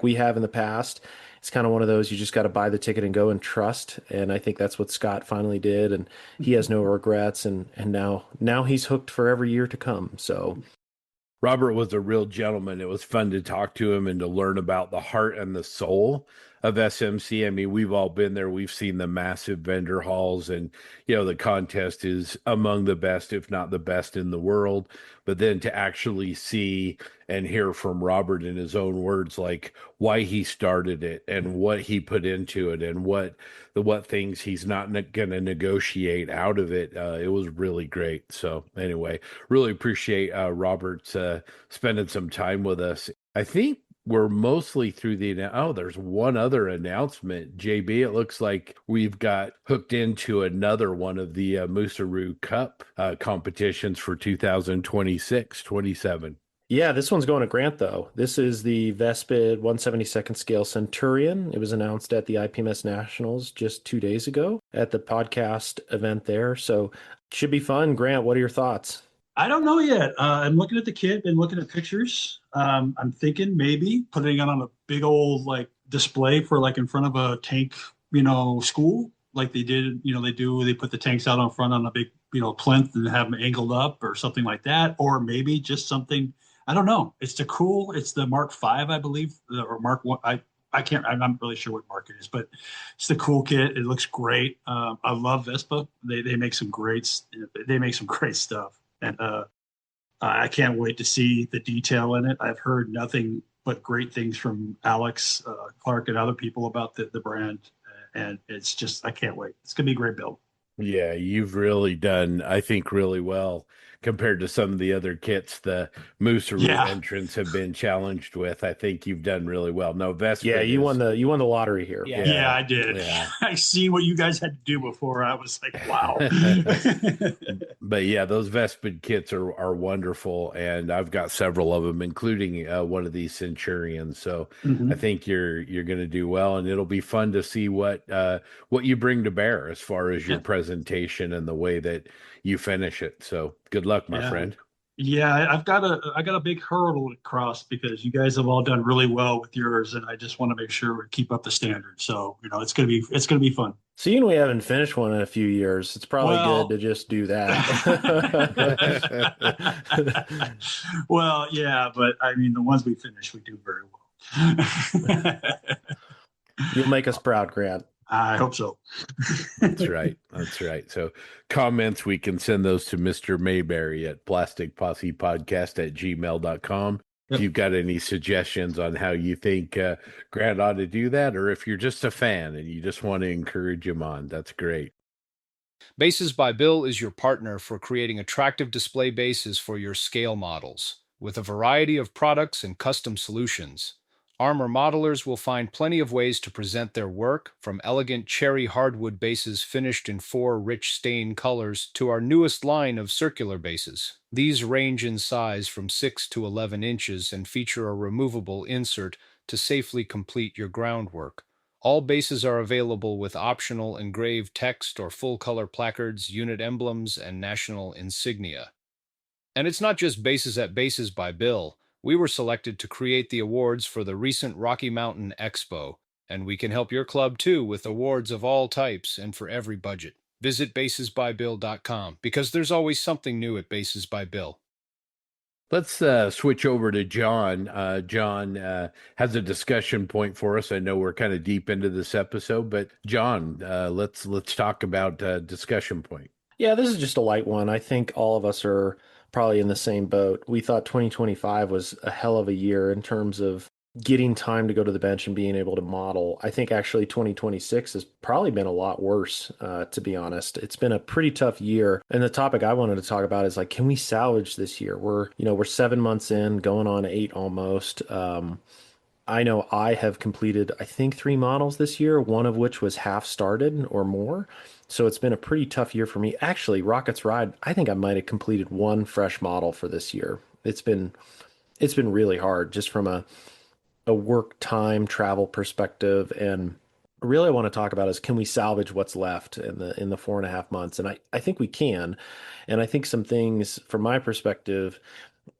we have in the past. It's kind of one of those you just got to buy the ticket and go and trust. And I think that's what Scott finally did, and he has no regrets. And now he's hooked for every year to come. So
Robert was a real gentleman. It was fun to talk to him and to learn about the heart and the soul of SMC. I mean, we've all been there. We've seen the massive vendor halls, and the contest is among the best, if not the best in the world. But then to actually see and hear from Robert in his own words, like why he started it and what he put into it and what things he's not going to negotiate out of it. It was really great. So anyway, really appreciate Robert spending some time with us. I think we're mostly through there's one other announcement. JB, it looks like we've got hooked into another one of the Moosearoo Cup competitions for 2026-27.
yeah, this one's going to Grant, though. This is the Vespid 172nd scale Centurion. It was announced at the IPMS Nationals just 2 days ago at the podcast event there. So should be fun. Grant, what are your thoughts?
I don't know yet. I'm looking at the kit, been looking at pictures. I'm thinking maybe putting it on a big old like display for like in front of a tank, school like they did. They put the tanks out on front on a big, plinth and have them angled up or something like that. Or maybe just something, I don't know. It's the Mark V, I believe, or Mark 1. I can't, I'm not really sure what mark it is, but it's the cool kit. It looks great. I love Vespa. They make some great stuff. And I can't wait to see the detail in it. I've heard nothing but great things from Alex Clark and other people about the brand. And it's just, I can't wait. It's going to be a great build.
Yeah, you've really done, I think, really well compared to some of the other kits the Moosearoo entrants have been challenged with. I think you've done really well. No, Vespa.
Yeah, you won the lottery here.
Yeah, I did.
Yeah.
I seen what you guys had to do before. I was like, wow.
But yeah, those Vespid kits are wonderful, and I've got several of them, including one of these Centurions. So I think you're going to do well, and it'll be fun to see what you bring to bear as far as your presentation and the way that you finish it. So good luck, my friend.
Yeah, I got a big hurdle to cross because you guys have all done really well with yours, and I just want to make sure we keep up the standard. So it's gonna be fun.
Seeing we haven't finished one in a few years, it's probably good to just do that.
Well, yeah, but I mean, the ones we finish, we do very well.
You'll make us proud, Grant.
I hope so.
That's right. That's right. So comments, we can send those to Mr. Mayberry at plasticpossepodcast@gmail.com. If you've got any suggestions on how you think Grant ought to do that, or if you're just a fan and you just want to encourage him on, that's great.
Bases by Bill is your partner for creating attractive display bases for your scale models. With a variety of products and custom solutions, Armor modelers will find plenty of ways to present their work, from elegant cherry hardwood bases finished in 4 rich stain colors to our newest line of circular bases. These range in size from 6 to 11 inches and feature a removable insert to safely complete your groundwork. All bases are available with optional engraved text or full-color placards, unit emblems, and national insignia. And it's not just bases at Bases by Bill. We were selected to create the awards for the recent Rocky Mountain Expo, and we can help your club too with awards of all types and for every budget. Visit basesbybill.com because there's always something new at Bases by Bill.
Let's switch over to John. John has a discussion point for us. I know we're kind of deep into this episode, but John, let's talk about discussion point.
Yeah, this is just a light one. I think all of us are probably in the same boat. We thought 2025 was a hell of a year in terms of getting time to go to the bench and being able to model. I think actually 2026 has probably been a lot worse, to be honest. It's been a pretty tough year. And the topic I wanted to talk about is like, can we salvage this year? We're 7 months in, going on 8 almost. I know I have completed, I think, 3 models this year, one of which was half started or more. So it's been a pretty tough year for me. Actually, Rockets Ride, I think I might have completed 1 fresh model for this year. It's been really hard just from a work time travel perspective. And really I want to talk about is, can we salvage what's left in the 4.5 months? And I think we can. And I think some things from my perspective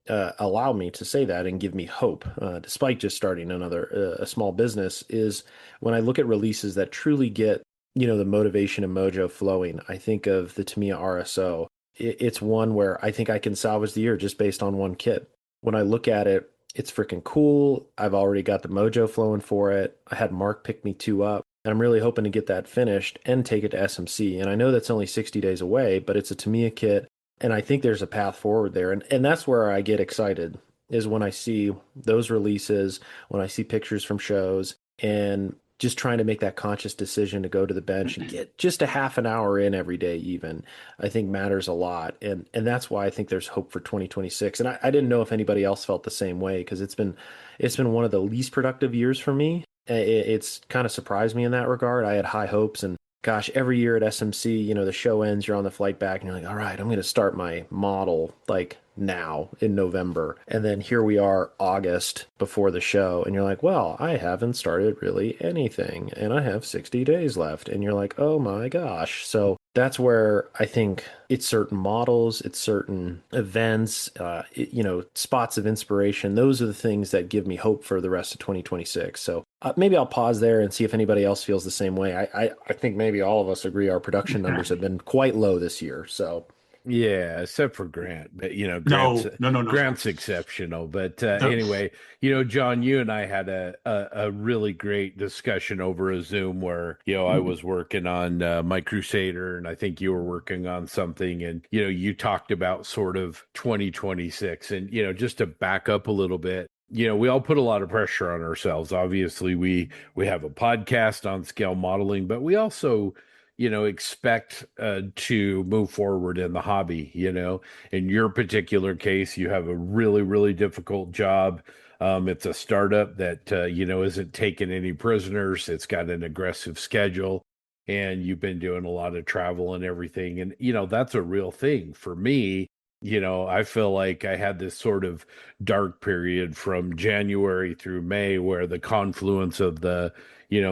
allow me to say that and give me hope, despite just starting a small business, is when I look at releases that truly get, the motivation and mojo flowing. I think of the Tamiya RSO. It's one where I think I can salvage the year just based on 1 kit. When I look at it, it's freaking cool. I've already got the mojo flowing for it. I had Mark pick me 2 up, and I'm really hoping to get that finished and take it to SMC. And I know that's only 60 days away, but it's a Tamiya kit, and I think there's a path forward there. And that's where I get excited, is when I see those releases, when I see pictures from shows, and just trying to make that conscious decision to go to the bench and get just a half an hour in every day even, I think matters a lot. And that's why I think there's hope for 2026. And I didn't know if anybody else felt the same way, because it's been one of the least productive years for me. It's kind of surprised me in that regard. I had high hopes, and gosh, every year at SMC, the show ends, you're on the flight back, and you're like, all right, I'm going to start my model like now in November. And then here we are, August before the show, and you're like, well, I haven't started really anything, and I have 60 days left. And you're like, oh my gosh. So that's where I think it's certain models, it's certain events, spots of inspiration. Those are the things that give me hope for the rest of 2026. So maybe I'll pause there and see if anybody else feels the same way. I think maybe all of us agree our production numbers have been quite low this year. So
yeah, except for Grant, but
No.
Grant's exceptional. But anyway, John, you and I had a really great discussion over a Zoom where I was working on my Crusader, and I think you were working on something, and you talked about sort of 2026, and just to back up a little bit. We all put a lot of pressure on ourselves. Obviously, we have a podcast on scale modeling, but we also expect to move forward in the hobby. In your particular case, you have a really, really difficult job. It's a startup that, isn't taking any prisoners. It's got an aggressive schedule, and you've been doing a lot of travel and everything. And, that's a real thing for me. I feel like I had this sort of dark period from January through May, where the confluence of the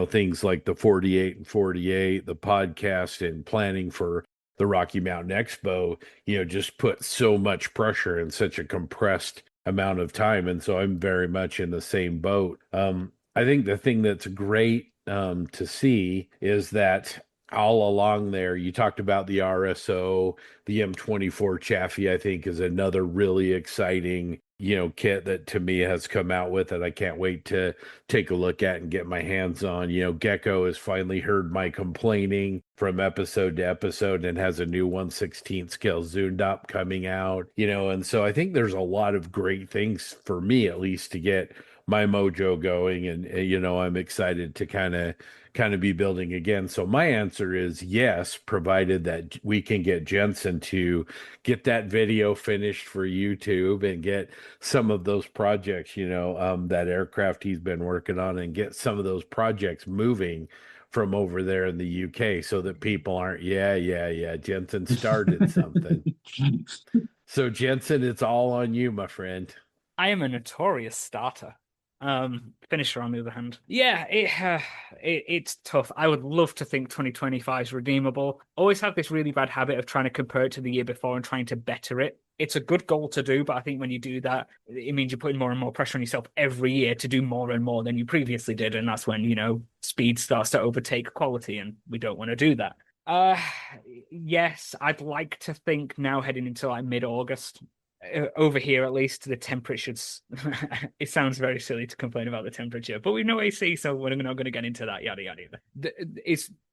things like the 48 and 48, the podcast, and planning for the Rocky Mountain Expo, just put so much pressure in such a compressed amount of time. And so I'm very much in the same boat. I think the thing that's great to see is that all along there, you talked about the RSO, the M24 chassis, I think is another really exciting kit that Tamiya has come out with that I can't wait to take a look at and get my hands on. Gecko has finally heard my complaining from episode to episode and has a new 1/16 scale zoomed up coming out, and so I think there's a lot of great things for me, at least, to get my mojo going. And, I'm excited to kind of be building again. So my answer is yes, provided that we can get Jensen to get that video finished for YouTube and get some of those projects, that aircraft he's been working on, and get some of those projects moving from over there in the UK, so that people aren't, Jensen started something. So Jensen, it's all on you, my friend.
I am a notorious starter. Finisher, on the other hand, it's tough. I would love to think 2025 is redeemable. Always have this really bad habit of trying to compare it to the year before and trying to better it. It's a good goal to do, but I think when you do that, it means you're putting more and more pressure on yourself every year to do more and more than you previously did, and that's when speed starts to overtake quality, and we don't want to do that. Yes, I'd like to think now, heading into like mid-August, over here at least, the temperatures, it sounds very silly to complain about the temperature, but we've no AC, so we're not going to get into that, yada yada yada.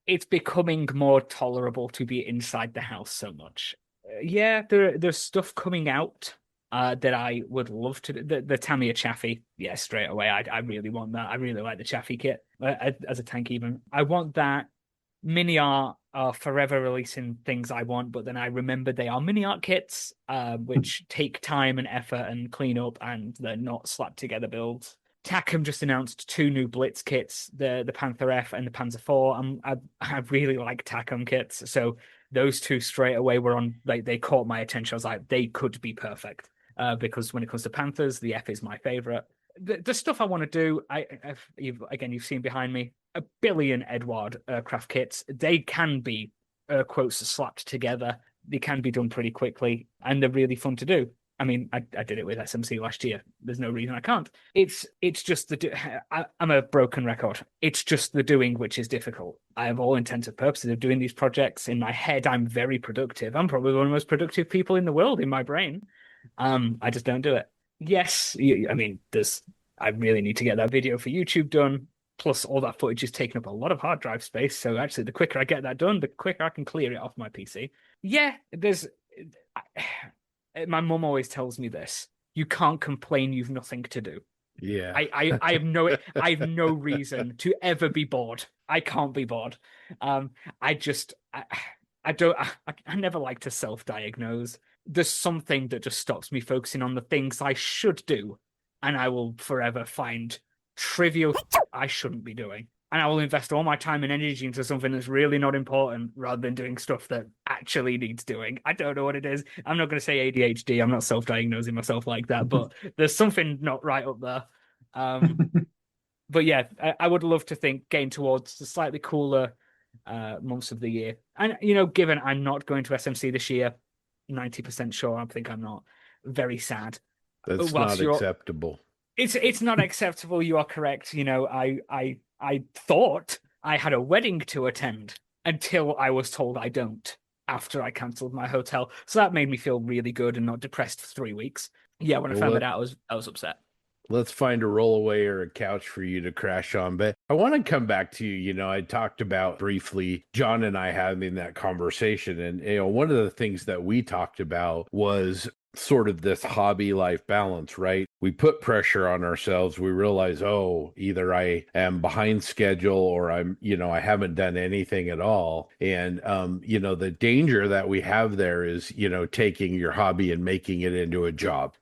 It's becoming more tolerable to be inside the house so much. There's stuff coming out that I would love to do. The Tamiya Chaffee, straight away, I really want that. I really like the Chaffee kit as a tank even. I want that. Mini Art are forever releasing things I want, but then I remember they are Mini Art kits, which take time and effort and clean up, and they're not slapped together builds. Takom just announced 2 new Blitz kits, the Panther F and the Panzer IV. I really like Takom kits, so those 2 straight away were on. They caught my attention. I was like, they could be perfect, because when it comes to Panthers, the F is my favorite. The stuff I want to do, you've seen behind me, 1 billion Edward aircraft kits. They can be, quotes, slapped together. They can be done pretty quickly, and they're really fun to do. I mean, I did it with SMC last year. There's no reason I can't. It's just I'm a broken record. It's just the doing which is difficult. I have all intents and purposes of doing these projects. In my head, I'm very productive. I'm probably one of the most productive people in the world in my brain. I just don't do it. Yes, I really need to get that video for YouTube done. Plus, all that footage is taking up a lot of hard drive space. So actually, the quicker I get that done, the quicker I can clear it off my PC. Yeah, my mum always tells me this: you can't complain you've nothing to do.
Yeah,
I have no reason to ever be bored. I can't be bored. I never like to self-diagnose. There's something that just stops me focusing on the things I should do, and I will forever find trivial I shouldn't be doing, and I will invest all my time and energy into something that's really not important rather than doing stuff that actually needs doing. I don't know what it is. I'm not going to say ADHD. I'm not self-diagnosing myself like that, but there's something not right up there. But yeah, I would love to think getting towards the slightly cooler months of the year, and given I'm not going to SMC this year, 90% sure, I think I'm not, very sad.
That's not acceptable.
It's not acceptable. You are correct. I thought I had a wedding to attend until I was told I don't after I cancelled my hotel. So that made me feel really good and not depressed for 3 weeks. Yeah, when I found that out, I was upset.
Let's find a rollaway or a couch for you to crash on. But I want to come back to you. I talked about briefly John and I having that conversation. And, one of the things that we talked about was sort of this hobby life balance, right? We put pressure on ourselves. We realize, either I am behind schedule or I haven't done anything at all. And, the danger that we have there is, taking your hobby and making it into a job.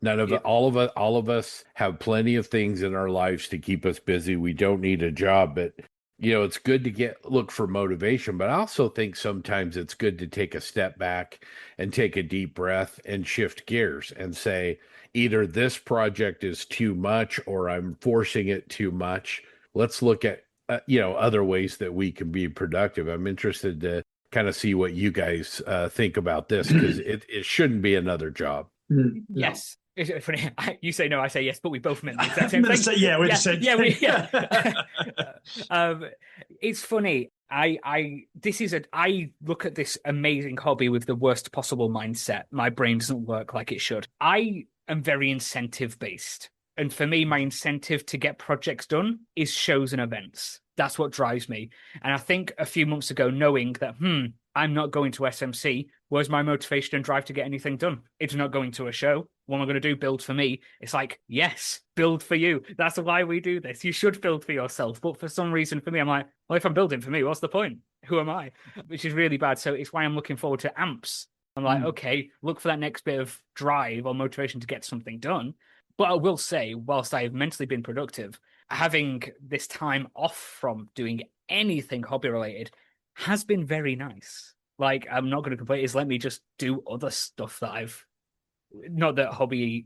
All of us have plenty of things in our lives to keep us busy. We don't need a job, but it's good to look for motivation, but I also think sometimes it's good to take a step back and take a deep breath and shift gears and say, either this project is too much or I'm forcing it too much. Let's look at, other ways that we can be productive. I'm interested to kind of see what you guys think about this, because it shouldn't be another job.
Yes. It's funny. You say no, I say yes, but we both meant the exact same thing. It's funny. I look at this amazing hobby with the worst possible mindset. My brain doesn't work like it should. I am very incentive based. And for me, my incentive to get projects done is shows and events. That's what drives me. And I think a few months ago, knowing that, I'm not going to SMC was my motivation and drive to get anything done. It's not going to a show. What am I going to do? Build for me. It's like, yes, build for you. That's why we do this. You should build for yourself. But for some reason, for me, I'm like, well, if I'm building for me, what's the point? Who am I? Which is really bad. So it's why I'm looking forward to AMPS. I'm like, okay, look for that next bit of drive or motivation to get something done. But I will say, whilst I've mentally been productive, having this time off from doing anything hobby related has been very nice. Like, I'm not going to complain. Is let me just do other stuff that I've not that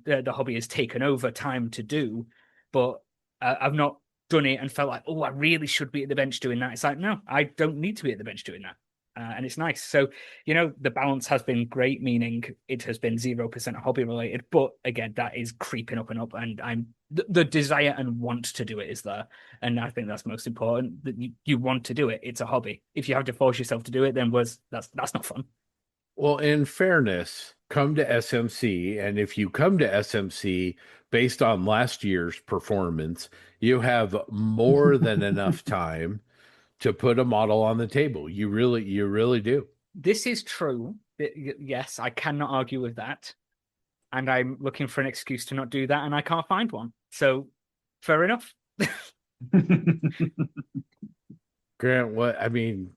the hobby has taken over time to do, but I've not done it and felt like, oh, I really should be at the bench doing that. It's like, no, I don't need to be at the bench doing that. And it's nice. So, the balance has been great, meaning it has been 0% hobby related. But again, that is creeping up and up. And the desire and want to do it is there. And I think that's most important, that you want to do it. It's a hobby. If you have to force yourself to do it, then that's not fun.
Well, in fairness, come to SMC. And if you come to SMC based on last year's performance, you have more than enough time to put a model on the table. You really do.
This is true. Yes, I cannot argue with that. And I'm looking for an excuse to not do that, and I can't find one. So, fair enough.
Grant,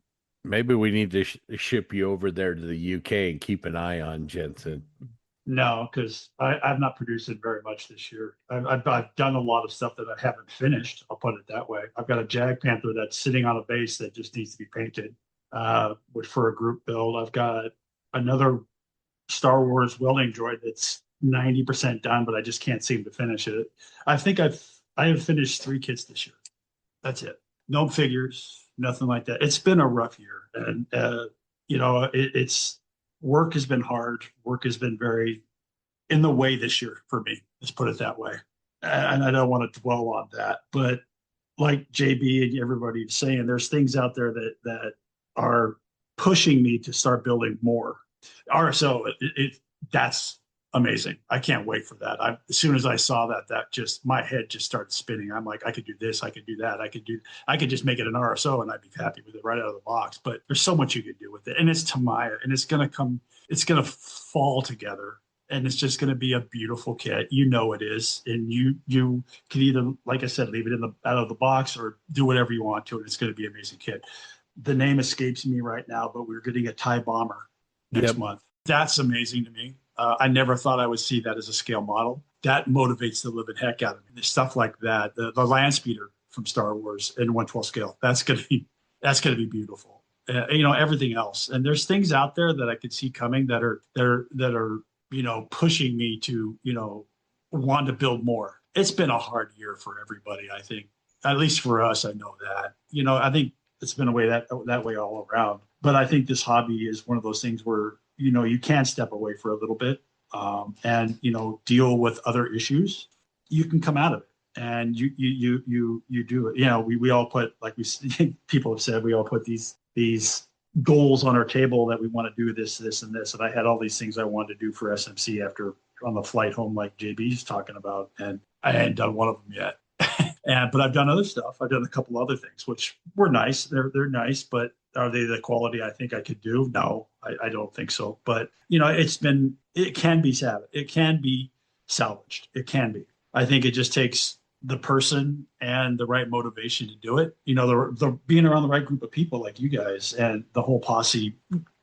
maybe we need to ship you over there to the UK and keep an eye on Jensen.
No, because I've not produced it very much this year. I've done a lot of stuff that I haven't finished. I'll put it that way. I've got a Jag Panther that's sitting on a base that just needs to be painted for a group build. I've got another Star Wars welding droid that's 90% done, but I just can't seem to finish it. I think I have finished 3 kits this year. That's it. No figures, nothing like that. It's been a rough year, and it's. Work has been hard. Work has been very in the way this year for me. Let's put it that way. And I don't want to dwell on that. But like JB and everybody is saying, there's things out there that are pushing me to start building more. RSO, that's amazing. I can't wait for that. As soon as I saw that just my head just started spinning. I'm like, I could do this, I could do that, I could just make it an RSO and I'd be happy with it right out of the box. But there's so much you could do with it, and it's Tamiya, and it's gonna fall together, and it's just gonna be a beautiful kit. It is, and you can either, like I said, leave it out of the box or do whatever you want to, and it's gonna be an amazing kit. The name escapes me right now, but we're getting a TIE bomber next month. That's amazing to me. I never thought I would see that as a scale model. That motivates the living heck out of me. There's stuff like that. The land speeder from Star Wars in 1/12 scale. That's gonna be beautiful. Everything else. And there's things out there that I could see coming that are pushing me to want to build more. It's been a hard year for everybody. I think, at least for us, I know that. I think it's been a way that way all around. But I think this hobby is one of those things where you can step away for a little bit and deal with other issues. You can come out of it, and you do it. We all put, like people have said, we all put these goals on our table that we want to do this, and this. And I had all these things I wanted to do for SMC after on the flight home, like JB's talking about, and I hadn't done one of them yet. But I've done other stuff. I've done a couple other things, which were nice. They're nice, but are they the quality I think I could do? No, I don't think so. But it can be salvaged. It can be salvaged. It can be. I think it just takes the person and the right motivation to do it. The being around the right group of people like you guys and the whole Posse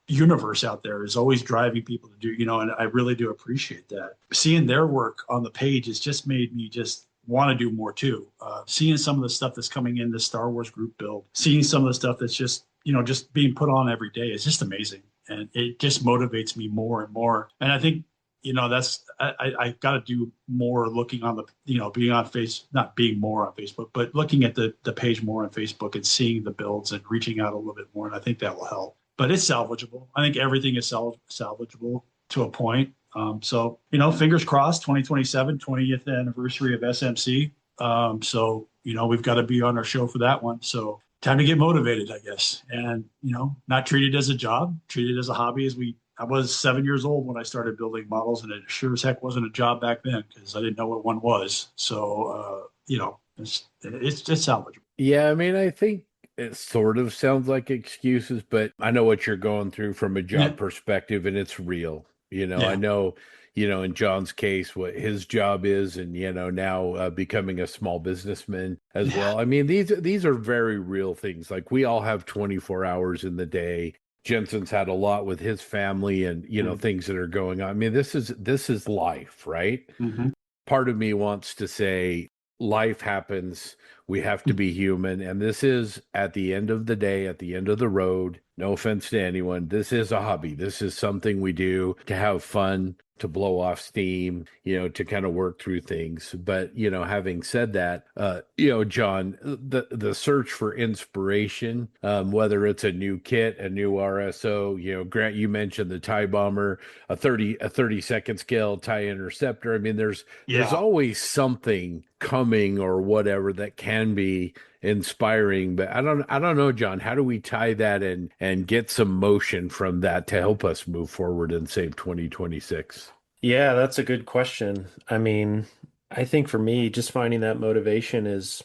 universe out there is always driving people to do. And I really do appreciate that. Seeing their work on the page has just made me just want to do more too. Seeing some of the stuff that's coming in the Star Wars group build, seeing some of the stuff that's just being put on every day is just amazing. And it just motivates me more and more. And I think, I got to do more looking on being on not being more on Facebook, but looking at the page more on Facebook and seeing the builds and reaching out a little bit more. And I think that will help, but it's salvageable. I think everything is salvageable to a point. So, fingers crossed, 2027, 20th anniversary of SMC. We've got to be on our show for that one. So time to get motivated, I guess. And, not treat it as a job, treat it as a hobby as we I was 7 years old when I started building models, and it sure as heck wasn't a job back then because I didn't know what one was. So, it's salvageable.
Yeah, I mean, I think it sort of sounds like excuses, but I know what you're going through from a
Yeah,
job perspective, and it's real. I
yeah,
know, in John's case, what his job is, and now becoming a small businessman as
yeah,
well. I mean, these are very real things. Like we all have 24 hours in the day. Jensen's had a lot with his family, and
mm-hmm.
things that are going on. I mean, this is life, right?
Mm-hmm.
Part of me wants to say life happens. We have to be human. And this is at the end of the day, at the end of the road. No offense to anyone. This is a hobby. This is something we do to have fun, to blow off steam, to kind of work through things. But, having said that, John, the search for inspiration, whether it's a new kit, a new RSO, Grant, you mentioned the tie bomber, a 30-second scale tie interceptor. I mean, there's
Yeah.
always something coming or whatever that can be inspiring, but I don't know, John, how do we tie that in and get some motion from that to help us move forward and save 2026?
Yeah, that's a good question. I mean, I think for me, just finding that motivation is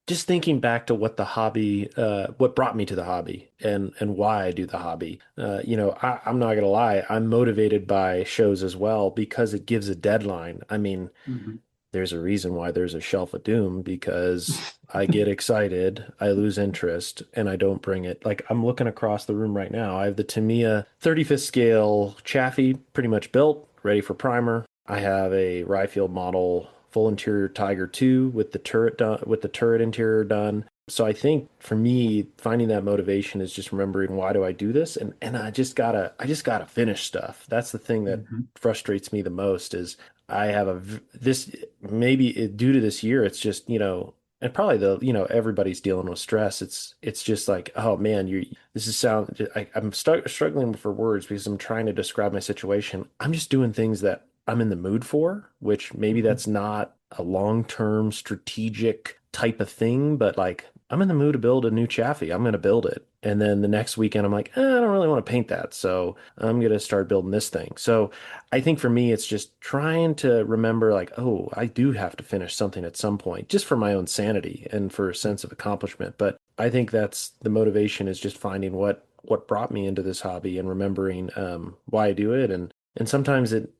just thinking back to what the hobby, what brought me to the hobby and why I do the hobby. I'm not gonna lie, I'm motivated by shows as well because it gives a deadline. I mean,
Mm-hmm.
there's a reason why there's a shelf of doom because I get excited, I lose interest, and I don't bring it. Like I'm looking across the room right now. I have the Tamiya 35th scale Chaffee pretty much built, ready for primer. I have a Ryefield model full interior Tiger 2 with the turret done, with the turret interior done. So I think for me, finding that motivation is just remembering why do I do this, and I just gotta finish stuff. That's the thing that
Mm-hmm.
frustrates me the most is I have this maybe due to this year, it's just, and probably everybody's dealing with stress. It's just like, oh man, this is I'm struggling for words because I'm trying to describe my situation. I'm just doing things that I'm in the mood for, which maybe
Mm-hmm.
that's not a long-term strategic type of thing, but like I'm in the mood to build a new Chaffee. I'm going to build it. And then the next weekend, I'm like, I don't really want to paint that. So I'm going to start building this thing. So I think for me, it's just trying to remember, like, oh, I do have to finish something at some point, just for my own sanity and for a sense of accomplishment. But I think that's the motivation is just finding what brought me into this hobby and remembering why I do it. And sometimes it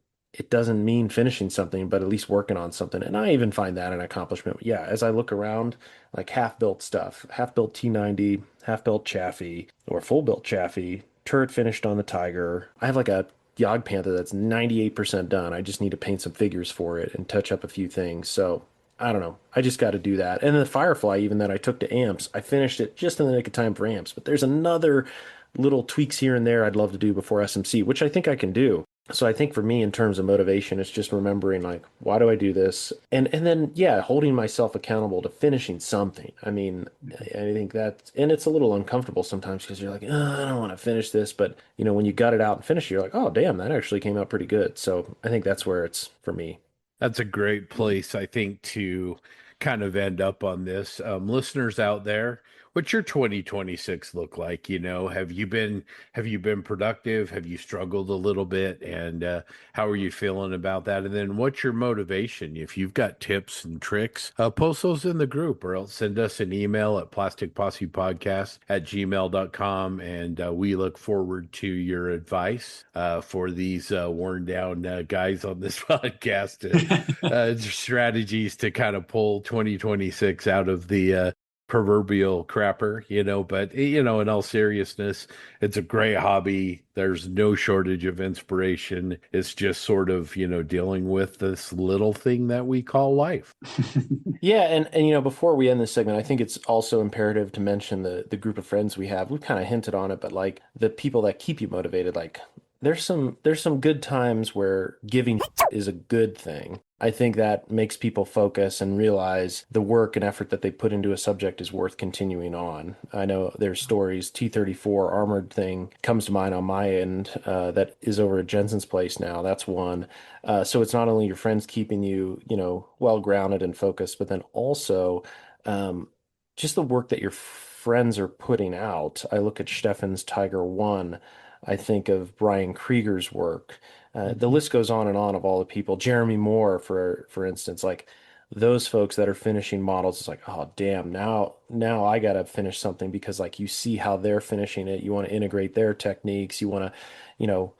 doesn't mean finishing something, but at least working on something. And I even find that an accomplishment. Yeah, as I look around, like half-built stuff, half-built T90, half-built Chaffee, or full-built Chaffee, turret finished on the Tiger. I have like a Yog Panther that's 98% done. I just need to paint some figures for it and touch up a few things. So I don't know. I just got to do that. And the Firefly, even that I took to amps, I finished it just in the nick of time for amps. But there's another little tweaks here and there I'd love to do before SMC, which I think I can do. So I think for me, in terms of motivation, it's just remembering like, why do I do this? And then yeah, holding myself accountable to finishing something. I mean, I think that, and it's a little uncomfortable sometimes because you're like, oh, I don't want to finish this, but when you got it out and finished, you're like, oh damn, that actually came out pretty good. So I think that's where it's for me.
That's a great place, I think, to kind of end up on this. Listeners out there, what's your 2026 look like? Have you been productive? Have you struggled a little bit? And how are you feeling about that? And then what's your motivation? If you've got tips and tricks, post those in the group or else send us an email at plasticpossepodcast@gmail.com. And we look forward to your advice for these worn down guys on this podcast. Strategies to kind of pull 2026 out of the proverbial crapper, but in all seriousness, it's a great hobby. There's no shortage of inspiration. It's just sort of, dealing with this little thing that we call life.
Yeah, and before we end this segment, I think it's also imperative to mention the group of friends we have. We've kind of hinted on it, but like the people that keep you motivated, like there's some good times where giving is a good thing. I think that makes people focus and realize the work and effort that they put into a subject is worth continuing on. I know there's stories, T-34 armored thing comes to mind on my end, that is over at Jensen's place now. That's one. So it's not only your friends keeping you, well grounded and focused, but then also um, just the work that your friends are putting out. I look at Stefan's Tiger One. I think of Brian Krieger's work. The list goes on and on of all the people. Jeremy Moore, for instance, like those folks that are finishing models. It's like, oh damn, now I gotta finish something because like you see how they're finishing it. You want to integrate their techniques. You want to, you know,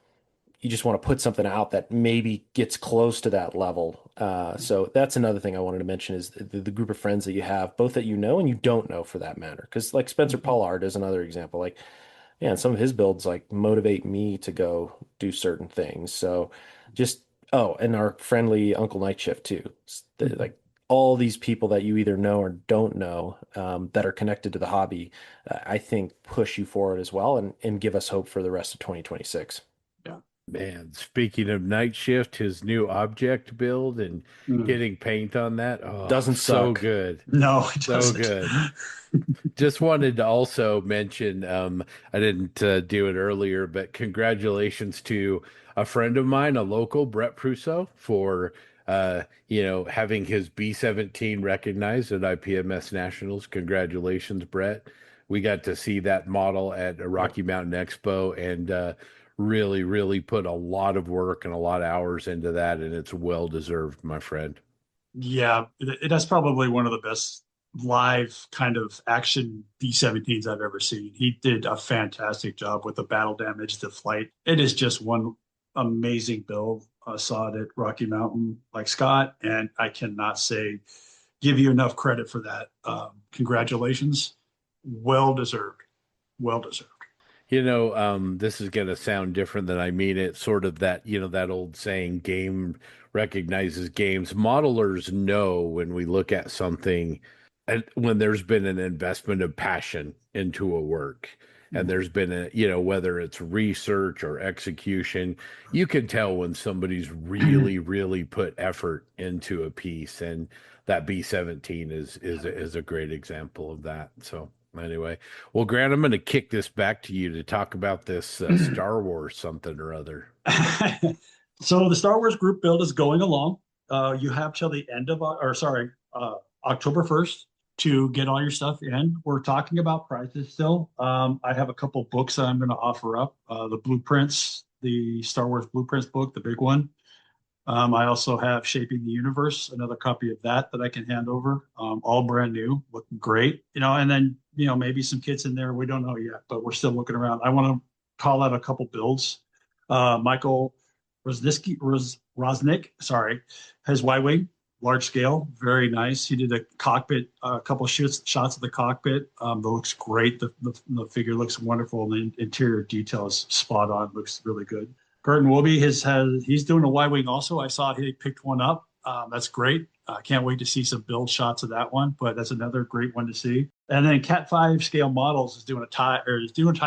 you just want to put something out that maybe gets close to that level. So that's another thing I wanted to mention is the group of friends that you have, both that you know and you don't know for that matter. Because like Spencer Pollard is another example. Like, yeah, and some of his builds like motivate me to go do certain things. So just, oh, and our friendly Uncle Night Shift too. Like all these people that you either know or don't know that are connected to the hobby, I think push you forward as well and give us hope for the rest of 2026.
Man, speaking of Night Shift, his new object build and
Mm.
getting paint on that,
Doesn't
so
suck.
good.
No, it
So
doesn't.
good. Just wanted to also mention, I didn't do it earlier, but congratulations to a friend of mine, a local, Brett Prusso, for having his B-17 recognized at IPMS Nationals. Congratulations, Brett. We got to see that model at a Rocky Mountain Expo and really, really put a lot of work and a lot of hours into that, and it's well deserved, my friend.
Yeah, that's probably one of the best live kind of action B-17s I've ever seen. He did a fantastic job with the battle damage, the flight. It is just one amazing build. I saw it at Rocky Mountain like Scott, and I cannot give you enough credit for that. Congratulations. Well deserved. Well deserved.
This is going to sound different than I mean it. Sort of that, that old saying, game recognizes games. Modelers know when we look at something and when there's been an investment of passion into a work and there's been whether it's research or execution, you can tell when somebody's really, really put effort into a piece. And that B-17 is a great example of that. So anyway, well, Grant, I'm going to kick this back to you to talk about this Star Wars something or other.
So the Star Wars group build is going along. You have till the end of, October 1st to get all your stuff in. We're talking about prices still. I have a couple books that I'm going to offer up. The Blueprints, the Star Wars Blueprints book, the big one. I also have Shaping the Universe, another copy of that I can hand over. All brand new, looking great. And then, maybe some kits in there. We don't know yet, but we're still looking around. I want to call out a couple builds. Michael Rosnick, has Y-Wing, large scale, very nice. He did a cockpit, a couple of shots of the cockpit. That looks great. The figure looks wonderful. And the interior detail is spot on, looks really good. Burton Wilby he's doing a Y-Wing also. I saw he picked one up. That's great. I can't wait to see some build shots of that one, but that's another great one to see. And then Cat 5 scale models is doing a TIE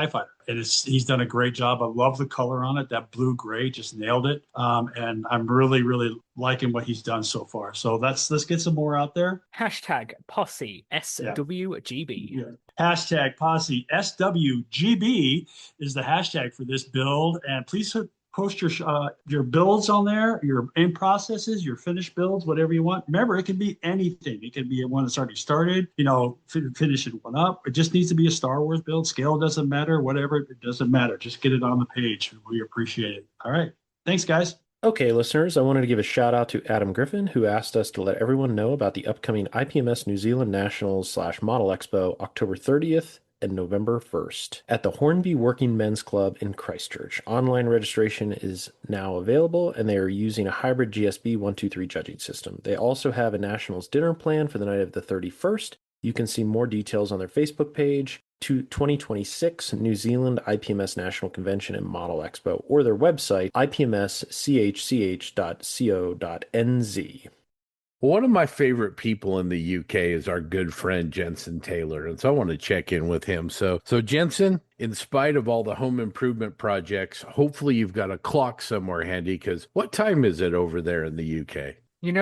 Fighter. And he's done a great job. I love the color on it. That blue gray just nailed it. And I'm really, really liking what he's done so far. So let's get some more out there.
Hashtag Posse SWGB.
Yeah. Hashtag Posse SWGB is the hashtag for this build. And please post your builds on there, your in processes, your finished builds, whatever you want. Remember, it can be anything. It can be one that's already started, finishing one up. It just needs to be a Star Wars build. Scale doesn't matter, whatever, it doesn't matter. Just get it on the page. We appreciate it. All right. Thanks, guys.
Okay, listeners, I wanted to give a shout out to Adam Griffin, who asked us to let everyone know about the upcoming IPMS New Zealand Nationals / Model Expo, October 30th and November 1st at the Hornby Working Men's Club in Christchurch. Online registration is now available, and they are using a hybrid GSB 123 judging system. They also have a Nationals dinner plan for the night of the 31st. You can see more details on their Facebook page, 2026 New Zealand IPMS National Convention and Model Expo, or their website, ipmschch.co.nz.
One of my favorite people in the UK is our good friend Jensen Taylor, and so I want to check in with him. So Jensen, in spite of all the home improvement projects, hopefully you've got a clock somewhere handy, because what time is it over there in the UK?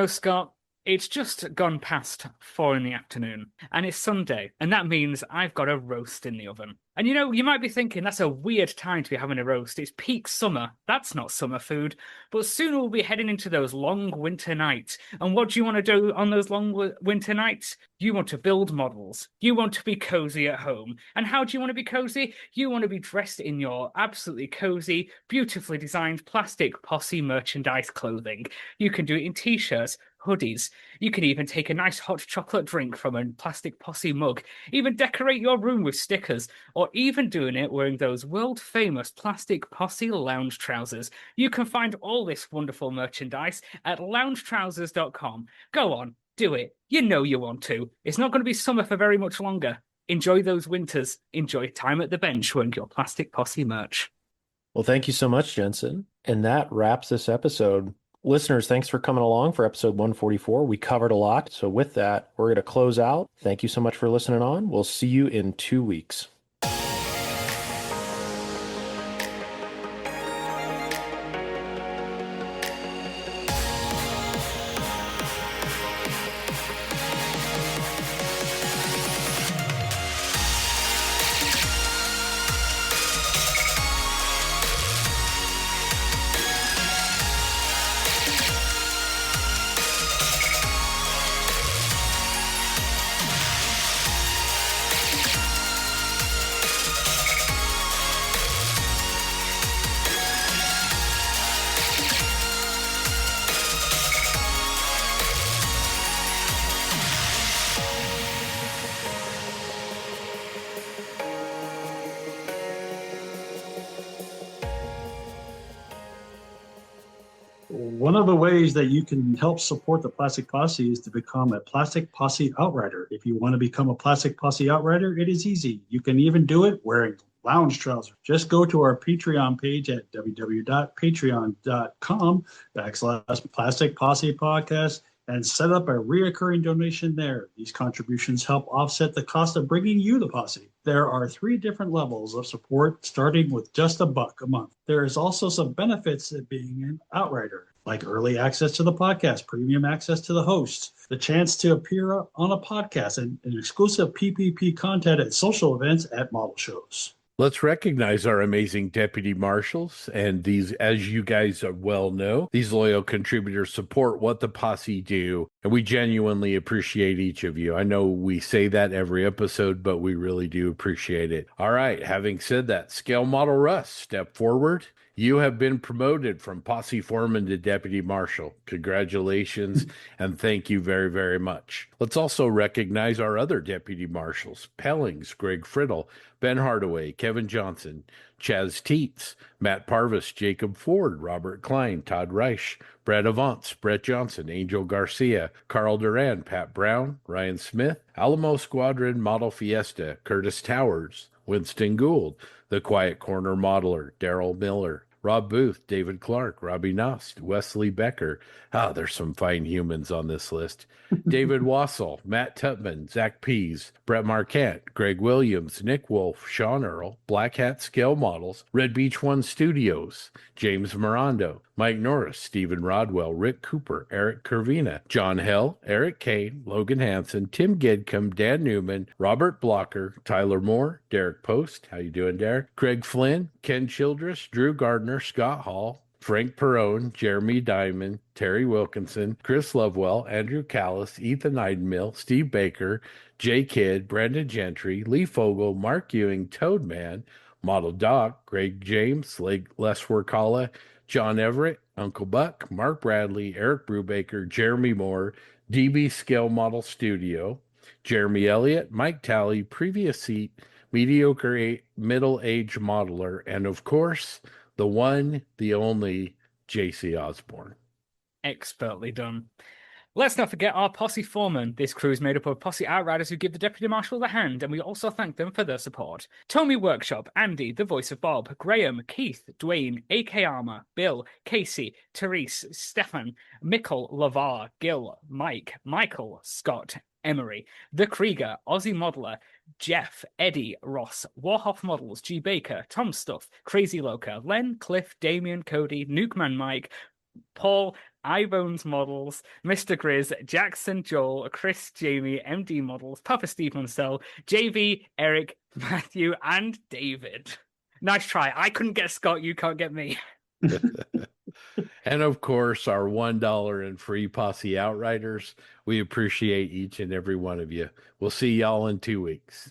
Scott, It's just gone past 4 in the afternoon, and it's Sunday, and that means I've got a roast in the oven. And you might be thinking that's a weird time to be having a roast. It's peak summer. That's not summer food. But soon we'll be heading into those long winter nights. And what do you want to do on those long winter nights? You want to build models. You want to be cozy at home. And how do you want to be cozy? You want to be dressed in your absolutely cozy, beautifully designed plastic Posse merchandise clothing. You can do it in t-shirts, hoodies. You can even take a nice hot chocolate drink from a plastic Posse mug, even decorate your room with stickers, or even doing it wearing those world-famous plastic Posse lounge trousers. You can find all this wonderful merchandise at loungetrousers.com. Go on, do it. You know you want to. It's not going to be summer for very much longer. Enjoy those winters. Enjoy time at the bench wearing your plastic Posse merch.
Well, thank you so much, Jensen. And that wraps this episode. Listeners, thanks for coming along for episode 144. We covered a lot. So with that, we're going to close out. Thank you so much for listening on. We'll see you in 2 weeks.
One of the ways that you can help support the Plastic Posse is to become a Plastic Posse Outrider. If you want to become a Plastic Posse Outrider, it is easy. You can even do it wearing lounge trousers. Just go to our Patreon page at www.patreon.com/Plastic Posse Podcast and set up a reoccurring donation there. These contributions help offset the cost of bringing you the Posse. There are 3 different levels of support, starting with just $1 a month. There is also some benefits of being an Outrider, like early access to the podcast, premium access to the host, the chance to appear on a podcast, and exclusive PPP content at social events at model shows.
Let's recognize our amazing deputy marshals. And these, as you guys well know, these loyal contributors support what the Posse do. And we genuinely appreciate each of you. I know we say that every episode, but we really do appreciate it. All right. Having said that, Scale Model Russ, step forward. You have been promoted from Posse Foreman to Deputy Marshal. Congratulations, and thank you very, very much. Let's also recognize our other Deputy Marshals, Pellings, Greg Friddle, Ben Hardaway, Kevin Johnson, Chaz Teets, Matt Parvis, Jacob Ford, Robert Klein, Todd Reich, Brad Avance, Brett Johnson, Angel Garcia, Carl Duran, Pat Brown, Ryan Smith, Alamo Squadron Model Fiesta, Curtis Towers, Winston Gould, The Quiet Corner Modeler, Daryl Miller, Rob Booth, David Clark, Robbie Nost, Wesley Becker. There's some fine humans on this list. David Wassel, Matt Tutman, Zach Pease, Brett Marquette, Greg Williams, Nick Wolf, Sean Earl, Black Hat Scale Models, Red Beach One Studios, James Mirando, Mike Norris, Stephen Rodwell, Rick Cooper, Eric Curvina, John Hell, Eric Kane, Logan Hansen, Tim Gidcombe, Dan Newman, Robert Blocker, Tyler Moore, Derek Post. How you doing, Derek? Craig Flynn, Ken Childress, Drew Gardner, Scott Hall, Frank Perrone, Jeremy Diamond, Terry Wilkinson, Chris Lovewell, Andrew Callis, Ethan Eidenmill, Steve Baker, Jay Kidd, Brandon Gentry, Lee Fogel, Mark Ewing, Toadman, Model Doc, Greg James, Les Workala, John Everett, Uncle Buck, Mark Bradley, Eric Brubaker, Jeremy Moore, DB Scale Model Studio, Jeremy Elliott, Mike Talley, Previous Seat, Mediocre Middle-Age Modeler, and of course, the one, the only, J.C. Osborne.
Expertly done. Let's not forget our Posse Foreman. This crew is made up of Posse Outriders who give the Deputy Marshal the hand, and we also thank them for their support. Tommy Workshop, Andy, the voice of Bob, Graham, Keith, Dwayne, AK Armour, Bill, Casey, Therese, Stefan, Mikkel, Lavar, Gil, Mike, Michael, Scott, Emery, The Krieger, Aussie Modeler, Jeff, Eddie, Ross, Warhoff Models, G. Baker, Tom Stuff, Crazy Loca, Len, Cliff, Damien, Cody, Nukeman Mike, Paul, iBones Models, Mr. Grizz, Jackson Joel, Chris Jamie, MD Models, Papa Steve Munsell, JV, Eric, Matthew, and David. Nice try. I couldn't get Scott. You can't get me.
And of course, our $1 and free Posse Outriders. We appreciate each and every one of you. We'll see y'all in 2 weeks.